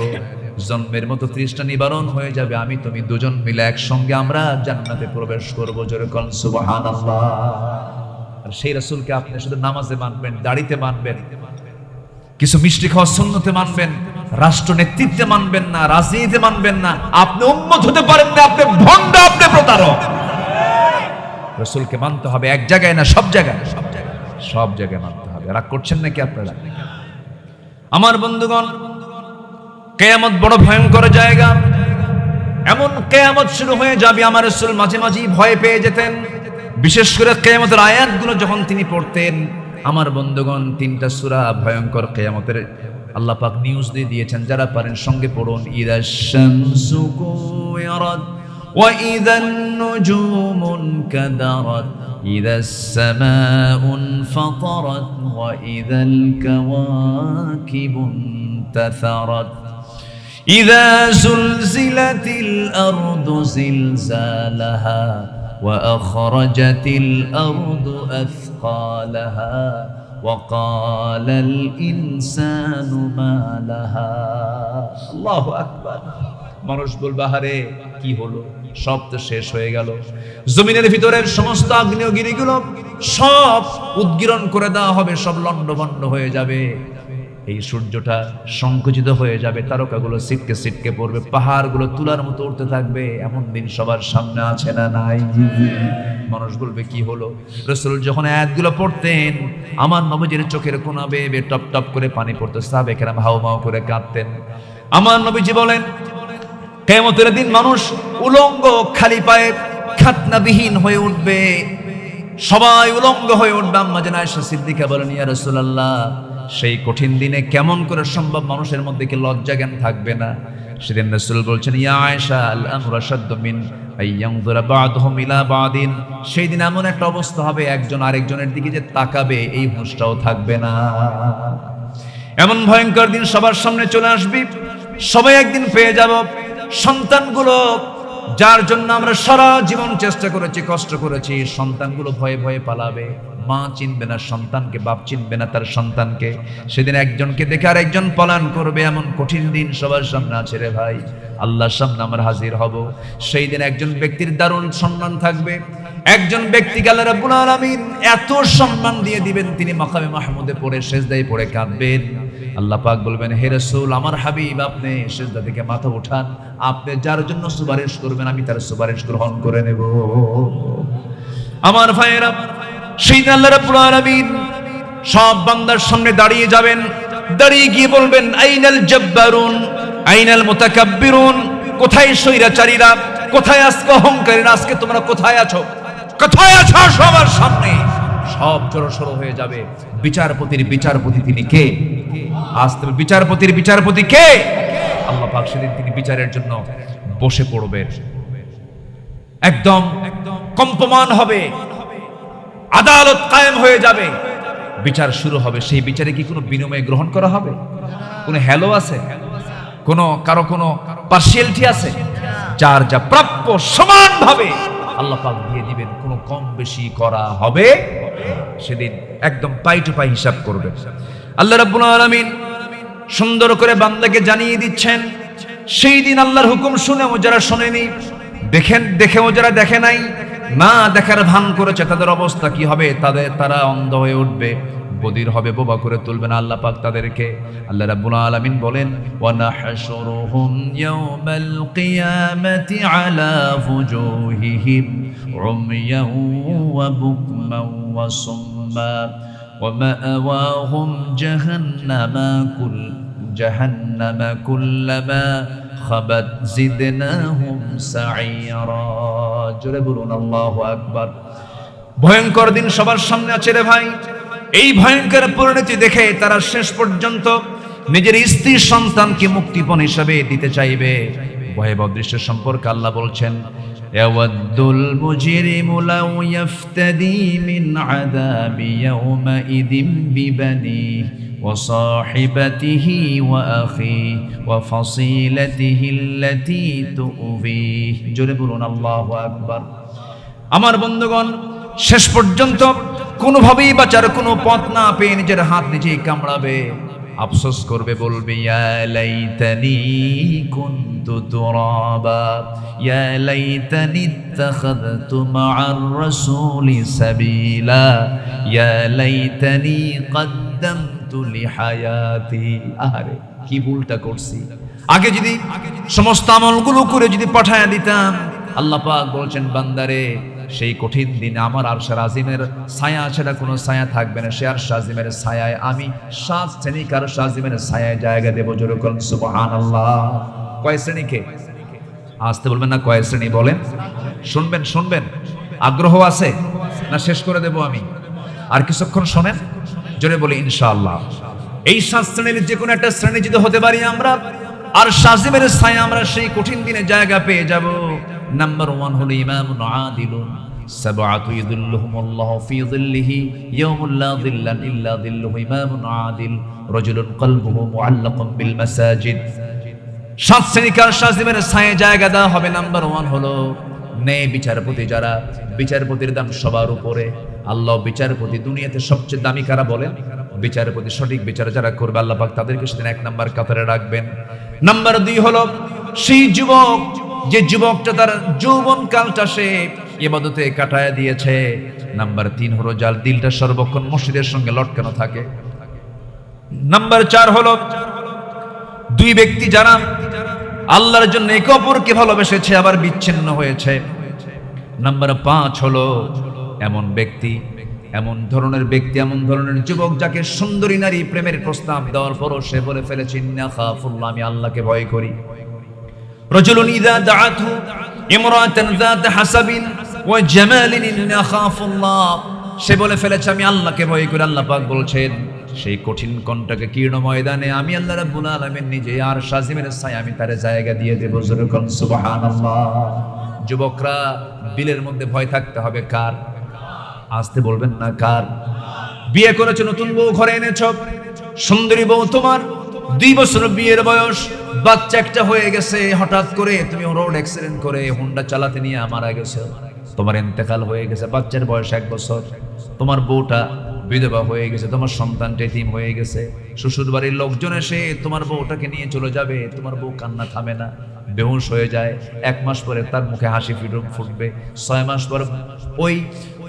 জন্মের মতো তৃষ্ণা নিবারণ হয়ে যাবে, আমি তুমি দুজন মিলে একসঙ্গে আমরা জান্নাতে প্রবেশ করব। জোরে বলেন সুবহানাল্লাহ। আর সেই রাসূলকে আপনি শুধু নামাজে মানবেন, দাড়িতে মানবেন, কিছু মিষ্টি খাওয়া সুন্নতে মানবেন, রাষ্ট্র নেতৃত্বে মানবেন না, রাজনীতিতে মানবেন না। আপনি উম্মত হতে পারেন না, আপনি ভণ্ড, আপনি প্রতারক। রাসূলকে মানতে হবে, এক জায়গায় না, সব জায়গায়, সব জায়গায় মানতে হবে। রাগ করছেন নাকি আপনারা? আমার বন্ধুগণ, কিয়ামত বড় ভয়ঙ্কর জায়গা। এমন কিয়ামত শুরু হয়ে যাবে, আমার রাসূল মাঝে মাঝে ভয় পেয়ে যেতেন। বিশেষ করে কিয়ামতের আয়াতগুলো যখন তিনি পড়তেন, আমার বন্ধুগণ, তিনটা সূরা ভয়ঙ্কর কিয়ামতের আল্লাহ পাক নিউজ দিয়ে দিয়েছেন। যারা পারেন সঙ্গে পড়ুন, ইদাশ শামসু কুওয়ারাত ওয়া ইদান নুজুমুন কাদারাত ইদাস সামাউন ফাতারাত ওয়া ইদাল কাওয়াকিবুন তাসারাত ইযা যুলজিলাতিল আরদু জিলজালাহা وأخرجت الأرض أثقالها وقال الإنسان ما لها الله أكبر। মানুষ বলবে, আহারে কি হলো, সব তো শেষ হয়ে গেল। জমিনের ভিতরের সমস্ত আগ্নেয়গিরিগুলো সব উদ্গীরণ করে দেওয়া হবে, সব লণ্ডভণ্ড হয়ে যাবে। এই সূর্যটা সংকুচিত হয়ে যাবে, তারকাগুলো ছিটকে ছিটকে পড়বে, পাহাড়গুলো তুলার মতো উঠতে থাকবে। এমন দিন সবার সামনে আছে না নাই? মানুষ বলবে কি হলো? রাসূল যখন আয়াতগুলো পড়তেন, আমার নবীজির চোখের কোনা বেয়ে বেয়ে টপ টপ করে পানি পড়তো, সাহাবায়ে কেরাম হাউমাউ করে কাঁদতেন। আমার নবীজি বলেন, কিয়ামতের দিন মানুষ উলঙ্গ খালি পায়ে খাতনাবিহীন হয়ে উঠবে, সবাই উলঙ্গ হয়ে উঠবে। আম্মা জান আয়েশা সিদ্দিকা বলেন, ইয়া রাসূলুল্লাহ, সেই কঠিন দিনে কেমন করে সম্ভব মানুষের মধ্যে কি লজ্জা জ্ঞান থাকবে না? সেদিন রাসূল বলছেন, ইয়া আয়েশা, আল আমরু আশাদ্দু মিন আইয়ানযুরা বা'দুহুম ইলা বা'দিন। সেই দিন এমন একটা অবস্থা হবে, একজন আরেকজনের দিকে যে তাকাবে এই হুঁশটাও থাকবে না। এমন ভয়ঙ্কর দিন সবার সামনে চলে আসবে, সবাই একদিন পেয়ে যাব। সন্তানগুলো, যার জন্য আমরা সারা জীবন চেষ্টা করেছি, কষ্ট করেছি, সন্তানগুলো ভয়ে ভয়ে পালাবে। মা চিনবে না সন্তানকে, বাপ চিনবে না তার সন্তানকে। সেদিন একজনকে দেখে আর একজন পলায়ন করবে, এমন কঠিন দিন সবার সামনে আছে রে ভাই। আল্লাহর সামনে আমরা হাজির হব। সেই দিন একজন ব্যক্তির দারুণ সম্মান থাকবে। একজন ব্যক্তিকে আল্লাহ রাব্বুল আলামিন এত সম্মান দিয়ে দিবেন, তিনি মাকামে মাহমুদে পড়ে সেজদায় পড়ে কাঁদবেন। আল্লাহ পাক বলবেন, হে রাসূল, আমার হাবিব, আপনি সেজদা থেকে মাথা উঠান, আপনি যার জন্য সুপারিশ করবেন আমি তার সুপারিশ গ্রহণ করে নেব। আমার ভাইয়েরা, সেই দিন আল্লাহ রাব্বুল আলামিন সব বান্দার সামনে দাঁড়িয়ে যাবেন। দাঁড়িয়ে গিয়ে বলবেন, আইনাল জাব্বারুন আইনাল মুতাকাব্বিরুন, কোথায় স্বৈরাচারীরা, কোথায় আজকে অহংকারীরা, আজকে তোমরা কোথায় আছো? কোথায় আছো? সবার সামনে সব জড়সড় হয়ে যাবে। বিচারপতির বিচারপতি তিনি কে? আজ তবে বিচারপতির বিচারপতি কে? আল্লাহ পাক সেদিন তিনি বিচারের জন্য বসে পড়বেন। একদম কম্পমান হবে, আদালত কায়েম হয়ে যাবে, বিচার শুরু হবে। সেই বিচারে কি কোনো বিনিময় গ্রহণ করা হবে? কোনো হ্যালো আছে? কারো কোনো পার্সিয়ালিটি আছে? যার যা প্রাপ্য সমানভাবে আল্লাহ পাক দিয়ে দিবেন, কোনো কম বেশি করা হবে। সেদিন একদম পাই টু পাই হিসাব করবে। আল্লাহ রাব্বুল আলামিন সুন্দর করে বান্দাকে জানিয়ে দিচ্ছেন, সেই দিন আল্লাহর হুকুম শুনেও যারা শোনেনি, দেখেও যারা দেখে নাই, না দেখার ভান করেছে, তাদের অবস্থা কি হবে? তারা অন্ধ হয়ে উঠবে, বধির হবে, বোবা করে তুলবেন আল্লাহ পাক তাদেরকে। আল্লাহ রাব্বুল আলামিন বলেন, ওয়া নাহশুরুহুম ইয়াওমাল কিয়ামাতি আলা ফুজুহিহিম উময়ান ওয়া বুকমান ওয়া সুম্মা ওয়া মাআওয়াহুম জাহান্নামা কুল্লামা খাবাত জিদনাহুম সাঈরা। জোরে বলুন আল্লাহু আকবার। ভয়ঙ্কর দিন সবার সামনে আছে রে ভাই। এই ভয়ঙ্কর পরিণতি দেখে তারা শেষ পর্যন্ত নিজের স্ত্রী সন্তানকে মুক্তিপণ হিসাবে দিতে চাইবে। ভয়াবহ দৃশ্য সম্পর্কে আল্লাহ বলছেন, ইয়াওয়াদ্দুল মুজরিমু লাউ ইফতাদি মিন আযাবি ইয়াওমাইযিন বিবানিহি ওয়া সাহিবাতিহি ওয়া আখিহি ওয়া ফাসিলাতিহি আল্লাতী তুযিহি। জোরে বলুন আল্লাহু আকবার। আমার বন্ধুগণ, শেষ পর্যন্ত কোনোভাবেই বাঁচার কোনো পথ না পেয়ে নিজের হাত নিজেই কামড়াবে, আফসোস করবে, বলবে, ইয়া লাইতানি কুনতু তুরাবা, ইয়া লাইতানি ইত্তাখাযতু মা'আর রাসূলি সাবিলা, ইয়া লাইতানি কদ্দামতু লিহায়াতি। আরে কি ভুলটা করছি, আগে যদি সমস্ত আমলগুলো করে যদি পাঠায়া দিতাম। আল্লাহ পাক বলছেন, বান্দারে, সেই কঠিন দিনে আমার আরশের আজিমের ছায়া ছাড়া কোনো ছায়া থাকবে না। সে আরশ আজিমের ছায়ায় আমি 7 শ্রেণীকে আরশ আজিমের ছায়ায় জায়গা দেব। জোরে বলুন সুবহানাল্লাহ। কয় শ্রেণীকে? আসতে বলবেন না, কয় শ্রেণী বলেন? শুনবেন। আগ্রহ আছে না? শেষ করে দেব আমি, আর কিছুক্ষণ শোনেন। জোরে বলি ইনশাআল্লাহ। এই 7 শ্রেণীর যে কোনো একটা শ্রেণী যদি হতে পারি আমরা, আরশ আজিমের ছায়া আমরা সেই কঠিন দিনে জায়গা পেয়ে যাব। নাম্বার 1 হলো ইমামুন আদিলুন, সাবআতু ইযিল্লুহুমুল্লাহু ফি যিল্লিহি ইয়াওমুল লা যিল্লা ইল্লা যিল্লুহু। ইমামুন আদিল রাজুলুন কলবুহু মুআল্লাকুন বিল মাসাজিদ। 7 শ্রেণীকার শাজিমের ছায়ায় জায়গা দেওয়া হবে। নাম্বার 1 হলো ন্যায় বিচারপতি, যারা বিচারপতির দাম সবার উপরে। আল্লাহ বিচারপতি, দুনিয়াতে সবচেয়ে দামি কারা বলেন? বিচারপতি। সঠিক বিচার যারা করবে আল্লাহ পাক তাদেরকে সেদিন 1 নাম্বার কাতারে রাখবেন। নাম্বার 2 হলো সেই যুবক, যে যুবকটা তার যৌবন কালটা সে ইবাদতে কাটায়া দিয়েছে। নাম্বার 3 হলো যার দিলটা সর্বক্ষণ মসজিদের সঙ্গে লটকানো থাকে। নাম্বার 4 হলো দুই ব্যক্তি যারা আল্লাহর জন্য একে অপরকে ভালোবেসেছে আবার বিচ্ছিন্ন হয়েছে। নাম্বার 5 হলো এমন ব্যক্তি, এমন ধরনের ব্যক্তি, এমন ধরনের যুবক যাকে সুন্দরী নারী প্রেমের প্রস্তাব দেওয়ার পরও সে বলে ফেলেছে ইন্না খাফুল্লাহ, আমি আল্লাহকে ভয় করি। রাজুলুন ইযা দাআতহু ইমরাতান যাত হাসাবিন ওয়া জামালিন ইন্না খাফুল্লাহ, সে বলে ফেলেছে আমি আল্লাহকে ভয় করি। আল্লাহ পাক বলছেন সেই কঠিন কণ্ঠকে কীর্ণ ময়দানে আমি আল্লাহ রাব্বুল আলামিন নিজে আর শাজিমের ছায়া আমি তার জায়গা দিয়ে দেব। যুবকগণ সুবহানাল্লাহ। যুবকরা বিলের মধ্যে ভয় থাকতে হবে কার? আসতে বলবেন না কার? বিয়ে করেছো, নতুন বউ ঘরে এনেছো, সুন্দরী বউ তোমার, 2 বছর বিয়ের বয়স, বাচ্চা একটা হয়ে গেছে, হঠাৎ করে তুমি রোড অ্যাক্সিডেন্ট করে হোন্ডা চালাতে নিয়ে মারা গেছো, তোমার ইন্তেকাল হয়ে গেছে, বাচ্চার বয়স 1 বছর, তোমার বউটা বিধবা হয়ে গেছে, তোমার সন্তানটা এতিম হয়ে গেছে, শ্বশুর বাড়ির লোকজন এসে তোমার বউটাকে নিয়ে চলে যাবে, তোমার বউ কান্না থামে না, বেহুশ হয়ে যায়। 1 মাস পরে তার মুখে হাসি ফুটবে, 6 মাস পর ওই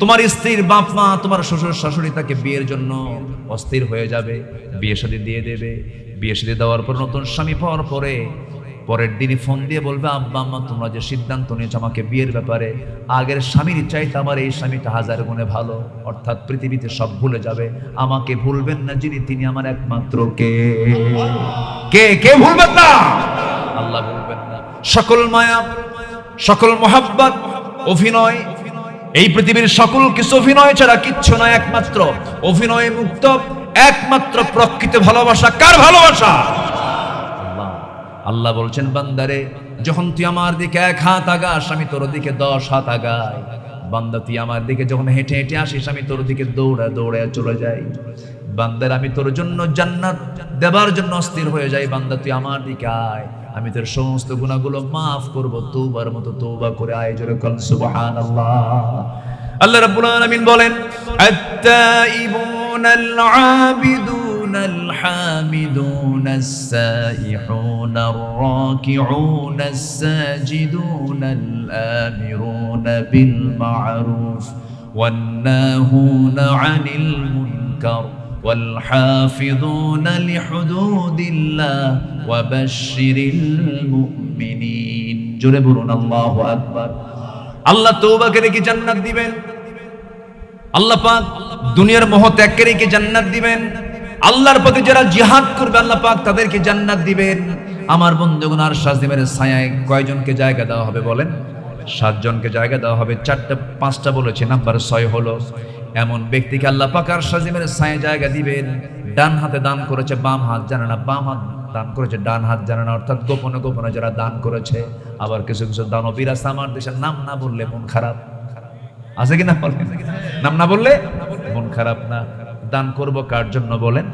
তোমার স্ত্রীর বাপ মা, তোমার শ্বশুর শাশুড়ি তাকে বিয়ের জন্য অস্থির হয়ে যাবে, বিয়ে শাদী দিয়ে দেবে। বিয়ে শাদী দেওয়ার পর নতুন স্বামী পাওয়ার পরে পরের দিনই ফোন দিয়ে বলবে আব্বা আম্মা তোমরা যে সিদ্ধান্ত নিয়েছো আমাকে বিয়ের ব্যাপারে, আগের স্বামীর চাইতে আমার এই স্বামীটা 1000 গুণে ভালো, অর্থাৎ পৃথিবীতে সব ভুলে যাবে, আমাকে ভুলবেন না যিনি, তিনি আমার একমাত্র কে ভুলবেন না? আল্লাহ ভুলবেন না। সকল মায়া, সকল মোহাব্বত অভিনয়, এই পৃথিবীর সকল কিছু অভিনয় ছাড়া কিচ্ছু নয়, একমাত্র অভিনয় মুক্ত একমাত্র প্রকৃত ভালোবাসা কার? ভালোবাসা। আল্লাহ বলছেন বান্দারে যখন তুই আমার দিকে 1 হাত আগাস আমি তোর দিকে 10 হাত আগাই। বান্দা তুই আমার দিকে যখন হেঁটে হেঁটে আসিস আমি তোর দিকে দৌড়া দৌড়ে চলে যাই। বান্দার আমি তোর জন্য জান্নাত দেবার জন্য অস্থির হয়ে যাই। বান্দা তুই আমার দিকে আয়, আমি তোর সমস্ত গুনাহগুলো মাফ করব, তওবার মতো তওবা করে আয়। জোরে বল সুবহানাল্লাহ। আল্লাহ রাব্বুল আলামিন বলেন আত-তাইবুনাল আবিদুনাল হামিদুনাস সাইহুনার রাকিউনাস সাজিদুনাল আমিরুনা বিল মা'রুফ ওয়ান নাহুনা আনিল মুনকার والحافظون لحدود الله وبشر المؤمنين। জোরে বলুন আল্লাহু আকবার। আল্লাহ তওবাকারীকে কি জান্নাত দিবেন? আল্লাহ পাক দুনিয়ার মোহ ত্যাগকারীকে জান্নাত দিবেন। আল্লাহর পথে যারা জিহাদ করবে আল্লাহ পাক তাদেরকে জান্নাত দিবেন। আমার বন্ধুগণ আর শাজিমের ছায়ায় কয়জনকে জায়গা দেওয়া হবে বলেন? 7 জনকে জায়গা দেওয়া হবে। 4টা 5টা বলেছে, নাম্বার 6 হলো এমন ব্যক্তিকে আল্লাহ পাক আর শাজিমের ছায়ায় জায়গা দিবেন। ডান হাতে দান করেছে, বাম হাত জানে না, বাম হাত দান করেছে, ডান হাত জানে না, অর্থাৎ গোপনে গোপনে যারা দান করেছে। আবার কিছু কিছু দানবীর আছে আমার দেশের নাম না বললে মন খারাপ আছে কিনা বলেন? নাম না বললে মন খারাপ না। দান করব কার জন্য বলেন?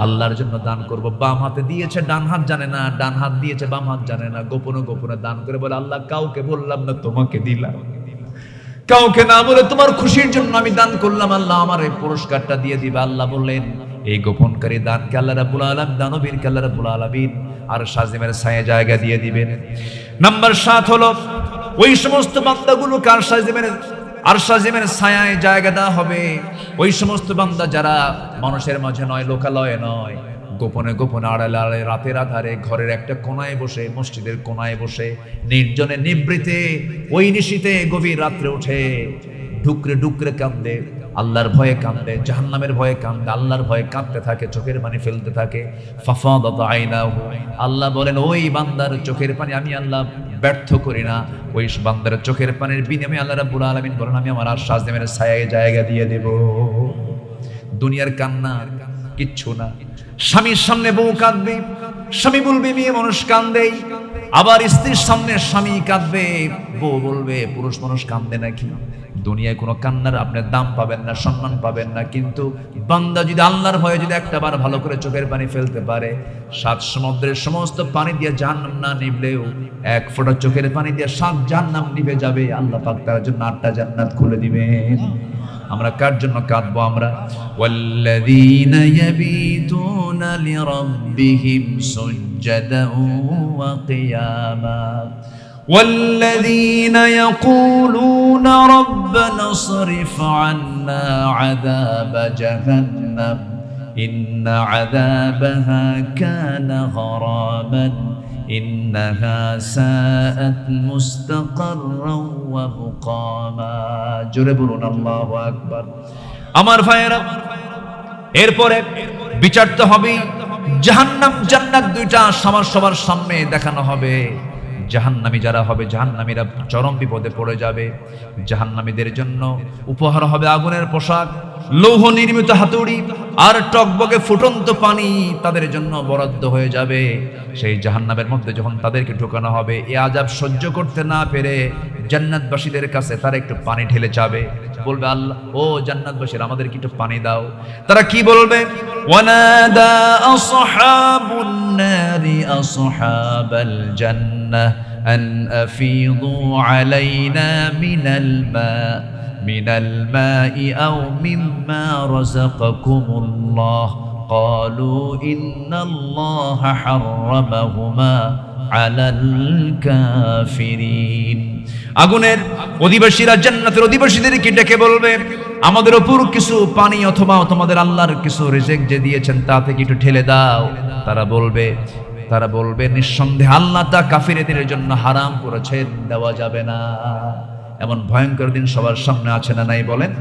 আল্লাহর জন্য দান করব। বাম হাতে দিয়েছে, ডান হাত জানে না, ডান হাত দিয়েছে, বাম হাত জানে না, গোপনে গোপনে দান করে বলে আল্লাহ কাউকে বললাম না, তোমাকে দিলাম, কাউকে না বলে তোমার খুশির জন্য আমি দান করলাম, আল্লাহ আমার এই পুরস্কারটা দিয়ে দিবে। আল্লাহ বললেন এই গোপনকারী দানকে আল্লাহ রাব্বুল আলামিন, দানবীরকে আল্লাহ রাব্বুল আলামিন আর শাজিমের ছায়ায় জায়গা দিয়ে দিবেন। নাম্বার 7 হলো ওই সমস্ত বান্দাগুলোকে আর শাজিমের ছায়ায় জায়গা দেওয়া হবে। ওই সমস্ত বান্দা যারা মানুষের মাঝে নয়, লোকালয়ে নয়, গোপনে গোপনে আড়ালে আড়ালে রাতের আধারে ঘরের একটা কোনায় বসে, মসজিদের কোনায় বসে নির্জনে নিভৃতে ওই নিশীতে গভীর রাত্রে উঠে ডুকরে ডুকরে কান্দে, আল্লাহর ভয়ে কান্দে, জাহান্নামের ভয়ে কান্দে, আল্লাহর ভয়ে কাঁদতে থাকে, চোখের পানি ফেলতে থাকে। ফাফাদাত আইনাহু, আল্লাহ বলেন ওই বান্দার চোখের পানি আমি আল্লাহ ব্যর্থ করি না। ওই বান্দার চোখের পানির বিনিময়ে আল্লাহ রাব্বুল আলামিন বলেন আমি আমার আরশ আজিমের ছায়ায় জায়গা দিয়ে দেব। দুনিয়ার কান্না কিচ্ছু না। স্বামীর সামনে বউ কাঁদবে, স্বামী বলবে মেয়ে মানুষ কান্দে। আবার স্ত্রীর সামনে স্বামী কাঁদবে, বউ বলবে পুরুষ মানুষ কান্দে নাকি? দুনিয়ায় কোনো কান্নার আপনার দাম পাবেন না, সম্মান পাবেন না। কিন্তু বান্দা যদি আল্লাহর ভয়ে যদি একটাবার ভালো করে চোখের পানি ফেলতে পারে, 7 সমুদ্রের সমস্ত পানি দিয়ে জাহান্নাম না নিভলেও 1 ফোঁটা চোখের পানি দিয়ে 7 জাহান্নাম নিভে যাবে। আল্লাহ পাক তার জন্য 8টা জান্নাত খুলে দিবেন। আমরা কার জন্য কাঁদবো? আমরা ওয়াল্লাযীনা ইয়াবিতুনা লিরাব্বিহিম সুজদান ওয়া কিয়ামা والذين يقولون ربنا اصرف عنا عذاب جهنم ইন্না আযাবাহা কানা গরামান ইন্নাহা সাআত মুস্তাকাররাও ওয়া মুকামা। জোরে বলুন আল্লাহু আকবার। আমার ভাইয়েরা, এরপরে বিচার তো হবেই। জাহান্নাম জান্নাত দুইটা সবার সামনে দেখানো হবে। জাহান্নামী যারা হবে, জাহান্নামীরা চরম বিপদে পড়ে যাবে। জাহান্নামীদের জন্য উপহার হবে আগুনের পোশাক, লৌহ নির্মিত হাতুড়ি আর টকবকে ফুটন্ত পানি তাদের জন্য বরাদ্দ হয়ে যাবে। সেই জাহান্নামের মধ্যে যখন তাদেরকে ঢোকানো হবে, এ আযাব সহ্য করতে না পেরে জান্নাতবাসীদের কাছে তারা একটু পানি ঢেলে চাবে, বলবে আল্লাহ, ও জান্নাতবাসীরা আমাদেরকে একটু পানি দাও। তারা কি বলবে? ওয়ানাদা আসহাবুন নারি আসহাবাল জান্নাহ আন আফিদু আলাইনা মিনাল মাই আও মিম্মা রাযাকাকুমুল্লাহ ক্বালু ইন্নাল্লাহা হাররামাহুমা আলাল কাফিরিন। আগুনের অধিবাসীরা জান্নাতের অধিবাসীদেরকে ডেকে বলবে, আমাদের উপর কিছু পানি অথবা তোমাদের আল্লাহর কিছু রিজিক যে দিয়েছেন তা থেকে একটু ঠেলে দাও। তারা বলবে নিঃসন্দেহে আল্লাহ তা কাফিরদের জন্য হারাম করেছেন, দেওয়া যাবে না। এমন ভয়ঙ্কর দিন সবার সামনে আছে না নাই বলেন?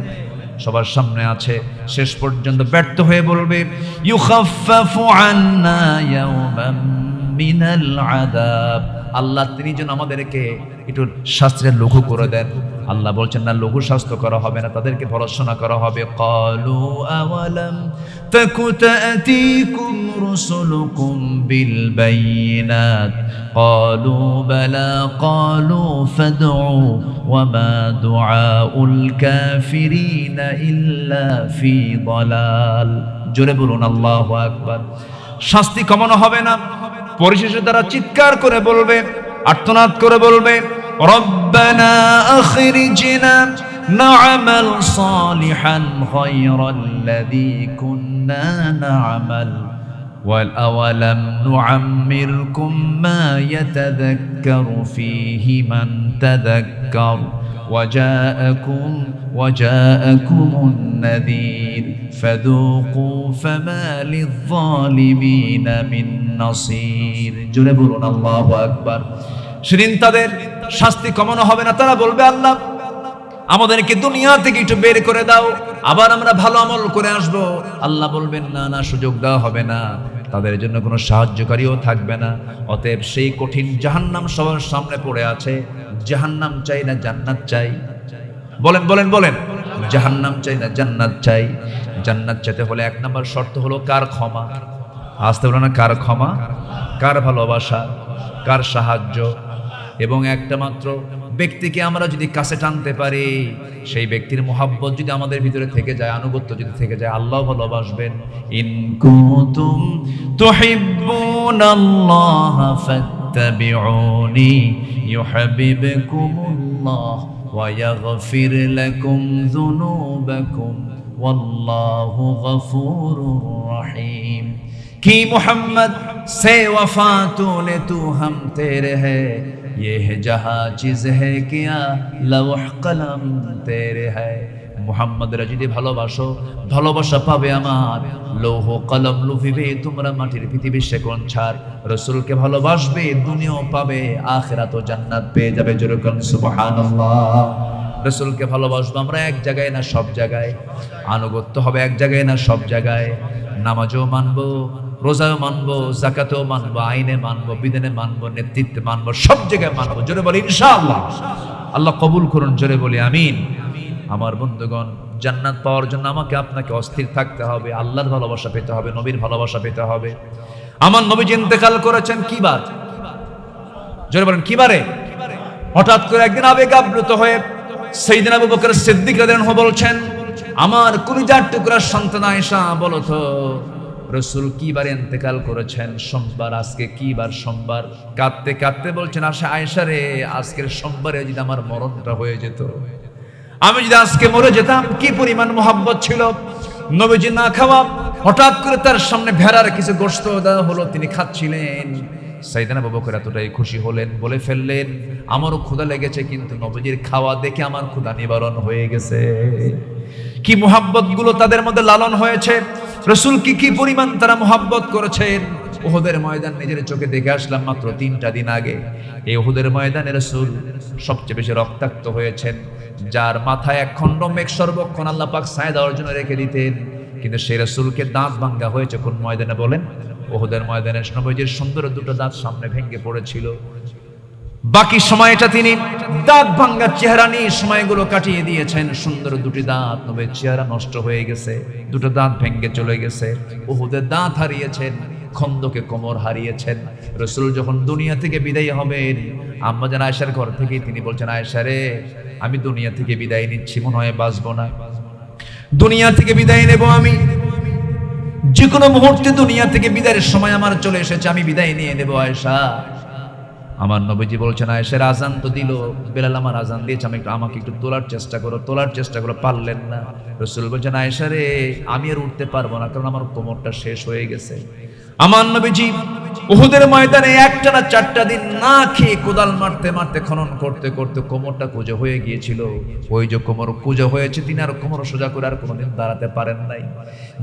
সবার সামনে আছে। শেষ পর্যন্ত ব্যর্থ হয়ে বলবে, ইউখাফফাফু আন্না ইয়াওমান মিনাল আযাব। আল্লাহ তিনি যেন আমাদেরকে একটু শাস্ত্রের লঘু করে দেন। আল্লাহ বলছেন না, লঘু শাস্তি করা হবে না, তাদেরকে ভর্ৎসনা করা হবে। ক্বালু আওয়ালাম তাকু তা'তিকুম রুসুলুকুম বিল বাইয়িনাত ক্বালু বালা ক্বালু ফাদউ ওয়া মা দুআউল কাফিরিনা ইল্লা ফি দালাল। জোরে বলুন আল্লাহু আকবার। শাস্তি কমানো হবে না। পরিশেষে তারা চিৎকার করে বলবে, আর্তনাদ করে বলবে, রব্বানা আখরিজনা না'মাল সালিহান গায়রাল্লাযী কুন্না না'মাল ওয়াল আওয়ালাম নু'আম্মিরকুম মা ইয়াতাযাক্কারু ফীহি মান তাযাক্কার وجاءكم النذير فذوقوا فما للظالمين من نصير। জোরে বলুন আল্লাহু আকবার। সেদিন তাদের শাস্তি কমানো হবে না। তারা বলবে, আল্লাহ আমাদেরকে দুনিয়া থেকে একটু বের করে দাও, আবার আমরা ভালো আমল করে আসব। আল্লাহ বলবেন, না না, সুযোগ দেওয়া হবে না, তাদের জন্য কোনো সাহায্যকারীও থাকবে না। অতএব সেই কঠিন জাহান্নাম সবার সামনে পড়ে আছে। জাহান্নাম চাই না জান্নাত চাই? বলেন বলেন বলেন। জাহান্নাম চাই না জান্নাত চাই? জান্নাত চাইতে হলে এক নম্বর শর্ত হলো কার ক্ষমা? আসতে বলো না, কার ক্ষমা, কার ভালোবাসা, কার সাহায্য। এবং একটা মাত্র ব্যক্তিকে আমরা যদি কাছে টানতে পারি, সেই ব্যক্তির মুহাব্বত যদি আমাদের ভিতরে থেকে যায়, আনুগত্য যদি থেকে যায়, আল্লাহ ভালোবাসবেন। ইন কুনতুম তুহিব্বুনাল্লাহ ফাত্তাবিউনি ইউহিব্বুকুমুল্লাহ ওয়া ইয়াগফির লাকুম যুনুবাকুম ওয়াল্লাহু গফুরুর রহিম। कि मोहम्मद से वफा तूने तू हम तेरे है, ये है जहाँ चीज है क्या लौह कलम तेरे है। মুহাম্মদের যদি ভালোবাসো, ভালোবাসা পাবে আমার, লৌহ কলম লুফিবে তোমরা মাটির পৃথিবীর শেকন ছাড়। রাসূলকে ভালোবাসবে, দুনিয়াও পাবে, আখিরাতও জান্নাত পেয়ে যাবে। জোরে বলুন সুবহানাল্লাহ। রাসূলকে ভালোবাসবো আমরা এক জায়গায় না সব জায়গায়, আনুগত্য হবে এক জায়গায় না সব জায়গায়। নামাজও মানবো, রোজাও মানবো, যাকাতও মানবো, আইনে মানবো, বিধানে মানবো, নেতৃত্বে মানবো, সব জায়গায় মানবো। জোরে বলি ইনশাআল্লাহ। আল্লাহ কবুল করুন, জোরে বলি আমিন। আমার বন্ধুগণ, জান্নাত পাওয়ার জন্য আমাকে আপনাকে অস্থির থাকতে হবে, আল্লাহর ভালোবাসা পেতে হবে, নবীর ভালোবাসা পেতে হবে। আমার নবীজি ইন্তেকাল করেছেন কি বার? জোরে বলেন কি বারে? হঠাৎ করে একদিন আবেগ আপ্লুত হয়ে সাইয়েদনা আবু বকর সিদ্দিক রাদিয়াল্লাহু আনহু বলছেন, আমার কলিজার টুকরার সন্তান আয়েশা, বলো তো রাসূল কি বারে ইন্তেকাল করেছেন? সোমবার। আজকে কি বার? সোমবার। কাঁদতে কাঁদতে বলছেন, আয়েশা রে, আজকের সোমবারে যদি আমার মরণটা হয়ে যেত, আমি যদি আজকে মরে যেতাম, কি পরিমাণ মোহাব্বত ছিল। নবীজি না খাওয়া, হঠাৎ করে তার সামনে ভেড়ার কিছু গোশত দেওয়া হলো, তিনি খাচ্ছিলেন। সাইয়েদনা আবু বকর এতটাই খুশি হলেন, বলে ফেললেন, আমারও ক্ষুধা লেগেছে, কিন্তু নবীজির খাওয়া দেখে আমার ক্ষুধা নিবারণ হয়ে গেছে। কি মুহাব্বত গুলো তাদের মধ্যে লালন হয়েছে, রাসূল কি পরিমাণ তারা মুহাব্বত করেছেন। উহুদের ময়দান নিজের চোখে দেখে আসলাম মাত্র 3টা দিন আগে। এই উহুদের ময়দানে রাসূল সবচেয়ে বেশি রক্তাক্ত হয়েছেন, যার মাথায় এক খণ্ড মেঘ সর্বক্ষণ আল্লাহ পাক ছায়া দেওয়ার জন্য রেখে দিতেন, কিন্তু সেই রাসূলকে দাঁত ভাঙা হয়েছে কোন ময়দানে বলেন? উহুদের ময়দানে। নবীজির সুন্দর দুটো দাঁত সামনে ভেঙে পড়েছিল, বাকি সময়টা তিনি দাঁত ভাঙ্গার চেহারা নিয়ে সময়গুলো কাটিয়ে দিয়েছেন। সুন্দর দুটি দাঁত, নবীর চেহারা নষ্ট হয়ে গেছে, দুটো দাঁত ভেঙে চলে গেছে। উহুদের দাঁত হারিয়েছেন, খন্দকে কোমর হারিয়েছেন। রাসূল যখন দুনিয়া থেকে বিদায় হবেন, আম্মা জান আয়েশার ঘর থেকে তিনি বলছেন, আয়েশা রে, আমি দুনিয়া থেকে বিদায় নিচ্ছি, মনে হয় বাঁচবো না, দুনিয়া থেকে বিদায় নেব আমি, যে কোনো মুহূর্তে দুনিয়া থেকে বিদায়ের সময় আমার চলে এসেছে, আমি বিদায় নিয়ে নেব আয়েশা। আমার নবীজি বলছেন, আয়েশার আজান তো দিল, বেলাল আমার আজান দিয়েছে, আমাকে একটু তোলার চেষ্টা করো, পারলেন না। রাসূল বলছেন, আয়েশা রে, আমি আর উঠতে পারবো না, কারণ আমার কোমরটা শেষ হয়ে গেছে। আমার নবীজি উহুদের ময়দানে একটানা 4টা দিন না খেয়ে কোদাল মারতে মারতে খনন করতে করতে কোমরটা কুঁজো হয়ে গিয়েছিল। ওই যে কোমর কুঁজো হয়েছে, তিনি আর কোমর সোজা করে আর কোনোদিন দাঁড়াতে পারেন নাই।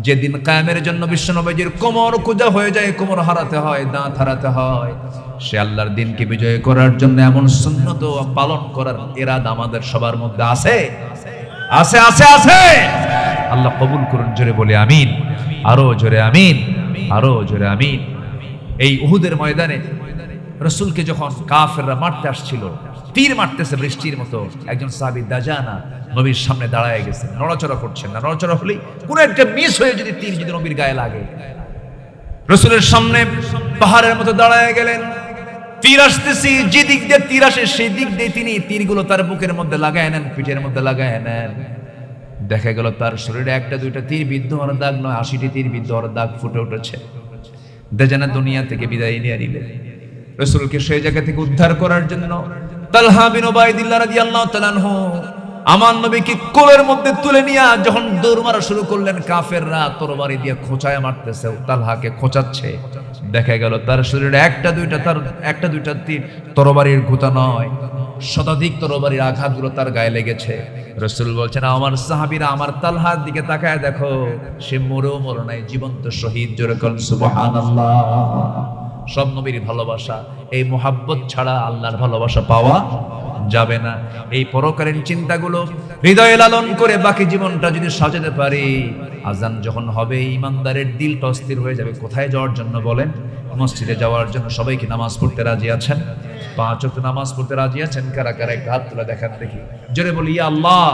যেদিন কায়েমের জন্য বিশ্ব নবীজির কোমর কুঁজো হয়ে যায়, কোমর হারাতে হয়, দাঁত হারাতে হয়, সে আল্লাহর দিনকে বিজয় করার জন্য এমন সুন্নত পালন করার ইরাদা আমাদের সবার মধ্যে আছে, আছে আছে আছে। আল্লাহ কবুল করুন, জোরে বলে আমিন, আরো জোরে আমিন, আরো জোরে আমিন। এই উহুদের ময়দানে রাসূলকে যখন কাফেররা মারতে আসছিল, তীর মারতেছে বৃষ্টির মতো, একজন সাহাবী দাজানা নবীর সামনে দাঁড়ায় গেছে, নড়াচড়া করছেন না। নড়াচড়া হলেই কোনো একটা মিস হয়ে যদি তীর যদি নবীর গায়ে লাগে, রাসূলের সামনে পাহাড়ের মতো দাঁড়ায় গেলেন। তীর আসতেছি, যে দিক দিয়ে তীর আসে সেই দিক দিয়ে তিনি তীরগুলো তার বুকের মধ্যে লাগায় নেন, পিঠের মধ্যে লাগায় নেন। দেখা গেল তার শরীরে 1-2টা তীর বিদ্ধ হওয়ার দাগ নয়, 80টি তীর বিদ্ধ হওয়ার দাগ ফুটে উঠেছে। দাজানা দুনিয়া থেকে বিদায় নিয়ে নিলেন। রাসূলকে সেই জায়গা থেকে উদ্ধার করার জন্য তালহা বিন উবাইদিল্লাহ রাদিয়াল্লাহু তাআলা আনহু আমার নবীকে কোলের মধ্যে তুলে নিয়ে যখন দৌড় মারা শুরু করলেন, কাফেররা তরবারি দিয়ে খোঁচায় মারতেছে, তালহাকে খোঁচাচ্ছে। দেখা গেল তার শরীরে 1-2টা তীর তরবারির গুতা নয়, শতাধিক তরবারির আঘাতগুলো তার গায়ে লেগেছে। রাসূল বলছেন, আমার সাহাবীরা আমার তালহার দিকে তাকায় দেখো, সে মরেও মরে নাই, জীবন্ত শহীদ। জোরে বলেন সুবহানাল্লাহ। সব নবীর ভালোবাসা, এই মুহাব্বত ছাড়া আল্লাহর ভালোবাসা পাওয়া যাবে না। এই পরকালীন চিন্তাগুলো হৃদয়ে লালন করে বাকি জীবনটা যদি সাজাতে পারি, আজান যখন হবে ইমানদারের দিলটা অস্থির হয়ে যাবে। কোথায় যাওয়ার জন্য বলেন? মসজিদে যাওয়ার জন্য। সবাইকে নামাজ পড়তে রাজি আছেন? 5 ওয়াক্ত নামাজ পড়তে রাজি আছেন? কারা কারা একটা হাত তুলে দেখান দেখি। জোরে বলি ইয়া আল্লাহ,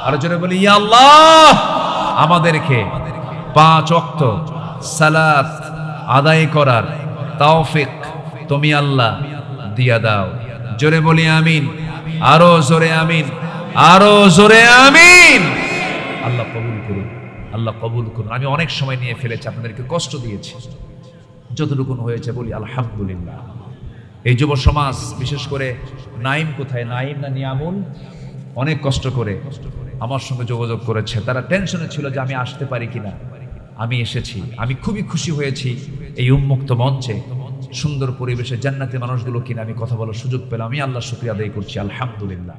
আর জোরে বলি ইয়া আল্লাহ। আমাদেরকে 5 ওয়াক্ত সালাত আদায় করার তৌফিক তুমি আল্লাহ দিয়া দাও। জোরে বলি আমিন, আরো জোরে আমিন, আরো জোরে আমিন। আল্লাহ কবুল করুন, আল্লাহ কবুল করুন। আমি অনেক সময় নিয়ে ফেলেছি, আপনাদেরকে কষ্ট দিয়েছি, যতটুকু হয়েছে বলি আলহামদুলিল্লাহ। এই যুব সমাজ, বিশেষ করে নাইম, কোথায় নাইম না নিয়ামুল, অনেক কষ্ট করে আমার সঙ্গে যোগাযোগ করেছে। তারা টেনশনে ছিল যে আমি আসতে পারি কিনা। আমি এসেছি, আমি খুবই খুশি হয়েছি। এই উন্মুক্ত মঞ্চে সুন্দর পরিবেশে জান্নাতি মানুষগুলো কিনা আমি কথা বলার সুযোগ পেলাম। আমি আল্লাহ শুকরিয়া আদায় করছি, আলহামদুলিল্লাহ।